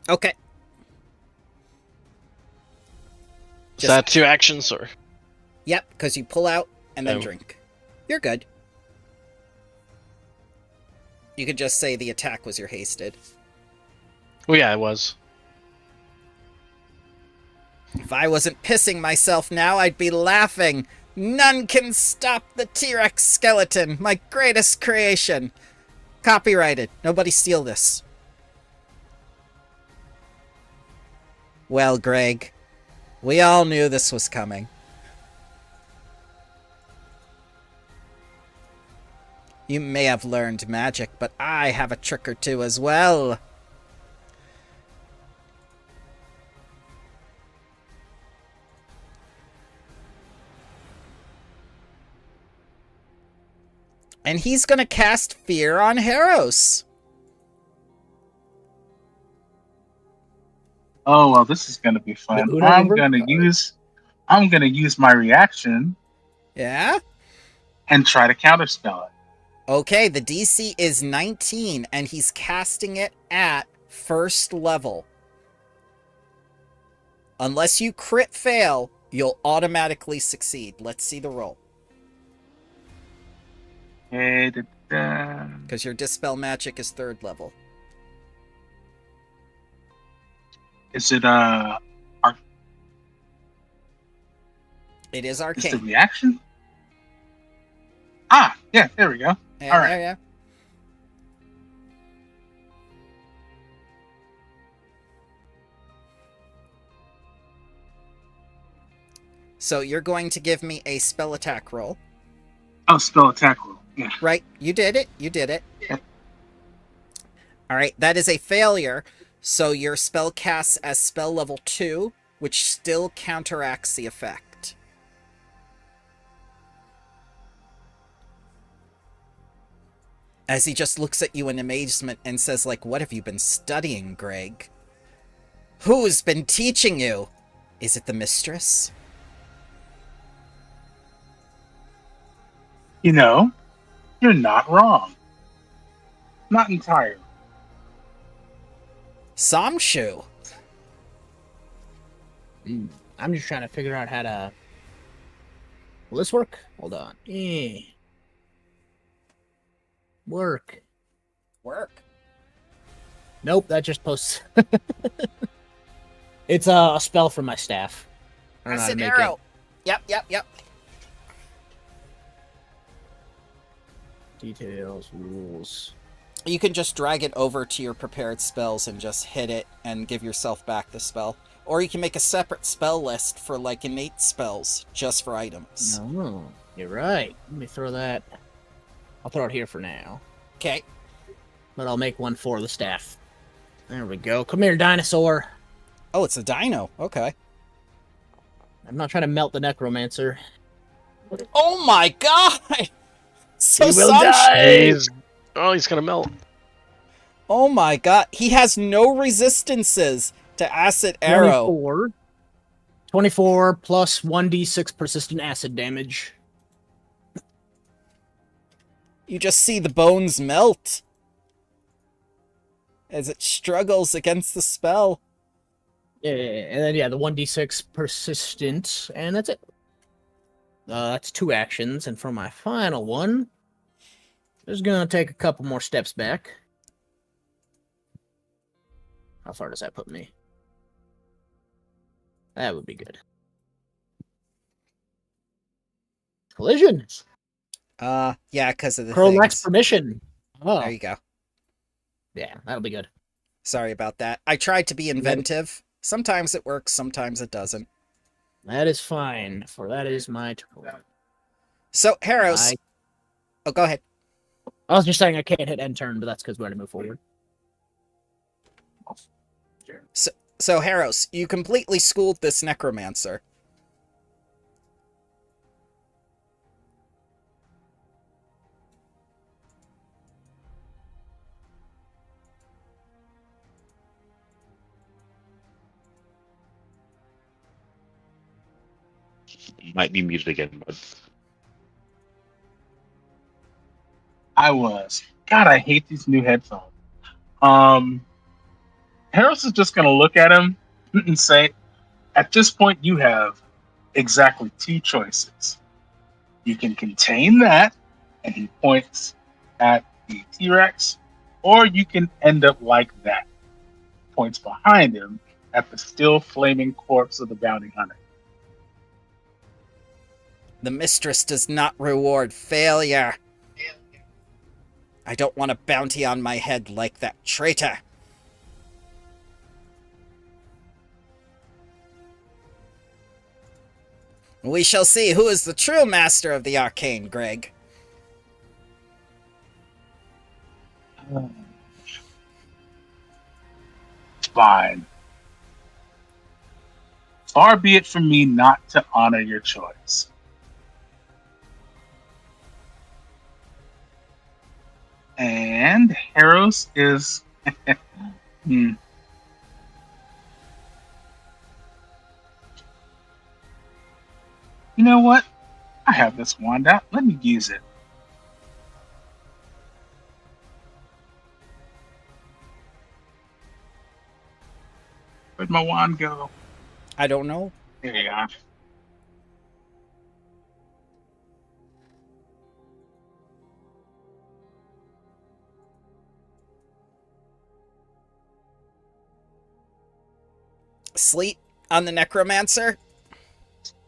Okay.
Is that 2 actions, or?
Yep, because you pull out and then
Oh.
drink. You're good. You could just say the attack was your hasted.
Well, yeah, it was.
If I wasn't pissing myself now, I'd be laughing. None can stop the T-Rex skeleton, my greatest creation. Copyrighted. Nobody steal this. Well, Greg, we all knew this was coming. You may have learned magic, but I have a trick or two as well. And he's gonna cast Fear on Harros.
Oh well, this is gonna be fun.
Uno
I'm
number?
gonna use my reaction
Yeah?
and try to counterspell it.
Okay, the DC is 19, and he's casting it at first level. Unless you crit fail, you'll automatically succeed. Let's see the roll. Because your Dispel Magic is third level.
Is it
It is
is the
arcane.
reaction? Ah, yeah, there we go.
Yeah,
all right.
yeah, yeah. So you're going to give me a spell attack roll.
Oh, spell attack roll. Yeah.
Right, you did it. You did it.
Yep.
All right, that is a failure. So your spell casts as spell level 2, which still counteracts the effect. As he just looks at you in amazement and says, like, what have you been studying, Greg? Who's been teaching you? Is it the mistress?
You know, you're not wrong. Not entirely.
Samshu.
I'm just trying to figure out how to... Will this work? Hold on. Work.
Work.
Nope, that just posts. It's a spell from my staff. I don't know how to
Acid
make
arrow. Yep.
Details, rules.
You can just drag it over to your prepared spells and just hit it and give yourself back the spell. Or you can make a separate spell list for, like, innate spells, just for items.
Oh, you're right. Let me throw that. I'll throw it here for now.
Okay.
But I'll make one for the staff. There we go. Come here, dinosaur.
Oh, it's a dino. Okay.
I'm not trying to melt the necromancer.
Oh my god! So
He will
Samshu-
die!
He's gonna melt.
Oh my god. He has no resistances to acid arrow.
24 plus 1d6 persistent acid damage.
You just see the bones melt as it struggles against the spell.
Yeah, and then the 1d6 persistent, and that's it. That's 2 actions, and for my final one, just gonna take a couple more steps back. How far does that put me? That would be good. Collision.
Yeah, because of the
Crow
things.
lacks permission. Oh,
There you go.
yeah, that'll be good.
Sorry about that. I tried to be inventive. Sometimes it works, sometimes it doesn't.
That is fine, for that is my turn.
So, Harros.
I
Oh, go ahead.
was just saying I can't hit end turn, but that's because we're going to move forward.
So, Harros, you completely schooled this necromancer.
Might be muted again, but
I was. God, I hate these new headphones. Harris is just going to look at him and say, at this point, you have exactly 2 choices. You can contain that, and he points at the T-Rex, or you can end up like that. Points behind him at the still flaming corpse of the bounty hunter.
The mistress does not reward failure. I don't want a bounty on my head like that traitor. We shall see who is the true master of the arcane, Greg.
Fine. Far be it from me not to honor your choice. And Harros is... hmm. You know what? I have this wand out. Let me use it. Where'd my wand go?
I don't know.
There you are.
Sleep on the necromancer?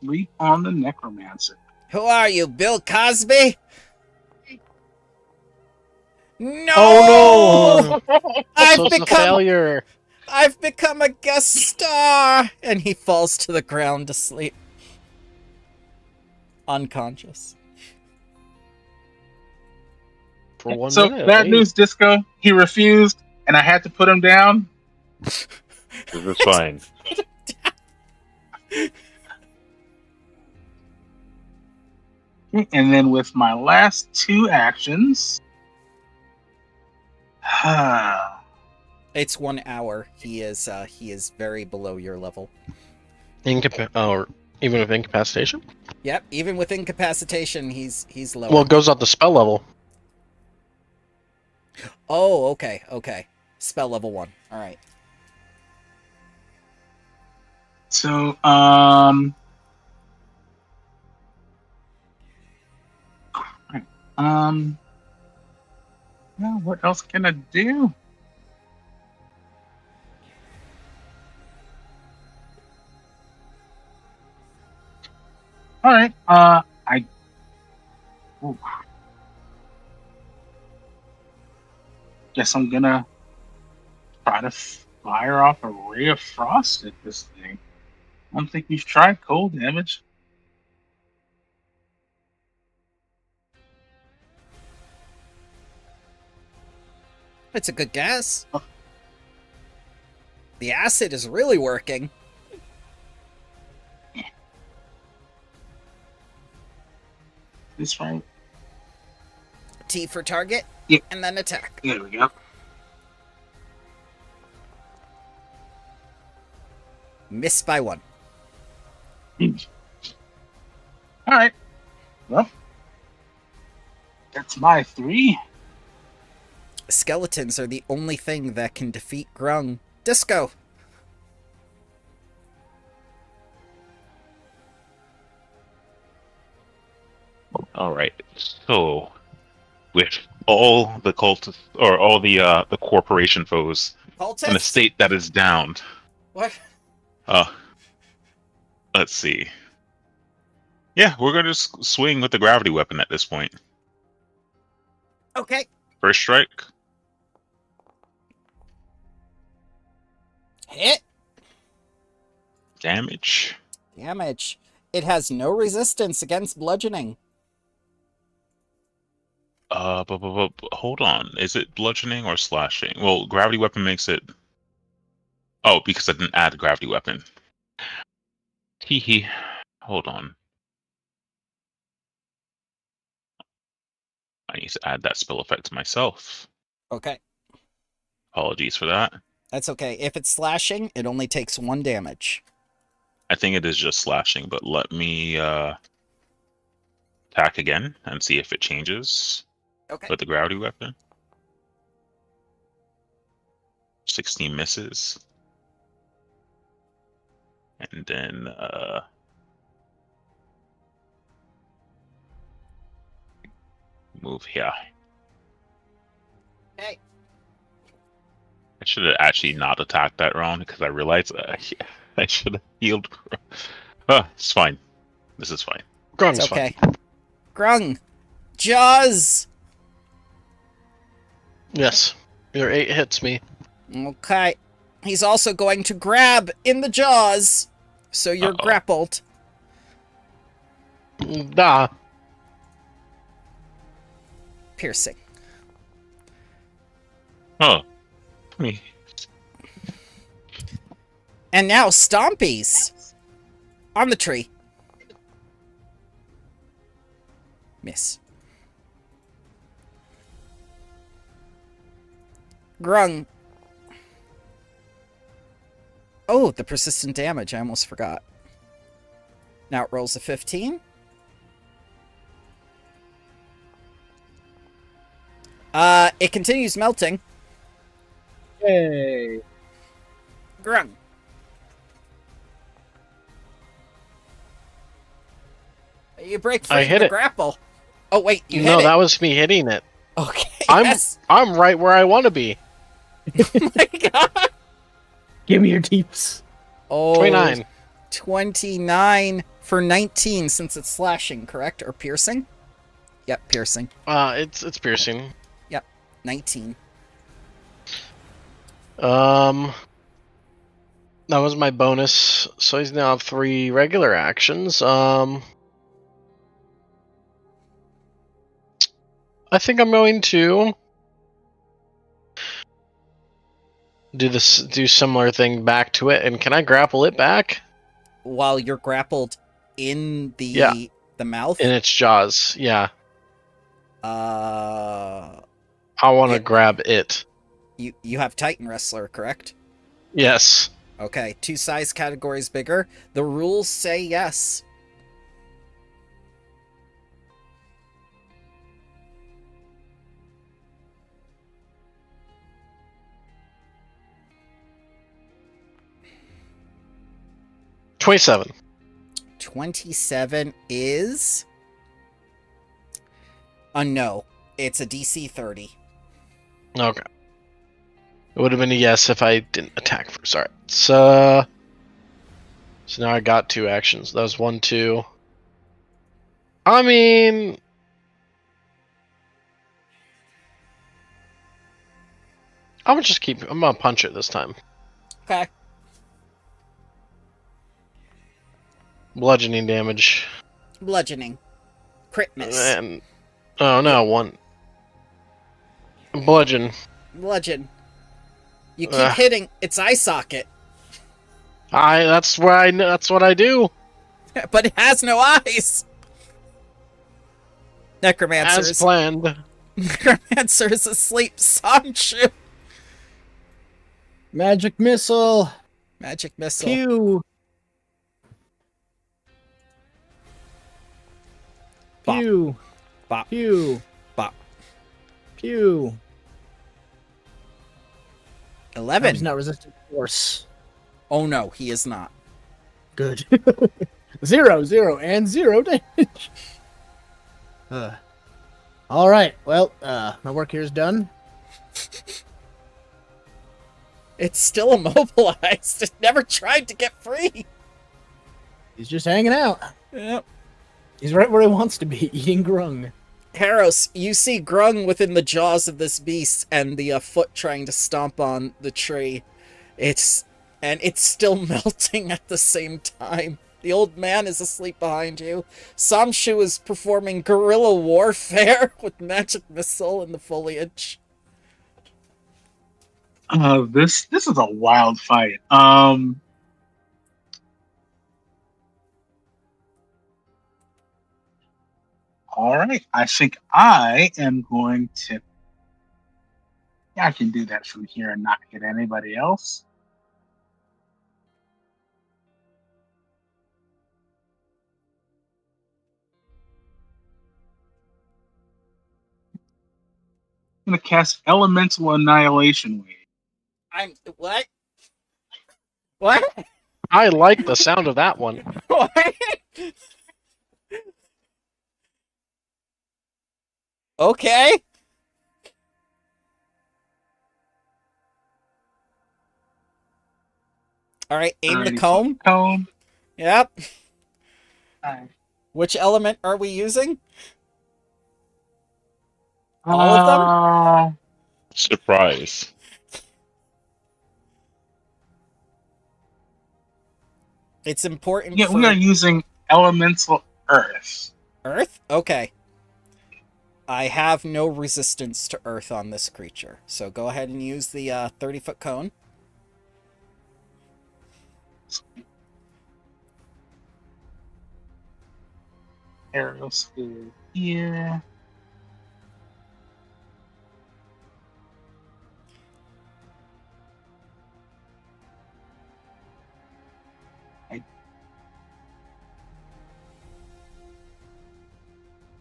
Sleep on the necromancer.
Who are you, Bill Cosby? No!
Oh no!
I've
Social
become
failure.
I've become a guest star! And he falls to the ground to sleep. Unconscious.
For 1
So
minute.
bad
hey.
news, Disco. He refused, and I had to put him down.
This is fine.
And then with my last 2 actions,
It's 1 hour. He is very below your level.
Or even with incapacitation?
Yep, even with incapacitation, he's lower.
Well, it goes up to spell level.
Oh, okay. Spell level 1. All right.
so well, what else can I do? All right. Ooh. Guess I'm gonna try to fire off a ray of frost at this thing. I don't think we've tried cold damage.
It's a good guess. The acid is really working.
This right?
T for target.
Yep.
And then attack.
There we go.
Miss by 1.
All right. Well, that's my 3.
Skeletons are the only thing that can defeat Grung. Disco.
All right. So, with all the cultists or all the corporation foes in a
Cultist?
state that is downed,
What?
let's see. Yeah, we're gonna just swing with the gravity weapon at this point.
Okay.
First strike.
Hit.
Damage.
Damage. It has no resistance against bludgeoning.
But hold on. Is it bludgeoning or slashing? Well, gravity weapon makes it. Oh, because I didn't add gravity weapon. Hee. Hold on. I need to add that spell effect to myself.
Okay.
Apologies for that.
That's okay. If it's slashing, it only takes 1 damage.
I think it is just slashing, but let me attack again and see if it changes
Okay.
with the gravity weapon. 16 misses. And then move here.
Okay.
I should have actually not attacked that round because I realized I should have healed. It's fine. This is fine.
Grung's
It's okay. Grung. Jaws.
Yes. Your 8 hits me.
Okay. He's also going to grab in the jaws. So you're
Uh-oh.
grappled.
Nah.
Piercing.
Huh.
And now Stompies on the tree. Miss. Grung. Oh, the persistent damage. I almost forgot. Now it rolls a 15. It continues melting.
Yay.
Grung. You break free
I
of
hit
the
it.
grapple. Oh wait, you
No,
hit
that
it.
was me hitting it.
Okay.
I'm
Yes.
I'm right where I want to be.
Oh my god.
Give me your deeps.
Oh,
29.
29 for 19 since it's slashing, correct? Or piercing? Yep, piercing.
It's piercing.
19.
That was my bonus. So he's now have 3 regular actions. I think I'm going to do similar thing back to it. And can I grapple it back?
While you're grappled in the
Yeah.
the mouth?
In its jaws. Yeah.
Uh
I want to
Yeah.
grab it.
you have Titan Wrestler, correct?
Yes.
Okay, 2 size categories bigger. The rules say yes.
— 27.
27 is a no. It's a DC 30.
Okay. It would have been a yes if I didn't attack first. Alright. So now I got 2 actions. That was 1, 2. I mean, I'm gonna punch it this time.
Okay.
Bludgeoning damage.
Bludgeoning. Crit miss.
And oh no, 1. Bludgeon.
Bludgeon. You keep
Ugh.
hitting its eye socket,
That's what I do.
but it has no eyes. Necromancer
As
is
planned.
Necromancer is asleep. Sanchu.
Magic missile.
Magic missile.
Pew.
Bop.
Pew.
Bop.
Pew.
Bop.
Pew.
11.
He's not resistant to force.
Oh no, he is not.
Good. 0, 0, and 0 damage. All right. Well, my work here is done.
It's still immobilized. It never tried to get free.
He's just hanging out.
Yep.
He's right where he wants to be, eating grung.
Haros, you see Grung within the jaws of this beast and the foot trying to stomp on the tree. It's still melting at the same time. The old man is asleep behind you. Samshu is performing guerrilla warfare with magic missile in the foliage.
This is a wild fight. All right, I think I am going to. Yeah, I can do that from here and not hit anybody else. I'm gonna cast Elemental Annihilation Wave.
What? What?
I like the sound of that one.
What? Okay. All right, aim the
Alrighty,
comb.
Comb.
Yep.
Alright.
Which element are we using? All of them?
Surprise.
It's important
Yeah,
for...
we are using elemental Earth.
Earth? Okay. I have no resistance to earth on this creature, so go ahead and use the 30-foot cone.
Aerial school here.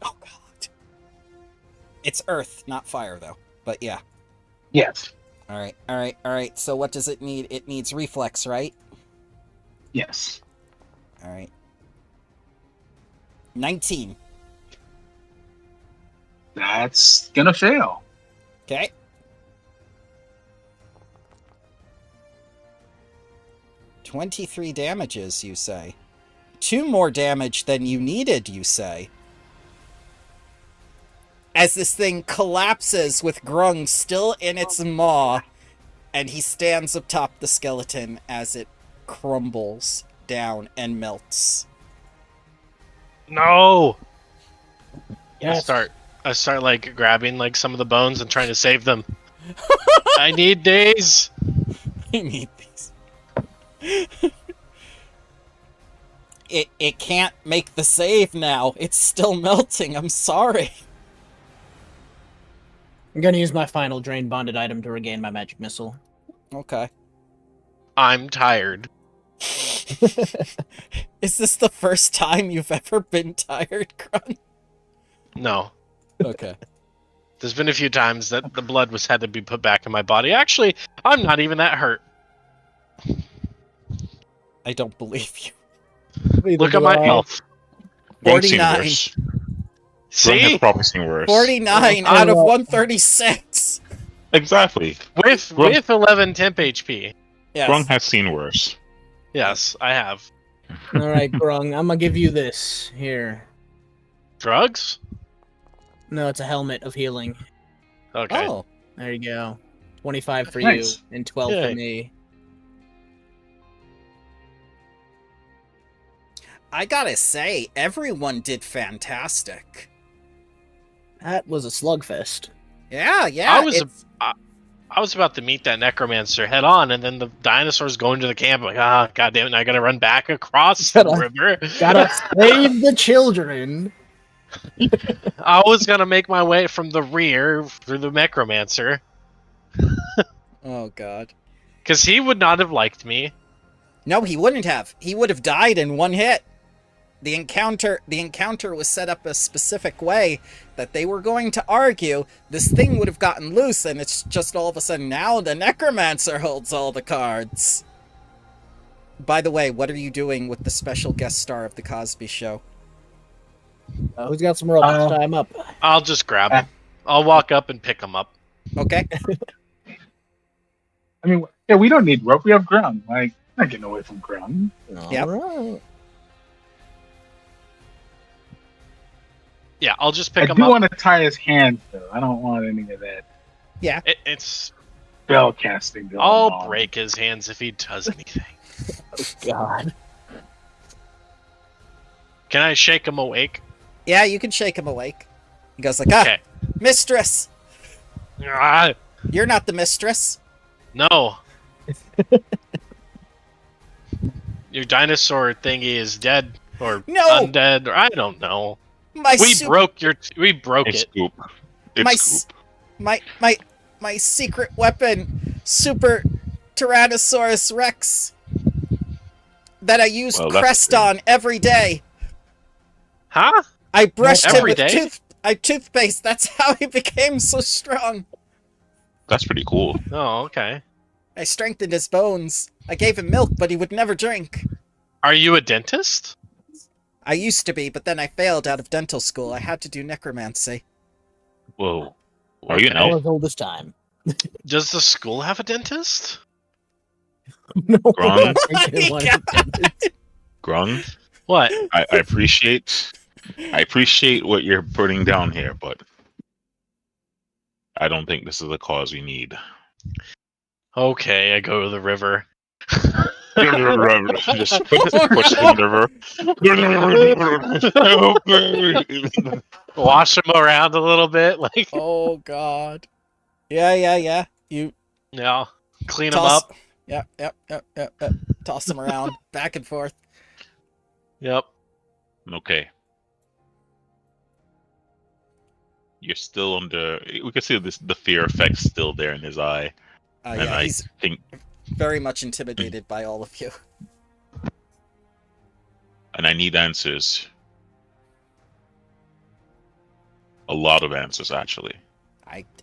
Oh god. It's earth, not fire though. But yeah.
Yes.
Alright. So what does it need? It needs reflex, right?
Yes.
Alright. 19.
That's gonna fail.
Okay. $23 damages, you say. 2 more damage than you needed, you say. As this thing collapses with Grung still in its maw, and he stands atop the skeleton as it crumbles down and melts.
No.
Yes.
I start like grabbing like some of the bones and trying to save them. I need these.
I need these. It can't make the save now. It's still melting. I'm sorry.
I'm gonna use my final drain bonded item to regain my magic missile.
Okay.
I'm tired.
Is this the first time you've ever been tired, Grun?
No.
Okay.
There's been a few times that the blood had to be put back in my body. Actually, I'm not even that hurt.
I don't believe you.
Look at my health.
Grung's seen
49.
worse. Grung
See?
has probably seen worse.
49 out of 136.
Exactly.
With 11 temp HP.
Yes.
Grung has seen worse.
Yes, I have.
All right, Grung, I'm gonna give you this here.
Drugs?
No, it's a helmet of healing.
Okay.
Oh.
There you go. 25 for
Nice.
you and 12
Yay.
for me.
I gotta say, everyone did fantastic.
That was a slugfest.
Yeah.
I was about to meet that necromancer head on, and then the dinosaurs go into the camp. Like, god damn it! I gotta run back across the river.
Gotta save the children.
I was gonna make my way from the rear through the necromancer,
Oh, God.
because he would not have liked me.
No, he wouldn't have. He would have died in one hit. The encounter was set up a specific way that they were going to argue. This thing would have gotten loose, and it's just all of a sudden now the necromancer holds all the cards. By the way, what are you doing with the special guest star of the Cosby Show?
Who's got some rope? Let's tie him up.
I'll just grab him. I'll walk up and pick him up.
Okay.
I mean, yeah, we don't need rope. We have ground. Like, not getting away from ground.
Yep.
Alright.
Yeah, I'll just
I
pick him
do
up.
want to tie his hands, though. I don't want any of that
Yeah.
It's.
spell casting going
I'll
on.
break his hands if he does anything.
God.
Can I shake him awake?
Yeah, you can shake him awake. He goes like,
Okay.
Mistress!
Ah,
You're not the mistress.
no. Your dinosaur thingy is dead or
No!
undead, or I don't know.
My
We
su-
broke
It's
it.
Scoop. It's
My
Scoop.
my secret weapon, Super Tyrannosaurus Rex, that I use
Well, that's
Crest
good.
on every day.
Huh?
I brushed him
Every
with
day?
toothpaste. That's how he became so strong.
That's pretty cool.
Oh, okay.
I strengthened his bones. I gave him milk, but he would never drink.
Are you a dentist?
I used to be, but then I failed out of dental school. I had to do necromancy.
Whoa. Are you an
All
elf?
as old as time.
Does the school have a dentist?
No.
Grung?
I didn't want to-
Grung?
What?
I appreciate what you're putting down here, but I don't think this is the cause we need.
Okay, I go to the river.
Just push him in the river.
Wash him around a little bit, like
Oh God. Yeah. You
clean him
toss.
up.
Yep. Toss them around, back and forth.
Yep.
Okay. You're still under. We can see the fear effect still there in his eye, and
Yeah,
I
he's
think,
very much intimidated by all of you.
and I need answers. A lot of answers, actually.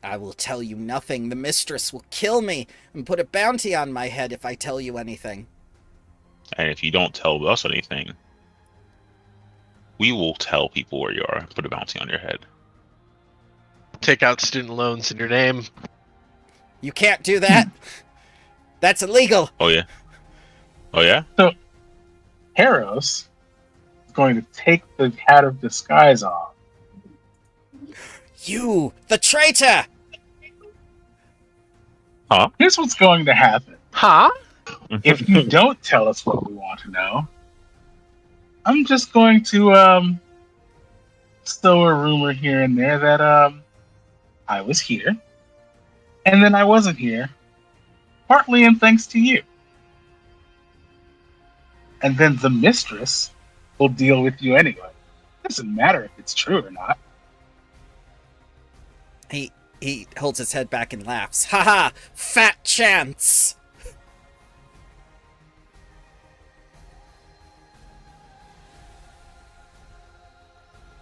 I will tell you nothing. The mistress will kill me and put a bounty on my head if I tell you anything.
And if you don't tell us anything, we will tell people where you are and put a bounty on your head.
Take out student loans in your name.
You can't do that. That's illegal.
Oh yeah. Oh yeah.
Harros is going to take the hat of disguise off.
You, the traitor!
Here's what's going to happen.
Huh?
If you don't tell us what we want to know, I'm just going to sow a rumor here and there that I was here, and then I wasn't here, partly in thanks to you. And then the mistress will deal with you anyway. Doesn't matter if it's true or not.
He holds his head back and laughs. Haha, fat chance!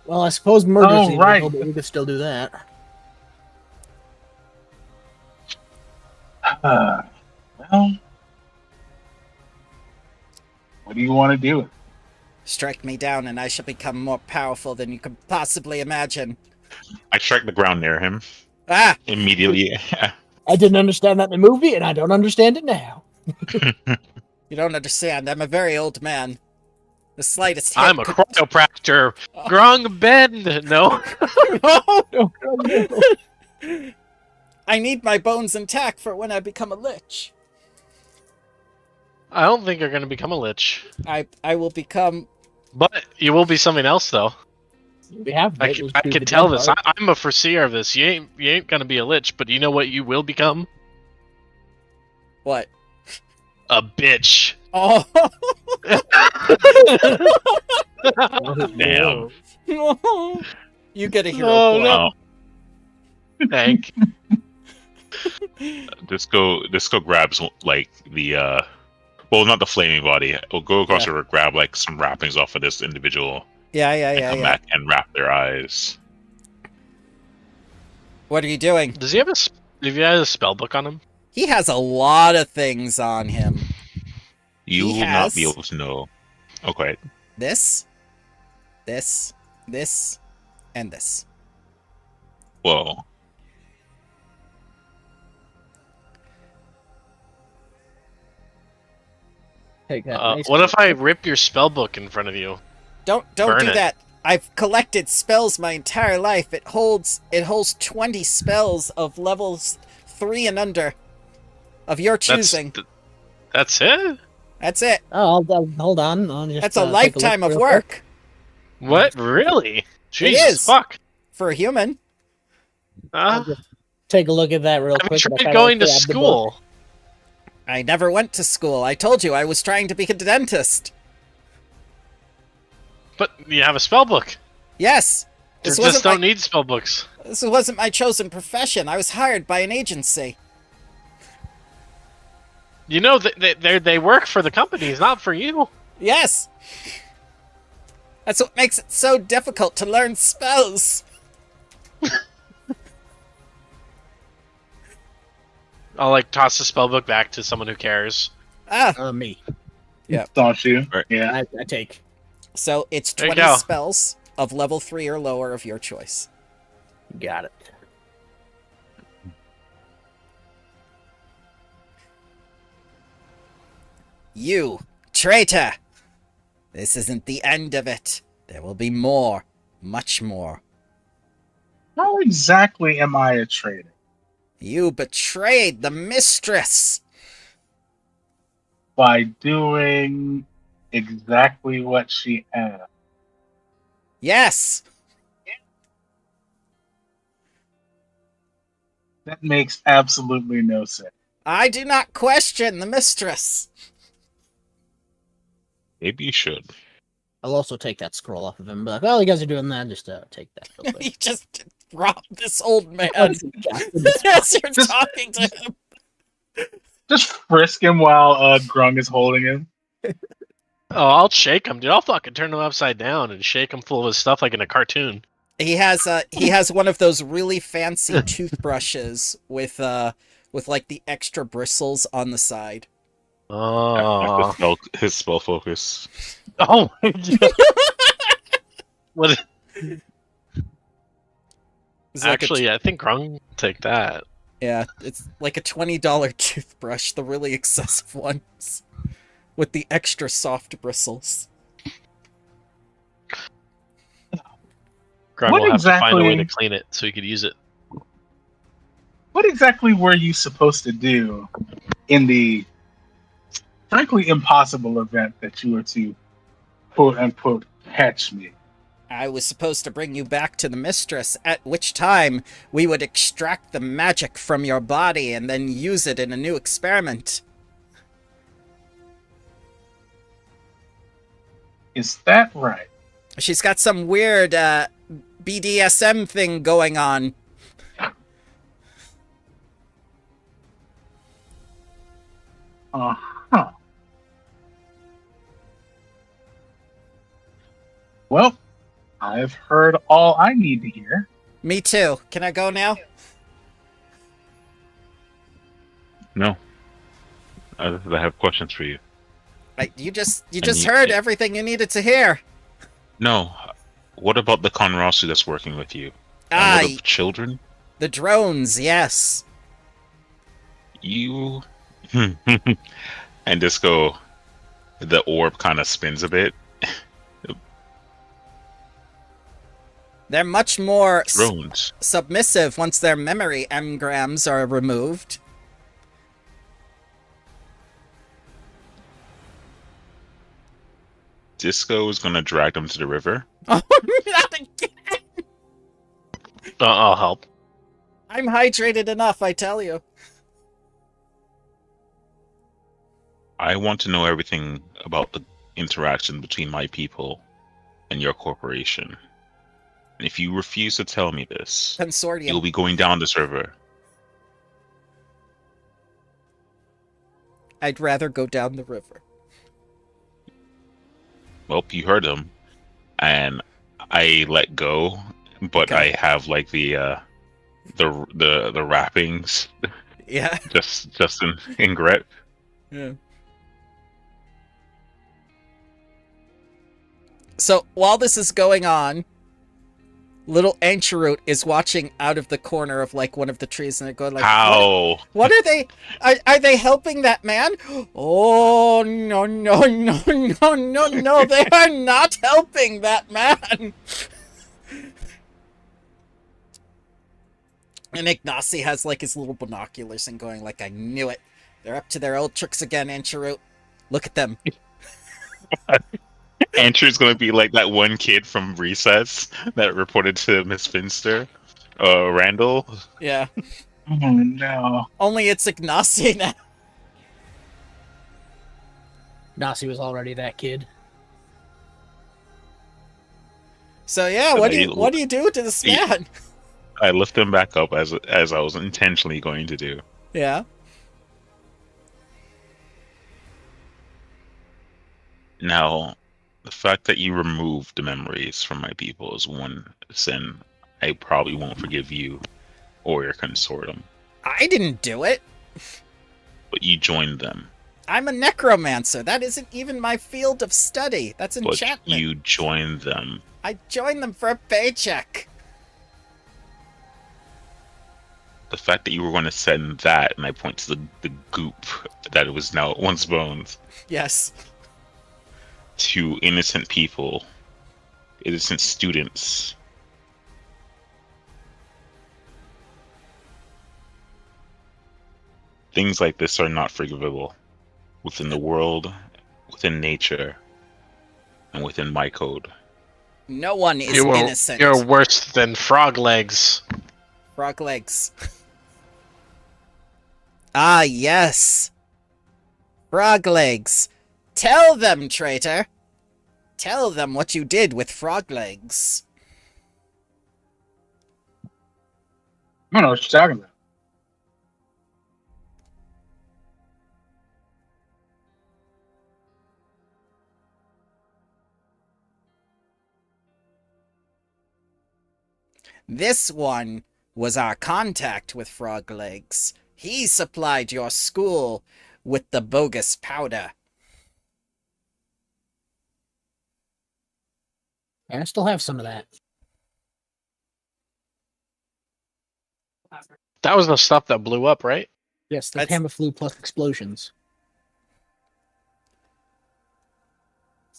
Well, I suppose murder's
Oh, right.
illegal, but we could still do that.
Well, what do you want to do?
Strike me down and I shall become more powerful than you could possibly imagine.
I strike the ground near him
Ah!
immediately.
I didn't understand that in the movie, and I don't understand it now.
You don't understand. I'm a very old man. The slightest hit
I'm a
could-
chiropractor. Grung bend. No.
I need my bones intact for when I become a lich.
I don't think you're gonna become a lich,
I will become...
but you will be something else, though.
We have.
I can tell this. I'm a foreseer of this. You ain't gonna be a lich, but you know what you will become?
What?
A bitch.
Oh!
Damn.
You get a hero
Oh,
point.
no.
Oh,
Thank.
Disco grabs like the well, not the flaming body. We'll go across the room, grab like some wrappings off of this individual, and come back and wrap their eyes.
What are you doing?
Does he have a spell book on him?
He has a lot of things on him.
You
He
will
has-
not be able to know. Okay.
This, and this.
Whoa.
Take that.
What if I rip your spell book in front of you?
Don't
Burn
do
it.
that. I've collected spells my entire life. It holds 20 spells of levels 3 and under of your choosing.
That's it?
That's it.
Oh, hold on. I'll just,
That's a
take
lifetime
look
of
real quick.
work
What? Really? Jesus,
is.
fuck.
for a human.
I'll just take a look at that real
Have you
quick. and I
tried
kinda
going to
grab the book.
school?
I never went to school. I told you I was trying to be a dentist.
But you have a spell book.
Yes.
You
This
just
wasn't
don't
my,
need spell books.
this wasn't my chosen profession. I was hired by an agency.
You know they work for the companies, not for you.
Yes. That's what makes it so difficult to learn spells.
I'll like toss the spell book back to someone who cares.
Ah,
Me.
Don't you?
Right.
Yeah.
I take.
so it's
There you
20
go.
spells of level 3 or lower of your choice.
Got it.
You, traitor! This isn't the end of it. There will be more. Much more.
How exactly am I a traitor?
You betrayed the mistress!
by doing exactly what she asked.
Yes.
That makes absolutely no sense.
I do not question the mistress.
Maybe you should.
I'll also take that scroll off of him. But well, you guys are doing that. Just take that. Real quick.
You just robbed this old man
Jack,
as you're
Just-
talking to him.
Just frisk him while Grung is holding him.
Oh, I'll shake him, dude. I'll fucking turn him upside down and shake him full of his stuff like in a cartoon.
He has one of those really fancy toothbrushes with like the extra bristles on the side.
Oh,
His spell focus.
oh my God. What?
It's like
Actually, I think Grung will take that.
yeah, it's like a $20 toothbrush, the really excessive ones with the extra soft bristles.
Grung
What
will have to find a way to
exactly-
clean it so he could use it.
What exactly were you supposed to do in the frankly impossible event that you were to quote unquote catch me?
I was supposed to bring you back to the mistress, at which time we would extract the magic from your body and then use it in a new experiment.
Is that right?
She's got some weird BDSM thing going on.
Uh-huh. Well, I've heard all I need to hear.
Me too. Can I go now?
No. I have questions for you.
You just
you-
heard everything you needed to hear.
No. What about the Conrasu that's working with you? And
Ah,
what of children?
the drones, yes.
You. And Disco, the orb kind of spins a bit.
They're much more
Drones.
submissive once their memory engrams are removed.
Disco is gonna drag them to the river.
Oh, not again!
I'll help.
I'm hydrated enough, I tell you.
I want to know everything about the interaction between my people and your corporation. And if you refuse to tell me this,
Consortium.
you'll be going down this river.
I'd rather go down the river.
Well, you heard him, and I let go, but
Okay.
I have like the wrappings
Yeah.
just in grip.
Yeah. So while this is going on, little Anchorroot is watching out of the corner of like one of the trees, and they're going like,
How?
What are they? Are they helping that man? Oh no no no no no no! They are not helping that man. And Ignacy has like his little binoculars and going like, I knew it. They're up to their old tricks again, Anchorroot. Look at them.
Andrew's gonna be like that one kid from Recess that reported to Miss Finster, Randall.
Yeah.
Oh no.
Only it's Ignacy now.
Nasi was already that kid.
So yeah, what do you do to this man?
I lift him back up as I was intentionally going to do.
Yeah.
Now, the fact that you removed the memories from my people is one sin I probably won't forgive you or your consortium.
I didn't do it.
But you joined them.
I'm a necromancer. That isn't even my field of study. That's
But
enchantment.
you joined them.
I joined them for a paycheck.
The fact that you were going to send that, and I point to the goop that it was now once bones,
Yes.
to innocent people, innocent students. Things like this are not forgivable. within the world, within nature, and within my code.
No one is innocent.
You're worse than frog legs.
Frog legs. Ah, yes. Frog legs. Tell them, traitor. Tell them what you did with frog legs.
I don't know what you're talking about.
This one was our contact with frog legs. He supplied your school with the bogus powder.
I still have some of that.
That was the stuff that blew up, right?
Yes, the
That's-
Tamiflu plus explosions.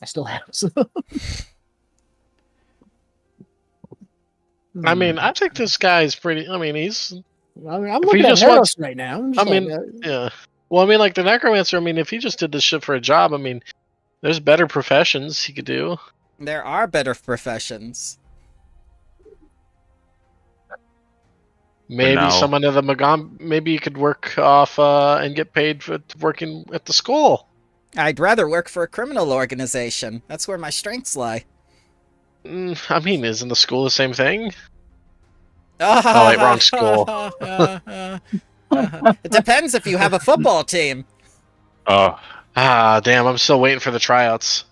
I still have some.
I mean, I think this guy's pretty. I mean, he's.
I'm
if
looking
he
at
just
Harris
wants-
right now. I'm
I
just
mean, yeah. Well, I mean, like the necromancer. I mean, if he just did this shit for a job, I mean, there's better professions he could do.
There are better professions.
Maybe
now-
someone at the Magaambya. Maybe you could work off and get paid for working at the school.
I'd rather work for a criminal organization. That's where my strengths lie.
I mean, isn't the school the same thing?
Oh,
wait, wrong school.
It depends if you have a football team.
Oh,
Ah, damn! I'm still waiting for the tryouts.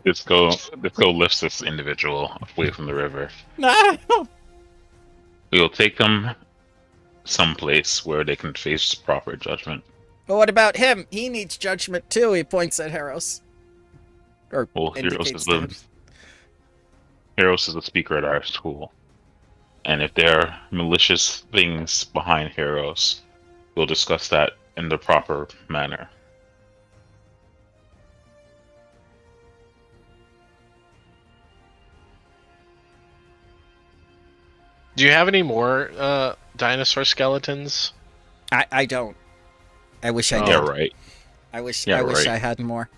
let's go lift this individual away from the river.
No.
We will take them someplace where they can face proper judgment.
But what about him? He needs judgment too. He points at Harris. Or
Well, Heroes
indicates
is
to him.
the speaker at our school, and if there are malicious things behind Heroes, we'll discuss that in the proper manner.
Do you have any more dinosaur skeletons?
I don't. I wish I
Oh.
did.
Yeah, right.
I wish
Yeah,
I
right.
had more.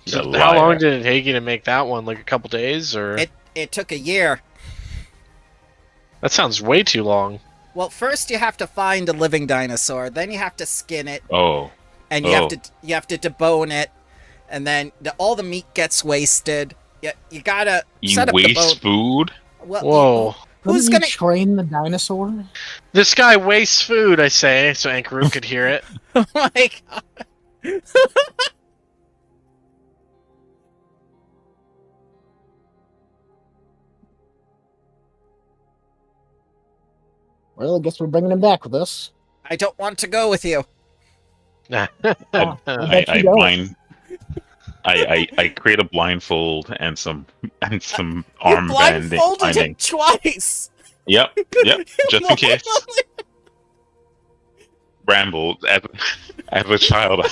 He's a
How long
liar.
did it take you to make that one? Like a couple days, or
It took a year.
that sounds way too long.
Well, first you have to find a living dinosaur, then you have to skin it,
Oh,
and you have to debone it, and then all the meat gets wasted. You gotta
you
set up the
waste
bone.
food?
Well,
Whoa!
who's
Couldn't
gonna?
you train the dinosaur?
This guy wastes food. I say, so Ankaru could hear it.
Oh my god.
Well, I guess we're bringing him back with us.
I don't want to go with you.
I bet
I
you don't.
blind. I create a blindfold and some
You
armband.
blindfolded him twice.
Yep, just in case. Bramble, as a child,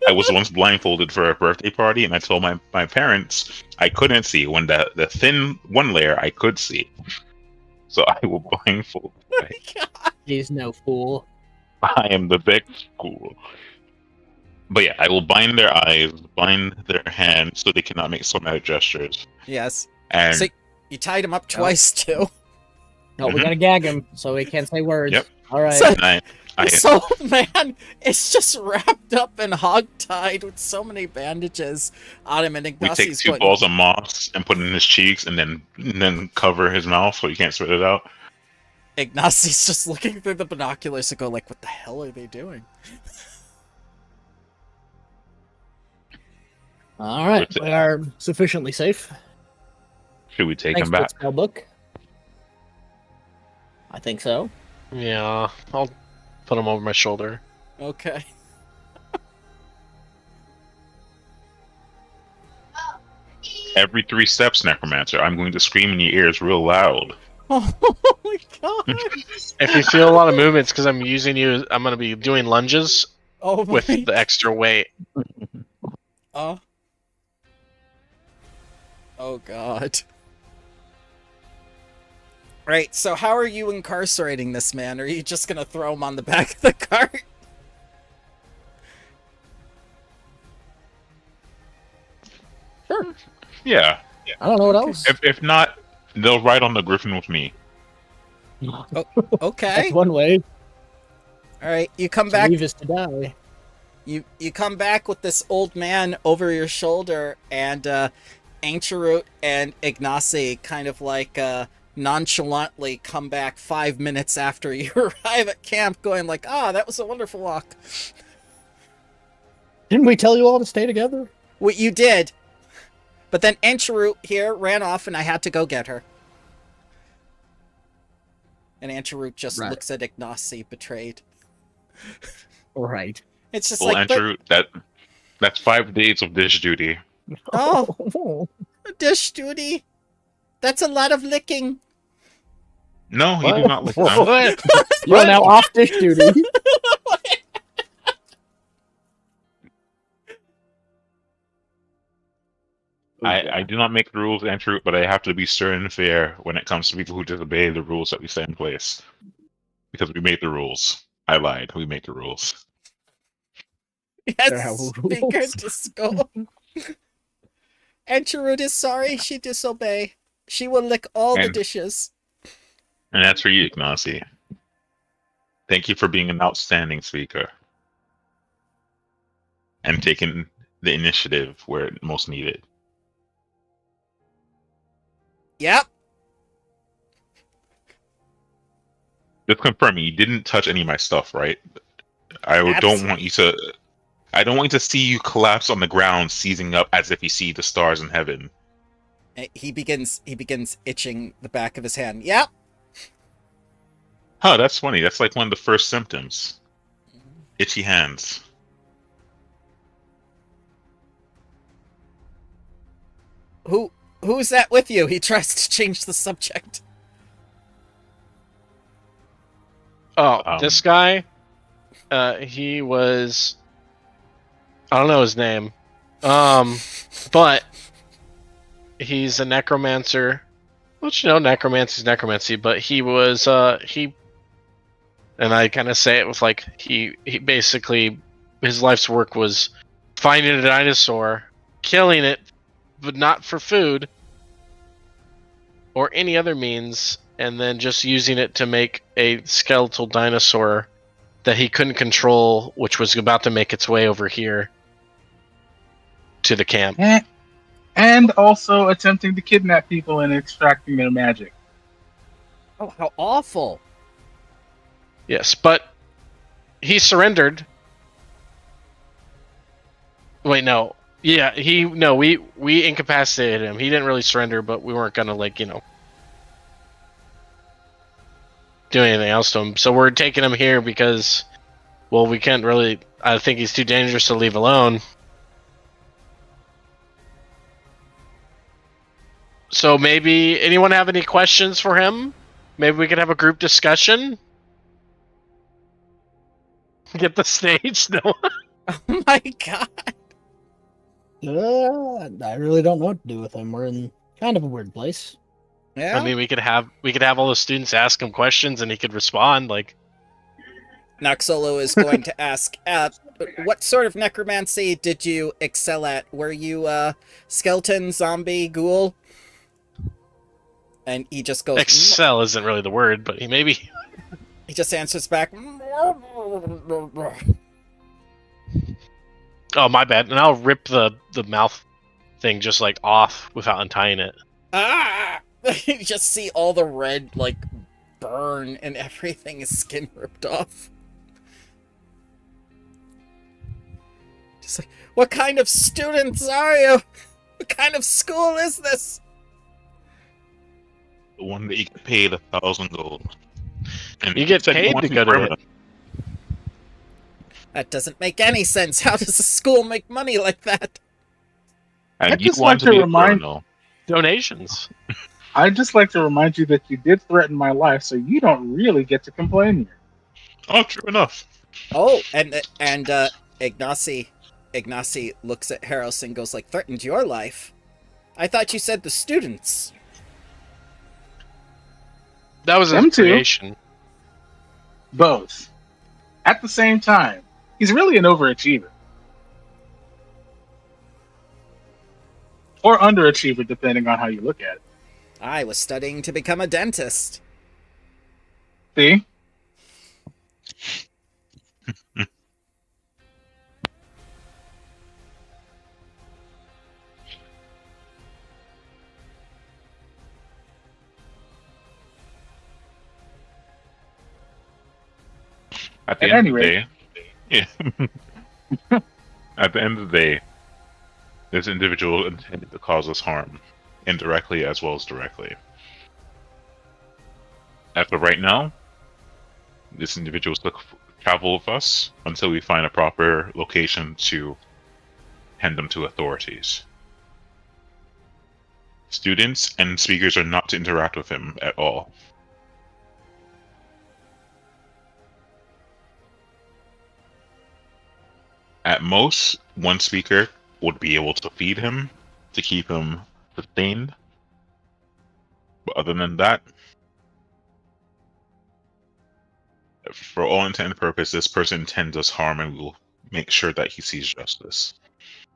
I was once blindfolded for a birthday party, and I told my parents I couldn't see when the thin one layer I could see. So I will blindfold.
He's no fool.
I am the big school. But yeah, I will bind their eyes, bind their hands, so they cannot make somatic gestures.
Yes.
And
So you tied him up twice too.
No, we gotta gag him so he can't say words.
Yep.
All right.
So-
I
So man, it's just wrapped up and hog-tied with so many bandages on him, and
we take
Ignatius
two
going,
balls of moss and put it in his cheeks, and then cover his mouth so he can't spit it out.
Ignatius just looking through the binoculars to go like, what the hell are they doing?
All right.
That's it.
We are sufficiently safe.
Should we take
Thanks
him
for the
back?
spell book. I think so.
Yeah, I'll put him over my shoulder.
Okay.
Every 3 steps, Necromancer, I'm going to scream in your ears real loud.
Oh my god.
If you feel a lot of movements, because I'm using you, I'm gonna be doing lunges
Oh my.
with the extra weight.
Oh. Oh god. Right, so how are you incarcerating this man? Are you just gonna throw him on the back of the cart?
Yeah.
I don't know what else.
If not, they'll ride on the griffin with me.
Okay.
That's one way
All right. You come
to
back.
leave is to die.
You come back with this old man over your shoulder, and Ancharut and Ignacy kind of like nonchalantly come back 5 minutes after you arrive at camp, going like, that was a wonderful walk.
Didn't we tell you all to stay together?
What you did. But then Ancharut here ran off, and I had to go get her. And Ancharut just
Right.
looks at Ignacy, betrayed.
Right.
It's just
Well,
like, but,
Andrew, that's 5 days of dish duty.
oh, dish duty. That's a lot of licking.
No, you do
What?
not lick
Whoa.
them.
You're now off dish duty.
I do not make the rules, Andrew, but I have to be stern and fair when it comes to people who disobey the rules that we set in place. Because we made the rules. I lied. We make the rules.
There are
Yes, Speaker
rules.
Disco. Ancharut is sorry she disobey. She will lick all the
And-
dishes.
And that's for you, Ignacy. Thank you for being an outstanding speaker. And taking the initiative where it most needed.
Yep.
Just confirming, you didn't touch any of my stuff, right? I don't
Absolutely.
want you to. I don't want to see you collapse on the ground, seizing up as if you see the stars in heaven.
He begins itching the back of his hand. Yep.
Huh, that's funny. That's like one of the first symptoms. Itchy hands.
Who's that with you? He tries to change the subject.
Oh, this guy, he was, I don't know his name, but he's a necromancer. Which, necromancy's necromancy, but he was, and I kind of say it with like, he basically, his life's work was finding a dinosaur, killing it, but not for food, or any other means, and then just using it to make a skeletal dinosaur that he couldn't control, which was about to make its way over here to the camp.
And also attempting to kidnap people and extracting their magic.
Oh, how awful.
Yes, but he surrendered. Wait, no. Yeah, we incapacitated him. He didn't really surrender, but we weren't gonna do anything else to him. So we're taking him here because, well, we can't really. I think he's too dangerous to leave alone. So maybe anyone have any questions for him? Maybe we could have a group discussion. Get the stage, no.
Oh my god.
I really don't know what to do with him. We're in kind of a weird place.
Yeah.
I mean, we could have all the students ask him questions, and he could respond. Like,
Noxolo is going to ask, what sort of necromancy did you excel at? Were you skeleton, zombie, ghoul? And he just goes,
excel isn't really the word, but he
just answers back,
Oh, my bad. And I'll rip the mouth thing just like off without untying it.
ah! You just see all the red, burn and everything, his skin ripped off. Just like, what kind of students are you? What kind of school is this?
The one that you get paid 1,000 gold. And
You get
said
paid
one
to go to
permanent.
That doesn't make any sense. How does a school make money like that?
And
I'd
you
just
want
like
to
to
be a
remind-
criminal.
Donations.
I'd just like to remind you that you did threaten my life, so you don't really get to complain here.
Oh, true enough.
Oh, and Ignacy looks at Harros and goes like, threatened your life? I thought you said the students.
That was a
Them too.
creation.
Both. At the same time. He's really an overachiever. or underachiever, depending on how you look at it.
I was studying to become a dentist.
See?
At the
At
end
any
of the
rate.
day, yeah. At the end of the day, this individual intended to cause us harm, indirectly as well as directly. As of right now, this individual took travel with us until we find a proper location to hand them to authorities. Students and speakers are not to interact with him at all. At most, one speaker would be able to feed him to keep him sustained. But other than that, for all intent and purpose, this person intends us harm and we will make sure that he sees justice.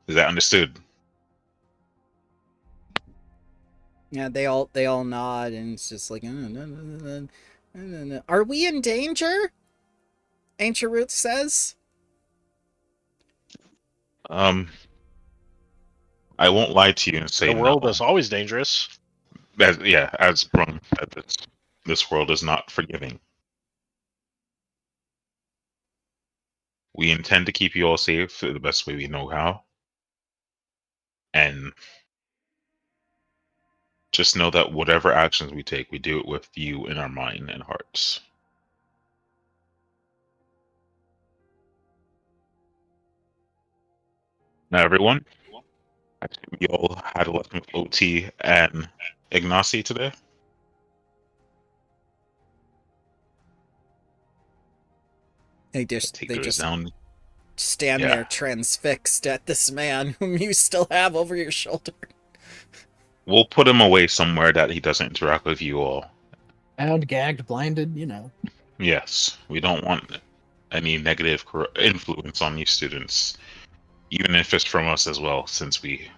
Is that understood?
Yeah, they all nod, and it's just like, are we in danger? Ancient Ruth says.
I won't lie to you and say
The world
no.
is always dangerous.
As Brung said, this world is not forgiving. We intend to keep you all safe the best way we know how. And just know that whatever actions we take, we do it with you in our mind and hearts. Now, everyone, I think we all had a lesson with OT and Ignacy today.
They
Take those
just
down.
stand
Yeah.
there transfixed at this man whom you still have over your shoulder.
We'll put him away somewhere that he doesn't interact with you all.
Bound, gagged, blinded, you know.
Yes, we don't want any negative influence on you students, even if it's from us as well, since we,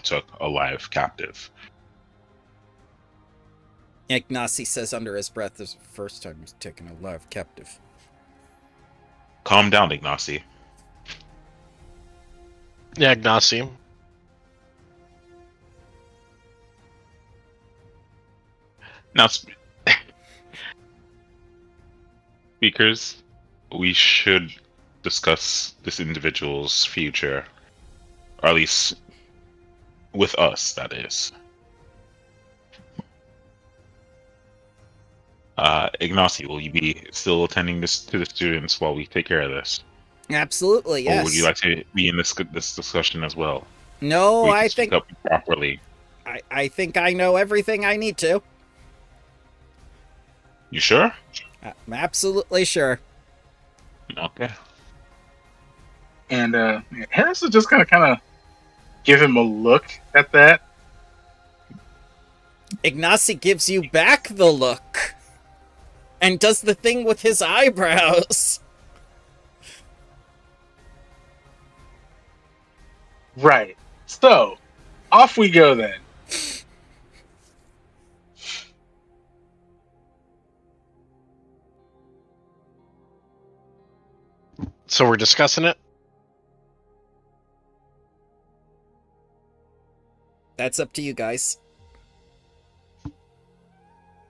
took a live captive.
Ignacy says under his breath, "This is the first time he's taken a live captive."
Calm down, Ignacy.
Yeah, Ignacy.
Now, speakers, we should discuss this individual's future, or at least with us, that is. Ignacy, will you be still attending to the students while we take care of this?
Absolutely, yes.
Or would you like to be in this discussion as well?
No,
We
I
can speak
think
up properly.
I think I know everything I need to.
You sure?
I'm absolutely sure.
Okay.
And Harris is just gonna kind of give him a look at that.
Ignacy gives you back the look and does the thing with his eyebrows.
Right. So, off we go then.
So we're discussing it?
That's up to you guys.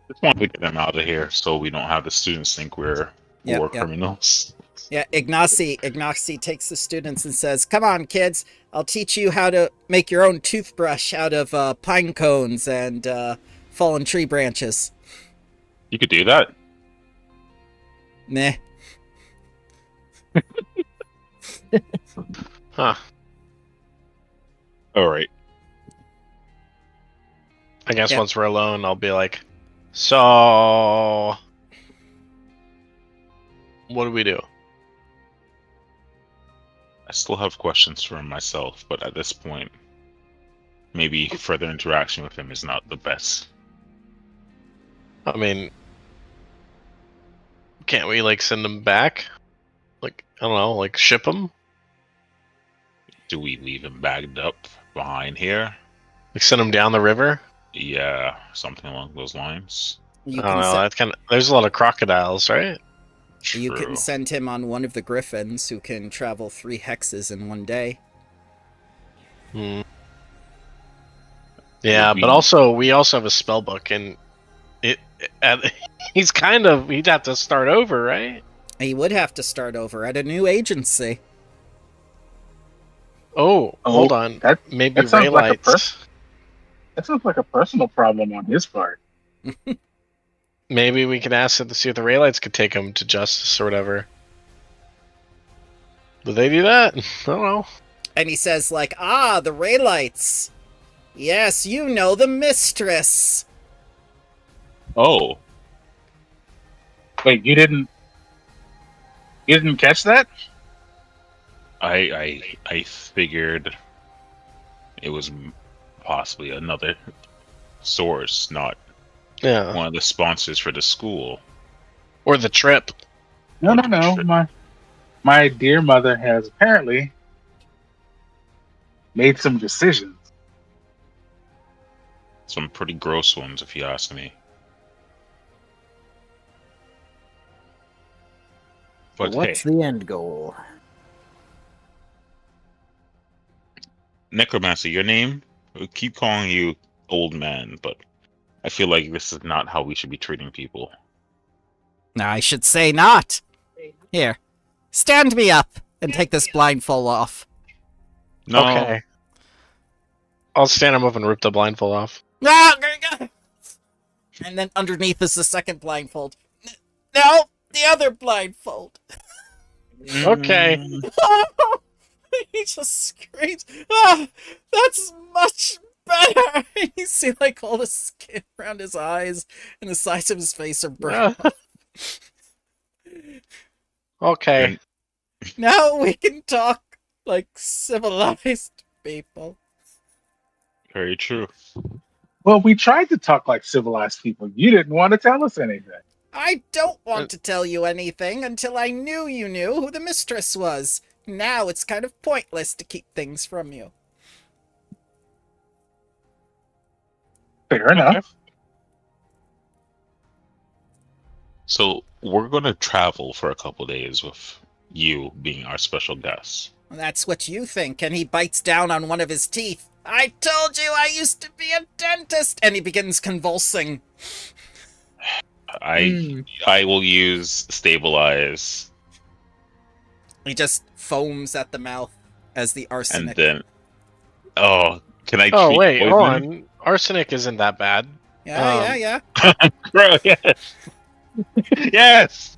Just want to get them out of here so we don't have the students think we're
Yep,
war
yep.
criminals.
Yeah, Ignacy takes the students and says, "Come on, kids. I'll teach you how to make your own toothbrush out of pine cones and fallen tree branches."
You could do that.
Meh.
Huh.
All right.
I guess
Yeah.
once we're alone, I'll be like, so... what do we do?
I still have questions for myself, but at this point, maybe further interaction with him is not the best.
I mean, can't we, like, send them back? Like, I don't know, like, ship them?
Do we leave him bagged up behind here?
Like send him down the river?
Yeah, something along those lines.
You
I don't
can
know.
se-
That's kind of. There's a lot of crocodiles, right?
you
True.
can send him on one of the griffins who can travel 3 hexes in one day.
Hmm. Yeah,
be-
but also we also have a spell book, and and he's kind of he'd have to start over, right?
He would have to start over at a new agency.
Oh,
Oh,
hold on.
that-
Maybe
that sounds
ray
like a
lights.
That sounds like a personal problem on his part.
Maybe we could ask them to see if the ray lights could take him to justice or whatever. Would they do that? I don't know.
And he says, like, "Ah, the ray lights. Yes, you know the mistress."
Oh,
Wait, you didn't catch that?
I figured it was possibly another source, not
Yeah.
one of the sponsors for the school.
Or the trip.
No. My dear mother has apparently made some decisions.
Some pretty gross ones, if you ask me. But
What's
hey,
the end goal?
Necromancer, your name? We keep calling you old man, but I feel like this is not how we should be treating people.
I should say not. Here, stand me up and take this blindfold off.
No,
Okay. I'll stand him up and rip the blindfold off.
Ah, and then underneath is the second blindfold. No, the other blindfold.
Okay.
He just screams, "Ah, that's much better!" You see, like, all the skin around his eyes and the sides of his face are brown.
Okay.
Now we can talk like civilized people.
very true.
Well, we tried to talk like civilized people. You didn't want to tell us anything.
I don't want to tell you anything until I knew you knew who the mistress was. Now it's kind of pointless to keep things from you.
Fair enough.
So we're gonna travel for a couple days with you being our special guest.
That's what you think, and he bites down on one of his teeth. I told you I used to be a dentist! And he begins convulsing.
I will use stabilize,
He just foams at the mouth as the
and
arsenic.
then can I?
Oh,
treat
wait. Hold
poison?
on. Arsenic isn't that bad.
Yeah.
Bro, yes, yes.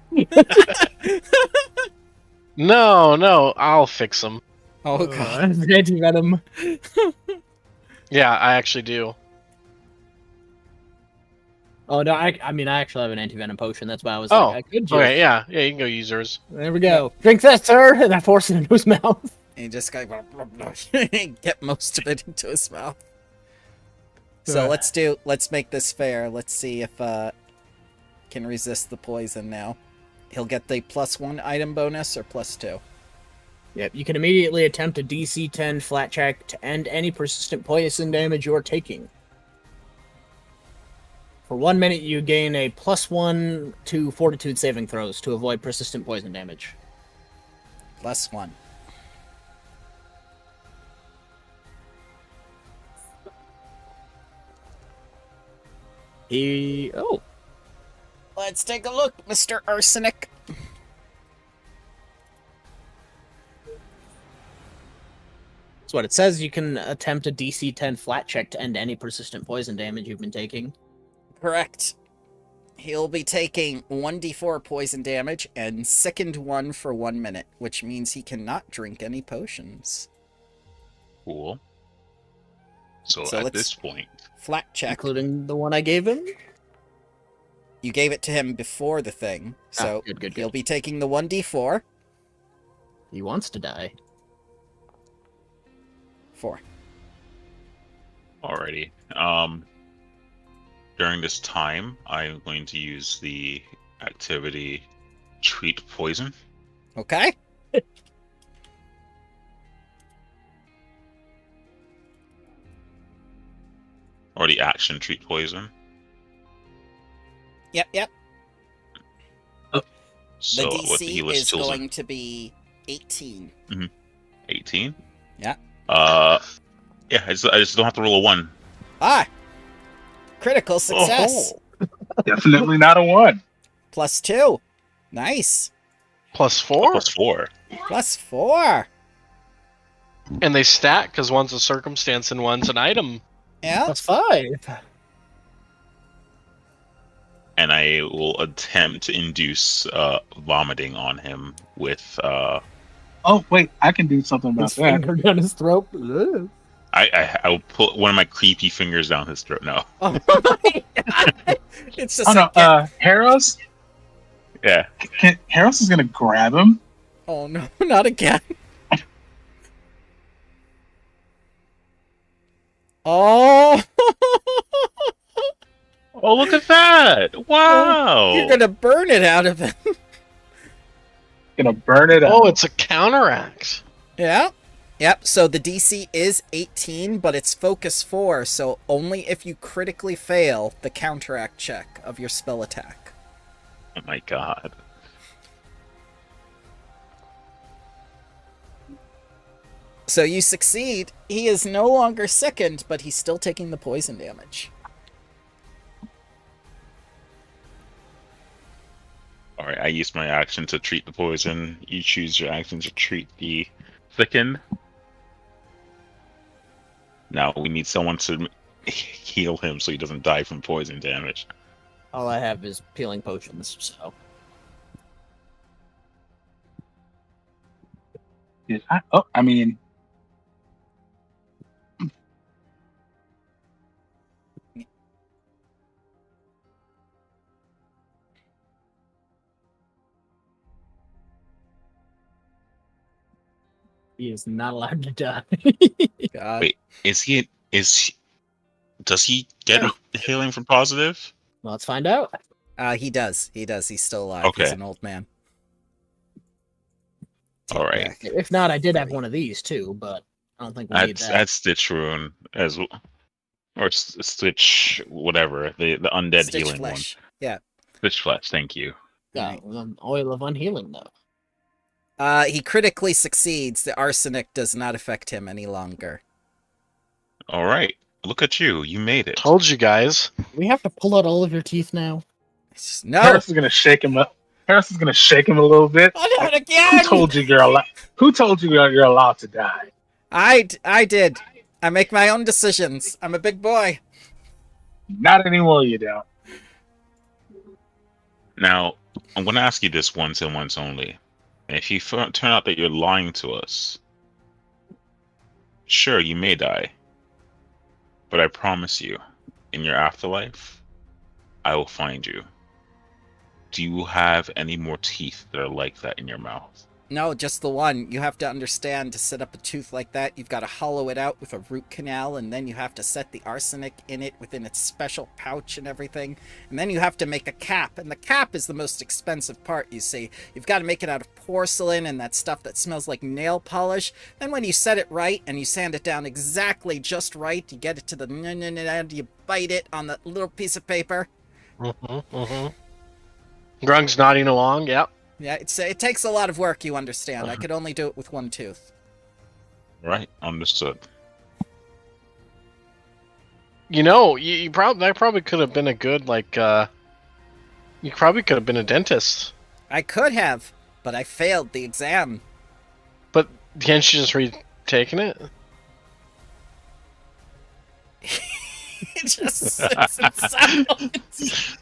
No. I'll fix him.
Oh, God.
Anti-venom.
Yeah, I actually do.
Oh, no, I mean, I actually have an anti-venom potion. That's why I was
Oh,
like, I could just...
Okay, yeah. Yeah, you can go use yours.
There we go. Drink that, sir! And I force it into his mouth.
And he just got get most of it into his mouth. So let's make this fair. Let's see if can resist the poison now. He'll get the +1 item bonus or +2.
Yep, you can immediately attempt a DC 10 flat check to end any persistent poison damage you're taking. For 1 minute, you gain a +1 to fortitude saving throws to avoid persistent poison damage.
+1.
Oh.
Let's take a look, Mr. Arsenic.
That's what it says. You can attempt a DC 10 flat check to end any persistent poison damage you've been taking.
Correct. He'll be taking 1d4 poison damage and sickened 1 for 1 minute, which means he cannot drink any potions.
Cool. So
So
at
let's-
this point,
Flat check.
Including the one I gave him?
You gave it to him before the thing, so
good.
he'll be taking the 1d4.
He wants to die.
4.
alrighty. During this time, I'm going to use the activity treat poison.
Okay?
the action treat poison.
Yep.
So
The
with the
DC
healer's
is
tools,
going to be 18.
18.
Yeah.
Yeah. I just don't have to roll a 1.
Ah! Critical success.
Oh,
Definitely not a 1.
+2. Nice.
+4?
+4.
+4.
And they stack because one's a circumstance and one's an item.
Yeah.
+5.
And I will attempt to induce vomiting on him with.
Oh wait, I can do something about
His
that.
finger down his throat. Ugh.
I will put one of my creepy fingers down his throat. No.
Oh my God. It's just
Oh no, Harris.
Yeah.
Harris is gonna grab him.
oh no, not again. Oh.
Oh, look at that! Wow.
You're gonna burn it out of him.
Gonna burn it
Oh,
up.
it's a counteract.
Yeah. Yep, so the DC is 18, but it's focus 4, so only if you critically fail the counteract check of your spell attack.
Oh my god.
So you succeed. He is no longer sickened, but he's still taking the poison damage.
Alright, I use my action to treat the poison. You choose your action to treat the thickened. Now we need someone to heal him so he doesn't die from poison damage.
All I have is healing potions, so.
Did I? Oh, I mean,
He is not allowed to die.
God.
Wait, does he get healing from positive?
Let's find out.
He does. He's still alive.
Okay.
He's an old man.
All right.
back.
If not, I did have one of these too, but I don't think we need that.
That's Stitch Rune as well. Or Stitch whatever, the undead
Stitch
healing
flesh.
one.
Yeah.
Stitch Flesh, thank you.
Yeah, oil of unhealing though.
He critically succeeds. The arsenic does not affect him any longer.
All right. Look at you. You made it.
Told you guys.
We have to pull out all of your teeth now.
It's just, no!
Harris is gonna shake him up. Harris is gonna shake him a little bit.
Oh, not
Who
again!
told you Who told you you're allowed to die?
I did. I make my own decisions. I'm a big boy.
Not anymore. You don't.
Now, I'm going to ask you this once and once only. And if you turn out that you're lying to us, sure, you may die. But I promise you, in your afterlife, I will find you. Do you have any more teeth that are like that in your mouth?
No, just the one. You have to understand, to set up a tooth like that, you've got to hollow it out with a root canal, and then you have to set the arsenic in it within its special pouch and everything. And then you have to make a cap, and the cap is the most expensive part, you see. You've got to make it out of porcelain and that stuff that smells like nail polish. Then when you set it right, and you sand it down exactly just right, you get it to the end, you bite it on the little piece of paper.
Grung's nodding along, yep.
Yeah, it takes a lot of work, you understand. I could only do it with one tooth.
Right, understood.
You know, that probably could have been a good, you probably could have been a dentist.
I could have, but I failed the exam.
But can't you just retaken it?
It just sits in silence.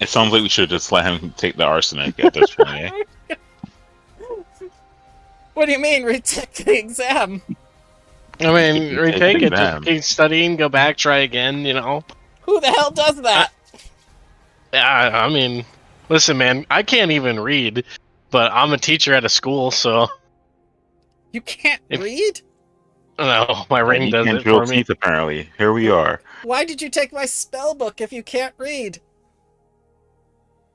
It sounds like we should just let him take the arsenic at this point, eh?
What do you mean, retake the exam?
I mean, retake it,
exam.
just keep studying, go back, try again, you know?
Who the hell does that?
Yeah, I mean, listen, man, I can't even read, but I'm a teacher at a school, so...
You can't read?
No, my ring
You
does
can't
it
drill
for me.
teeth, apparently. Here we are.
Why did you take my spell book if you can't read?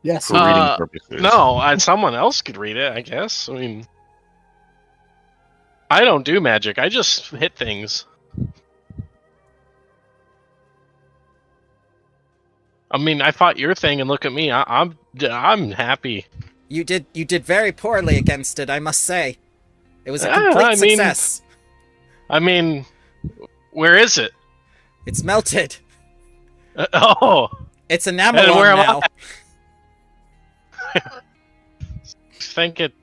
Yes.
For reading purposes.
No, someone else could read it, I guess. I mean... I don't do magic, I just hit things. I mean, I fought your thing, and look at me. I'm happy.
You did very poorly against it, I must say. It was a
Ah,
complete
I mean-
success.
I mean, where is it?
It's melted.
Oh,
It's
and
enamel
where am
now.
think it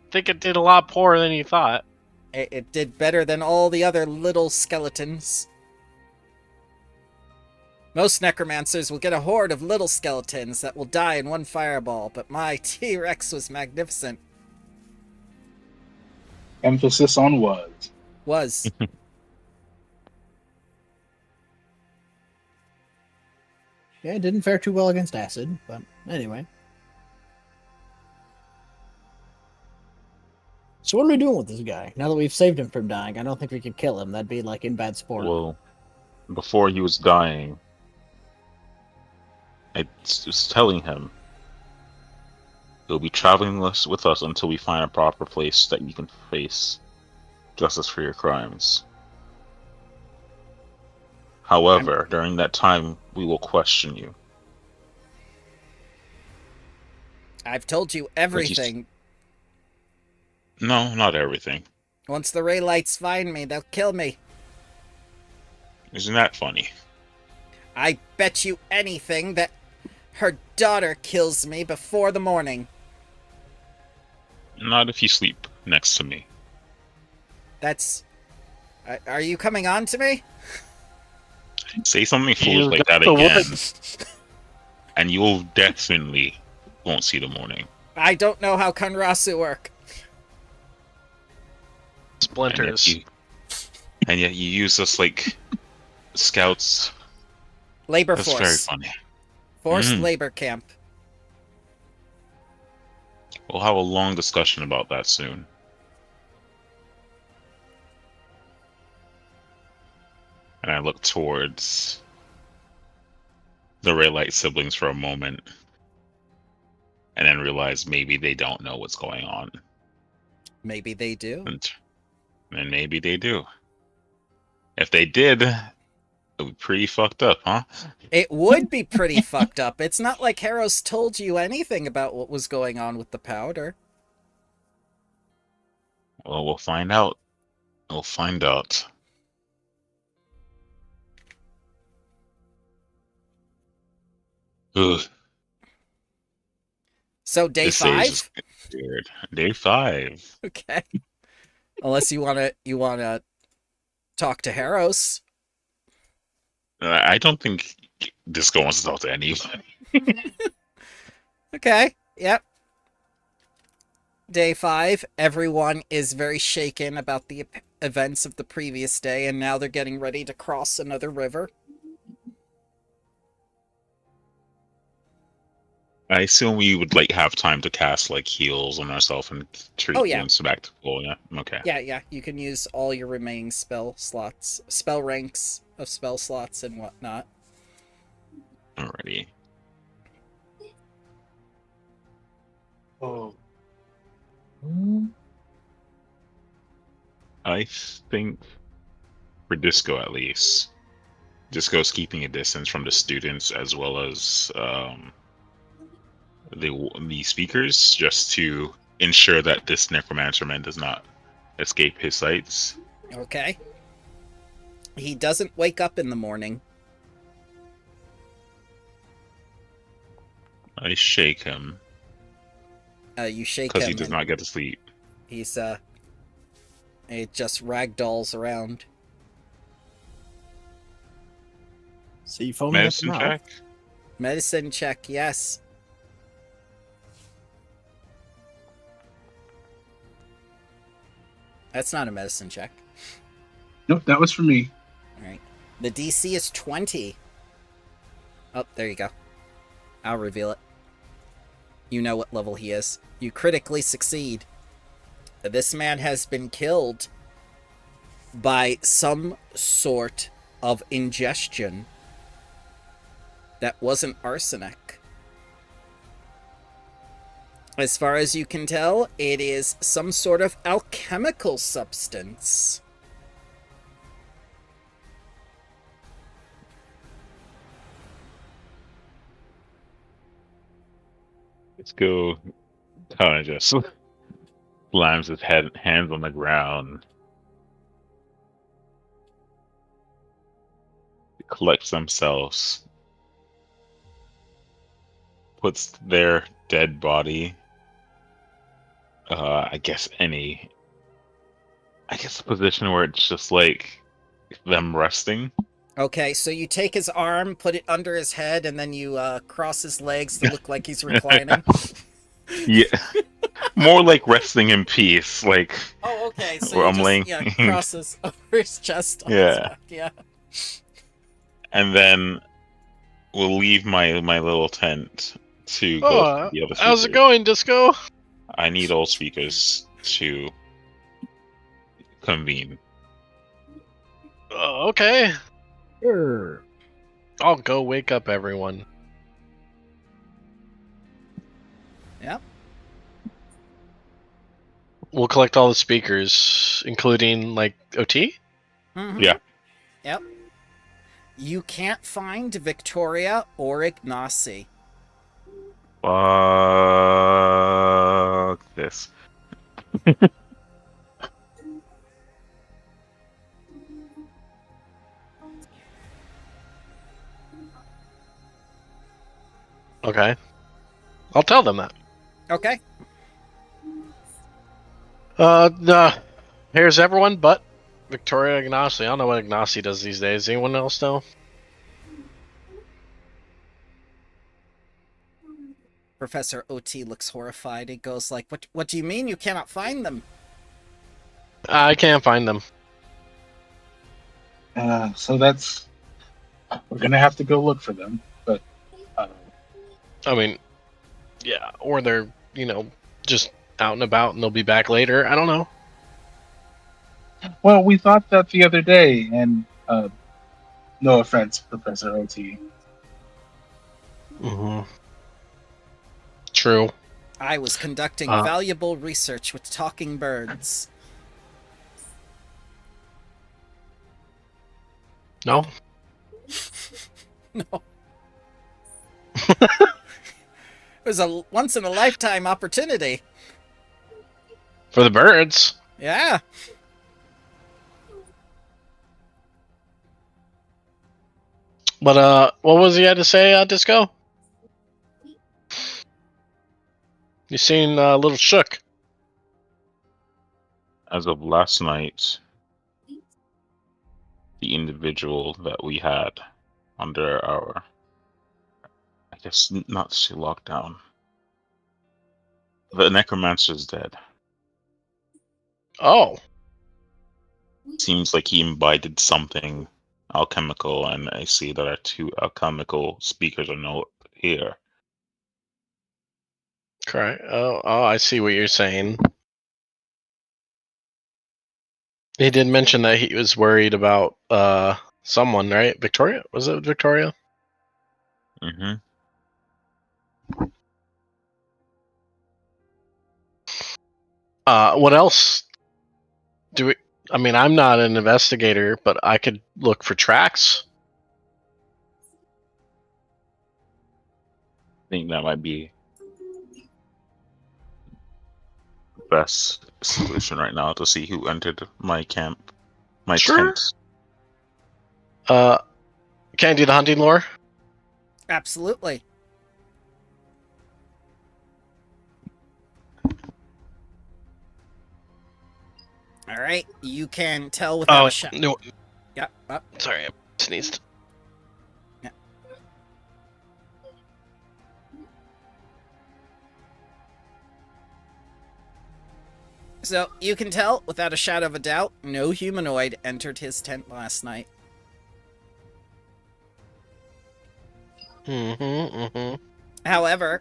did a lot poorer than you thought.
It did better than all the other little skeletons. Most necromancers will get a horde of little skeletons that will die in one fireball, but my T-Rex was magnificent.
Emphasis on was.
Was.
Yeah, it didn't fare too well against acid, but anyway. So what are we doing with this guy? Now that we've saved him from dying, I don't think we could kill him. That'd be like in bad sport.
Well, before he was dying, I was telling him he'll be traveling with us until we find a proper place that you can face justice for your crimes. However, during that time, we will question you.
I've told you everything.
No, not everything.
Once the Ray Lights find me, they'll kill me.
Isn't that funny?
I bet you anything that her daughter kills me before the morning.
Not if you sleep next to me.
That's... Are you coming on to me?
Say something foolish
You
like
got
that
the
again,
woods.
and you'll definitely won't see the morning.
I don't know how Kanrasu work.
Splinters.
And yet you use us like scouts.
Labor
That's
force.
very funny.
Forced
Mm.
labor camp.
We'll have a long discussion about that soon. And I look towards the Raylight siblings for a moment, and then realize maybe they don't know what's going on.
Maybe they do.
And maybe they do. If they did, it would be pretty fucked up, huh?
It would be pretty fucked up. It's not like Harrow's told you anything about what was going on with the powder.
Well, we'll find out. We'll find out. Ugh,
So day
this stage
5?
is weird. Day 5.
Okay. Unless you wanna talk to Harrow's.
I don't think this wants to talk to anybody.
Okay. Yep. Day 5. Everyone is very shaken about the events of the previous day, and now they're getting ready to cross another river.
I assume we would like have time to cast like heals on ourselves and treat
Oh, yeah.
wounds back to full. Yeah. Okay.
Yeah. You can use all your remaining spell ranks of spell slots and whatnot.
Alrighty.
Oh.
I think for Disco at least, Disco's keeping a distance from the students as well as the speakers, just to ensure that this necromancer man does not escape his sights.
Okay. He doesn't wake up in the morning.
I shake him
You shake him.
because he does
and
not get to sleep.
He's it just ragdolls around.
So you foaming at the
Medicine
mouth.
check.
Medicine check, yes. That's not a medicine check.
Nope, that was for me.
Alright. The DC is 20. Oh, there you go. I'll reveal it. You know what level he is. You critically succeed. This man has been killed by some sort of ingestion that wasn't arsenic. As far as you can tell, it is some sort of alchemical substance.
Let's go. Kind of just slams his hands on the ground, collects themselves, puts their dead body. I guess a position where it's just like them resting.
Okay, so you take his arm, put it under his head, and then you cross his legs to look like he's reclining.
Yeah, more like resting in peace. Like,
Oh, okay. So
where
you
I'm
just
laying.
crosses over his chest. On his
Yeah.
back. Yeah.
And then we'll leave my little tent to go to the other speakers.
How's it going, Disco?
I need all speakers to convene.
Okay.
Sure.
I'll go wake up everyone.
Yep.
We'll collect all the speakers, including, like, OT?
Mhm.
Yeah.
Yep. You can't find Victoria or Ignacy.
Fuck this.
Okay. I'll tell them that.
Okay.
No. Here's everyone but Victoria Ignacy. I don't know what Ignacy does these days. Anyone else know?
Professor OT looks horrified. He goes like, What do you mean you cannot find them?"
I can't find them.
So that's we're gonna have to go look for them. But
I mean, yeah, or they're, just out and about and they'll be back later. I don't know.
well, we thought that the other day, and no offense, Professor OT.
Mm-hmm. True.
I was conducting valuable research with talking birds.
No?
No. It was a once-in-a-lifetime opportunity.
For the birds.
Yeah.
But, what was he had to say, Disco? You seem a little shook.
As of last night, the individual that we had under our, I guess not to say lockdown, the necromancer is dead.
Oh.
Seems like he imbibed something alchemical, and I see that our two alchemical speakers are not here.
Correct. Oh, I see what you're saying. He did mention that he was worried about someone, right? Victoria? Was it Victoria?
Mm-hmm.
What else do we... I mean, I'm not an investigator, but I could look for tracks.
I think that might be the best solution right now to see who entered my camp, my
Sure.
tent.
Can I do the hunting lore?
Absolutely. All right, you can tell without a shot.
No.
Yeah.
Sorry, I sneezed.
Yeah. So you can tell without a shadow of a doubt, no humanoid entered his tent last night. However,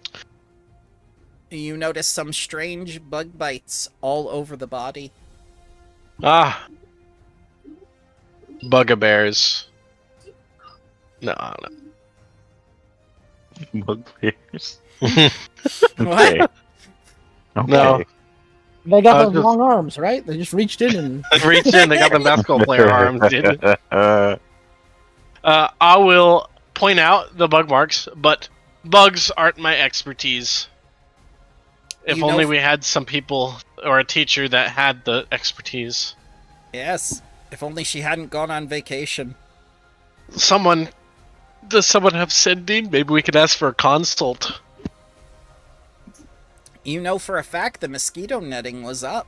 you notice some strange bug bites all over the body.
Ah. Bugbears. No.
Bugbears.
What?
Okay.
No.
They got
I
those
just-
long arms, right? They just reached in and
They reached in, they got the basketball player arms, dude. I will point out the bug marks, but bugs aren't my expertise. If
You know
only
f-
we had some people or a teacher that had the expertise.
Yes. If only she hadn't gone on vacation.
Someone does someone have sending? Maybe we could ask for a consult.
You know for a fact the mosquito netting was up.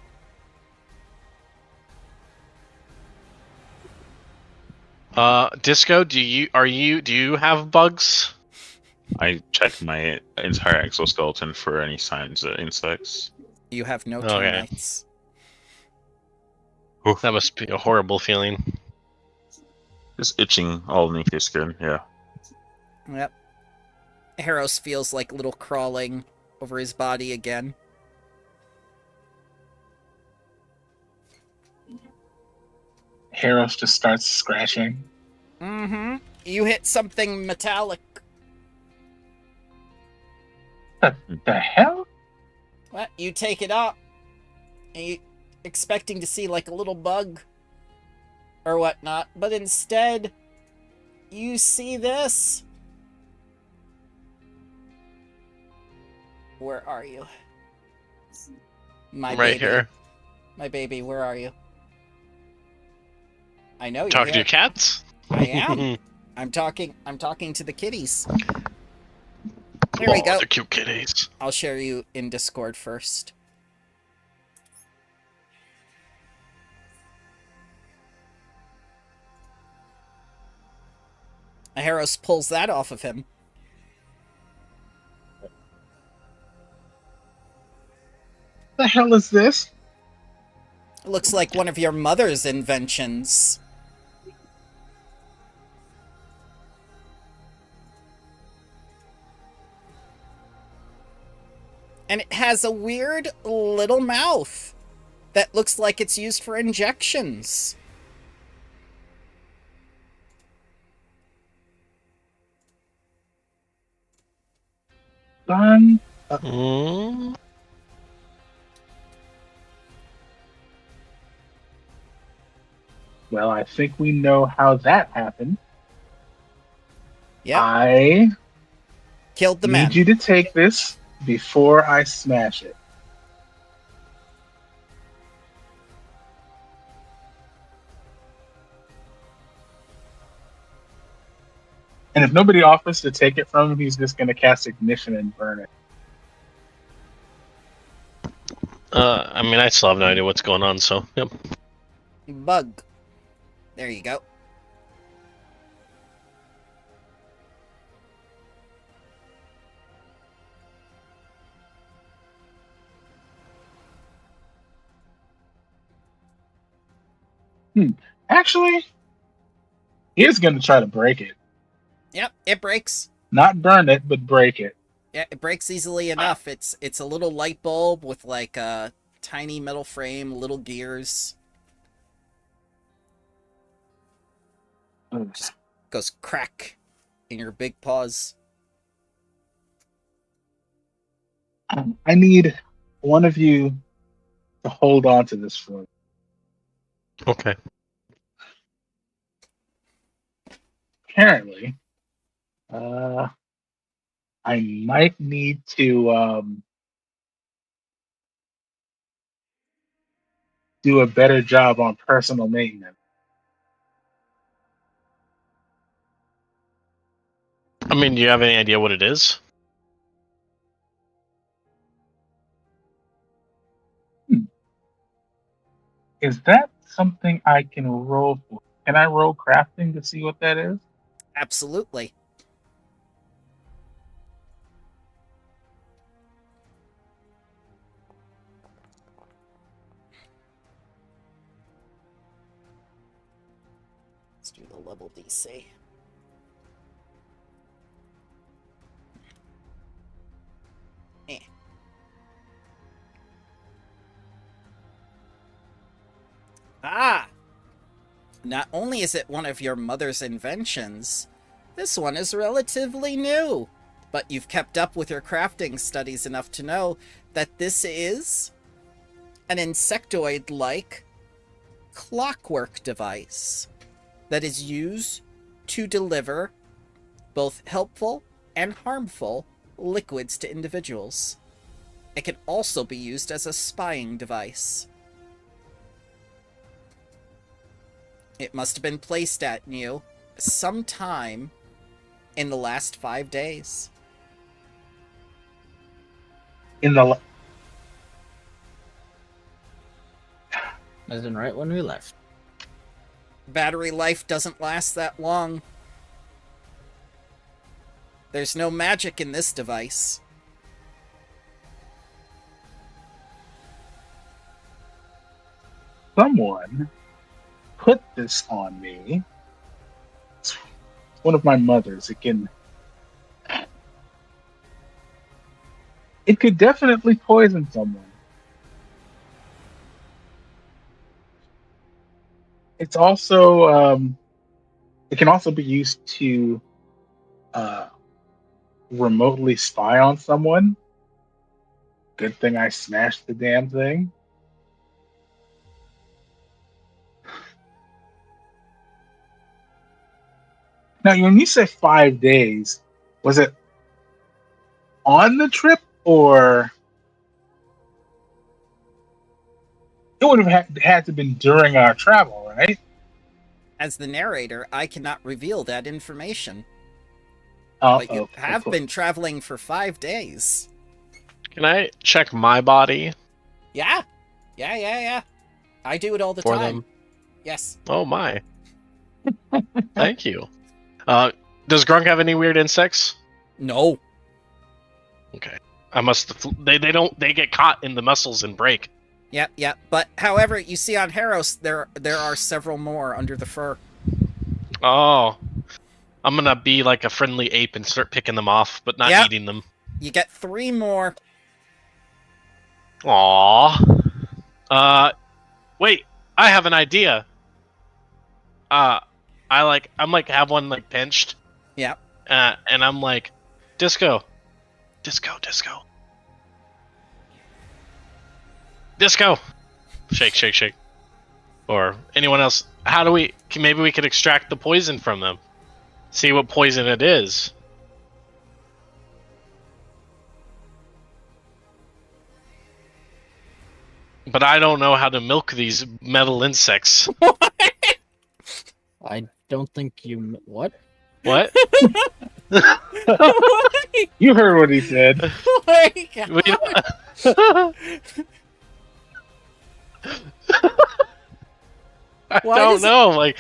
Disco, do you have bugs?
I checked my entire exoskeleton for any signs of insects.
You have no
Okay.
termites.
That must be a horrible feeling.
Just itching all underneath your skin, yeah.
Yep. Harros feels like little crawling over his body again.
Harris just starts scratching.
Mm-hmm. You hit something metallic.
The hell?
What? You take it up. And you expecting to see like a little bug or whatnot, but instead you see this. Where are you? My
Right
baby.
here.
My baby, where are you? I know you're
Talking to
here.
your cats?
I am. I'm talking to the kitties. There we go.
The cute kitties.
I'll share you in Discord first. Harros pulls that off of him.
The hell is this?
Looks like one of your mother's inventions. And it has a weird little mouth that looks like it's used for injections.
Son.
Mm.
Well, I think we know how that happened.
Yep,
I
killed the man.
need you to take this before I smash it. And if nobody offers to take it from him, he's just going to cast ignition and burn it.
I mean, I still have no idea what's going on, so, yep.
Bug. There you go.
Actually, he is going to try to break it.
Yep, it breaks.
Not burn it, but break it.
Yeah, it breaks easily enough. It's a little light bulb with like a tiny metal frame, little gears. Just goes crack in your big paws.
I need one of you to hold on to this for me.
Okay.
Apparently, I might need to do a better job on personal maintenance.
I mean, do you have any idea what it is?
Is that something I can roll for? Can I roll crafting to see what that is?
Absolutely. Let's do the level DC. Eh. Ah! Not only is it one of your mother's inventions, this one is relatively new. But you've kept up with your crafting studies enough to know that this is an insectoid-like clockwork device that is used to deliver both helpful and harmful liquids to individuals. It can also be used as a spying device. It must have been placed at you sometime in the last 5 days.
In the
As in right when we left.
Battery life doesn't last that long. There's no magic in this device.
someone put this on me. It's one of my mothers. It could definitely poison someone. It's also it can also be used to remotely spy on someone. Good thing I smashed the damn thing. Now, when you say 5 days, was it on the trip or it would have had to been during our travel, right?
As the narrator, I cannot reveal that information.
Oh,
But you have been traveling for 5 days.
Can I check my body
Yeah. Yeah. I do it all the
for
time.
them?
Yes.
Oh my. Thank you. Does Grunk have any weird insects?
No.
Okay. I must. They get caught in the muscles and break.
Yep. But however, you see on Harros, there are several more under the fur.
Oh. I'm gonna be like a friendly ape and start picking them off, but not
Yep.
eating them.
You get 3 more.
Aww. Wait, I have an idea. I'm have one like pinched.
Yep.
And I'm like, disco. Shake. Or anyone else. How do maybe we could extract the poison from them. See what poison it is. But I don't know how to milk these metal insects.
I don't think you... What?
What?
You heard what he said.
Oh my God.
I
Why
don't
does it-
know. Like,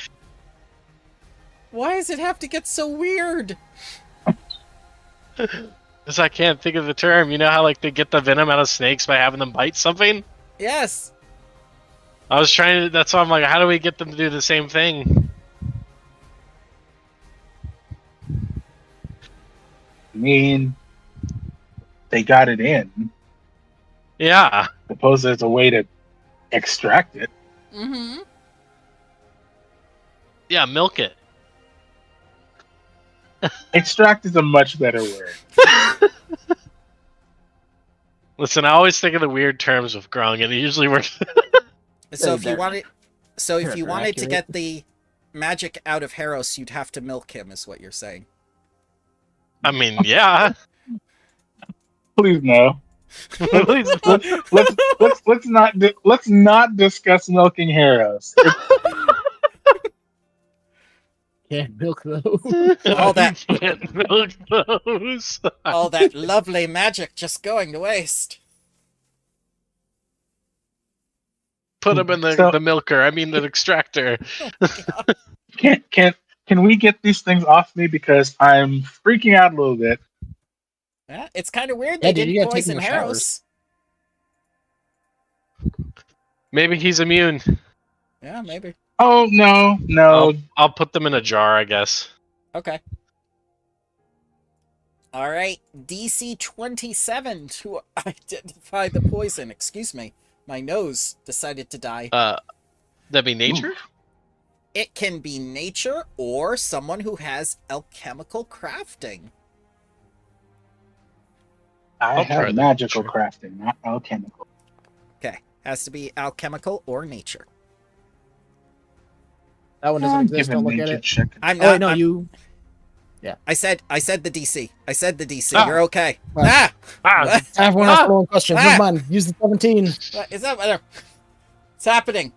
Why does it have to get so weird?
because I can't think of the term. You know how like they get the venom out of snakes by having them bite something?
Yes.
I was trying to. That's why I'm like, how do we get them to do the same thing?
I mean, they got it in.
Yeah.
Suppose there's a way to extract it.
Mm-hmm.
Yeah, milk it.
Extract is a much better word.
Listen, I always think of the weird terms with Grung, and it usually works.
So if you
Very
wanted,
very
to
accurate.
get the magic out of Harros, you'd have to milk him, is what you're saying.
I mean, yeah.
Please no. Let's not discuss milking Harrows.
Can't milk those.
All that-
Can't milk those.
All that lovely magic just going to waste.
Put them in the milker. I mean, the extractor.
Can we get these things off me because I'm freaking out a little bit?
Yeah, it's kind of weird
Yeah,
they
dude, you
didn't
gotta take
poison
more
Harros.
Maybe he's immune.
Yeah, maybe.
Oh no.
I'll put them in a jar, I guess.
Okay. All right, DC 27 to identify the poison. Excuse me, my nose decided to die.
That'd be nature?
It can be nature or someone who has alchemical crafting.
I
I'll try
have
that.
magical
Sure.
crafting, not alchemical.
Okay, has to be alchemical or nature.
That one doesn't exist. Don't look at it.
I'm
Oh, wait,
not.
no, you...
I said the DC. I said the DC.
Ah.
You're okay.
Right.
Ah,
Time for one
Ah!
follow-up questions.
Ah!
Never mind. Use the 17.
What is that? It's happening.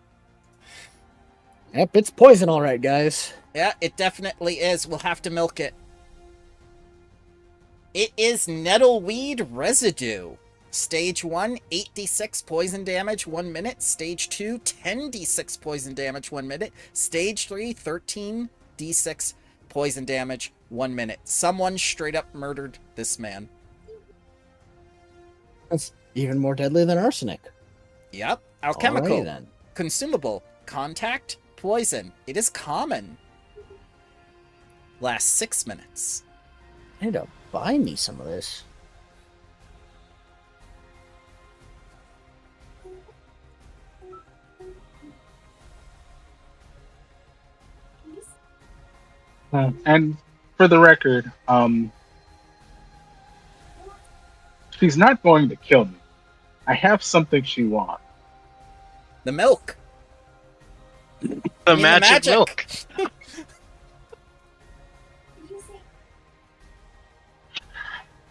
Yep, it's poison, all right, guys.
Yeah, it definitely is. We'll have to milk it. It is nettleweed residue. Stage 1, 8d6 poison damage, 1 minute. Stage 2, 10d6 poison damage, 1 minute. Stage 3, 13d6 poison damage, 1 minute. Someone straight up murdered this man.
That's even more deadly than arsenic.
Yep. Alchemical.
Alrighty, then.
Consumable. Contact. Poison. It is common. Lasts 6 minutes.
I need to buy me some of this.
And for the record, she's not going to kill me. I have something she wants.
The milk.
the
I mean,
magic milk.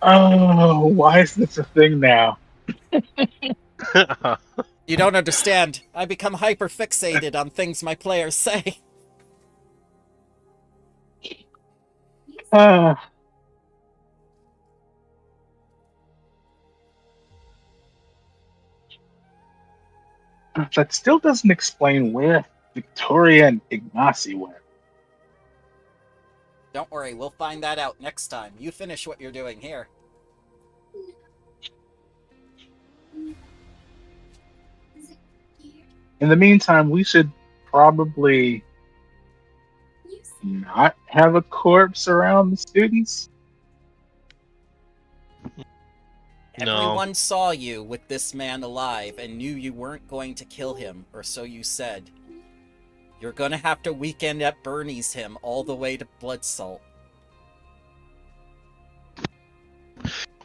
Oh, why is this a thing now?
You don't understand. I become hyper-fixated on things my players say.
Uh, that still doesn't explain where Victoria and Ignacy went.
Don't worry, we'll find that out next time. You finish what you're doing here.
In the meantime, we should probably not have a corpse around the students.
No.
Everyone saw you with this man alive and knew you weren't going to kill him, or so you said. You're gonna have to weekend at Bernie's him all the way to Bloodsalt.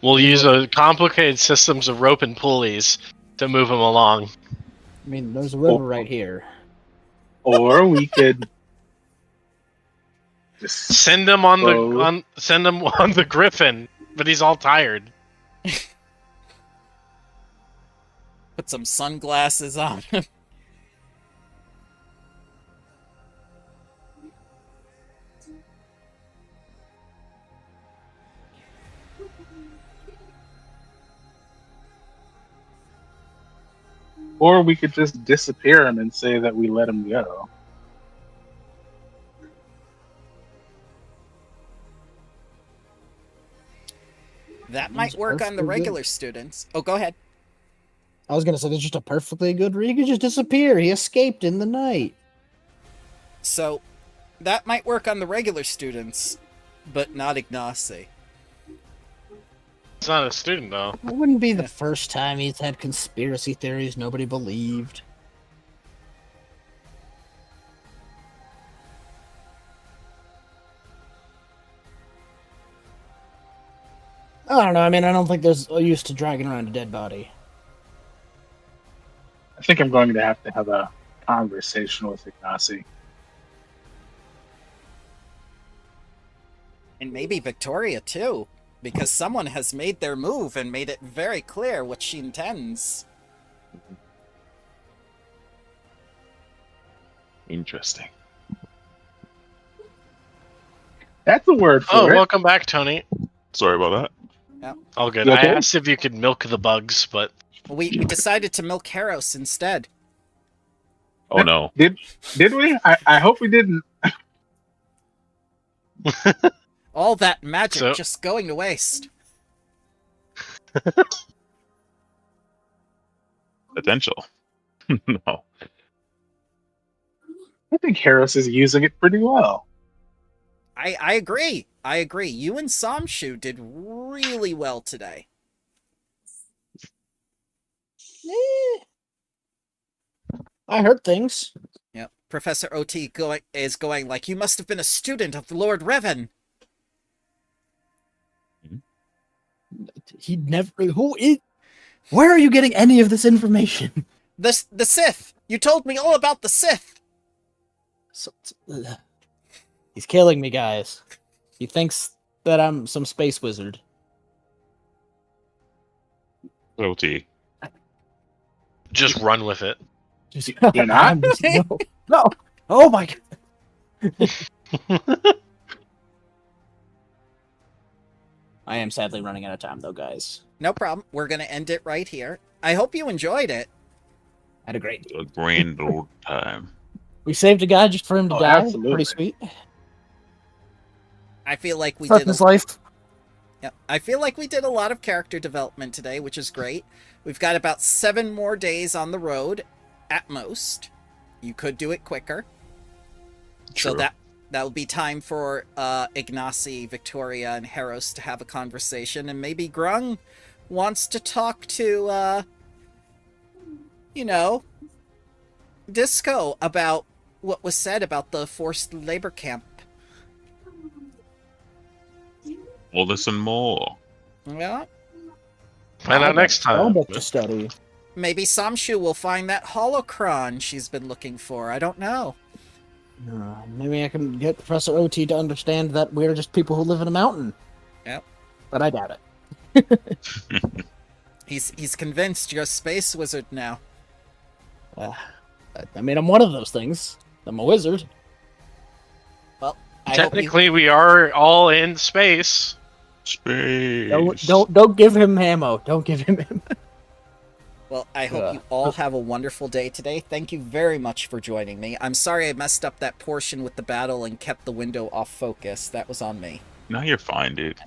We'll use a complicated systems of rope and pulleys to move him along.
I mean, there's a river right here.
Or we could just
Send him on
Oh.
send him on the Griffin, but he's all tired.
Put some sunglasses on him.
or we could just disappear him and say that we let him go.
That might
That's
work on the
perfectly good.
regular students. Oh, go ahead.
I was gonna say, there's just a perfectly good reason. He could just disappear. He escaped in the night.
So, that might work on the regular students, but not Ignacy.
It's not a student though.
It wouldn't be the first time he's had conspiracy theories nobody believed. I don't know. I mean, I don't think there's a use to dragging around a dead body.
I think I'm going to have a conversation with Ignacy.
And maybe Victoria, too. Because someone has made their move and made it very clear what she intends.
Interesting.
That's a word for
Oh,
it.
welcome back, Tony.
Sorry about that.
All good.
You
I
okay?
asked if you could milk the bugs, but
We decided to milk Harros instead.
Oh no.
Did we? I hope we didn't.
All that magic
So-
just going to waste.
Potential. No.
I think Harris is using it pretty well.
I agree. I agree. You and Samshu did really well today.
I heard things.
Yeah. Professor OT is going like, you must have been a student of Lord Revan.
He never. Who is? Where are you getting any of this information?
The Sith. You told me all about the Sith.
He's killing me, guys. He thinks that I'm some space wizard.
OT.
Just run with it.
You're not?
No. Oh my god. I am sadly running out of time, though, guys.
No problem. We're going to end it right here. I hope you enjoyed it.
Had a great.
A grand old time.
We saved a guy just for him to
Oh,
die.
absolutely.
Pretty sweet.
I feel like we
Starting
did
his life.
Yeah, I feel like we did a lot of character development today, which is great. We've got about 7 more days on the road, at most. You could do it quicker. So
True.
that will be time for Ignacy, Victoria, and Harros to have a conversation, and maybe Grung wants to talk to, Disco about what was said about the forced labor camp.
We'll listen more.
Yeah.
Find out next time.
Book to study.
Maybe Samshu will find that holocron she's been looking for. I don't know.
Maybe I can get Professor OT to understand that we're just people who live in a mountain.
Yep.
But I doubt it.
He's convinced you're a space wizard now.
I mean, I'm one of those things. I'm a wizard.
Well, I hope you,
Technically, we are all in space.
Space.
Don't give him ammo. Don't give him ammo.
well, I hope you all have a wonderful day today. Thank you very much for joining me. I'm sorry I messed up that portion with the battle and kept the window off focus. That was on me.
Now you're fine, dude.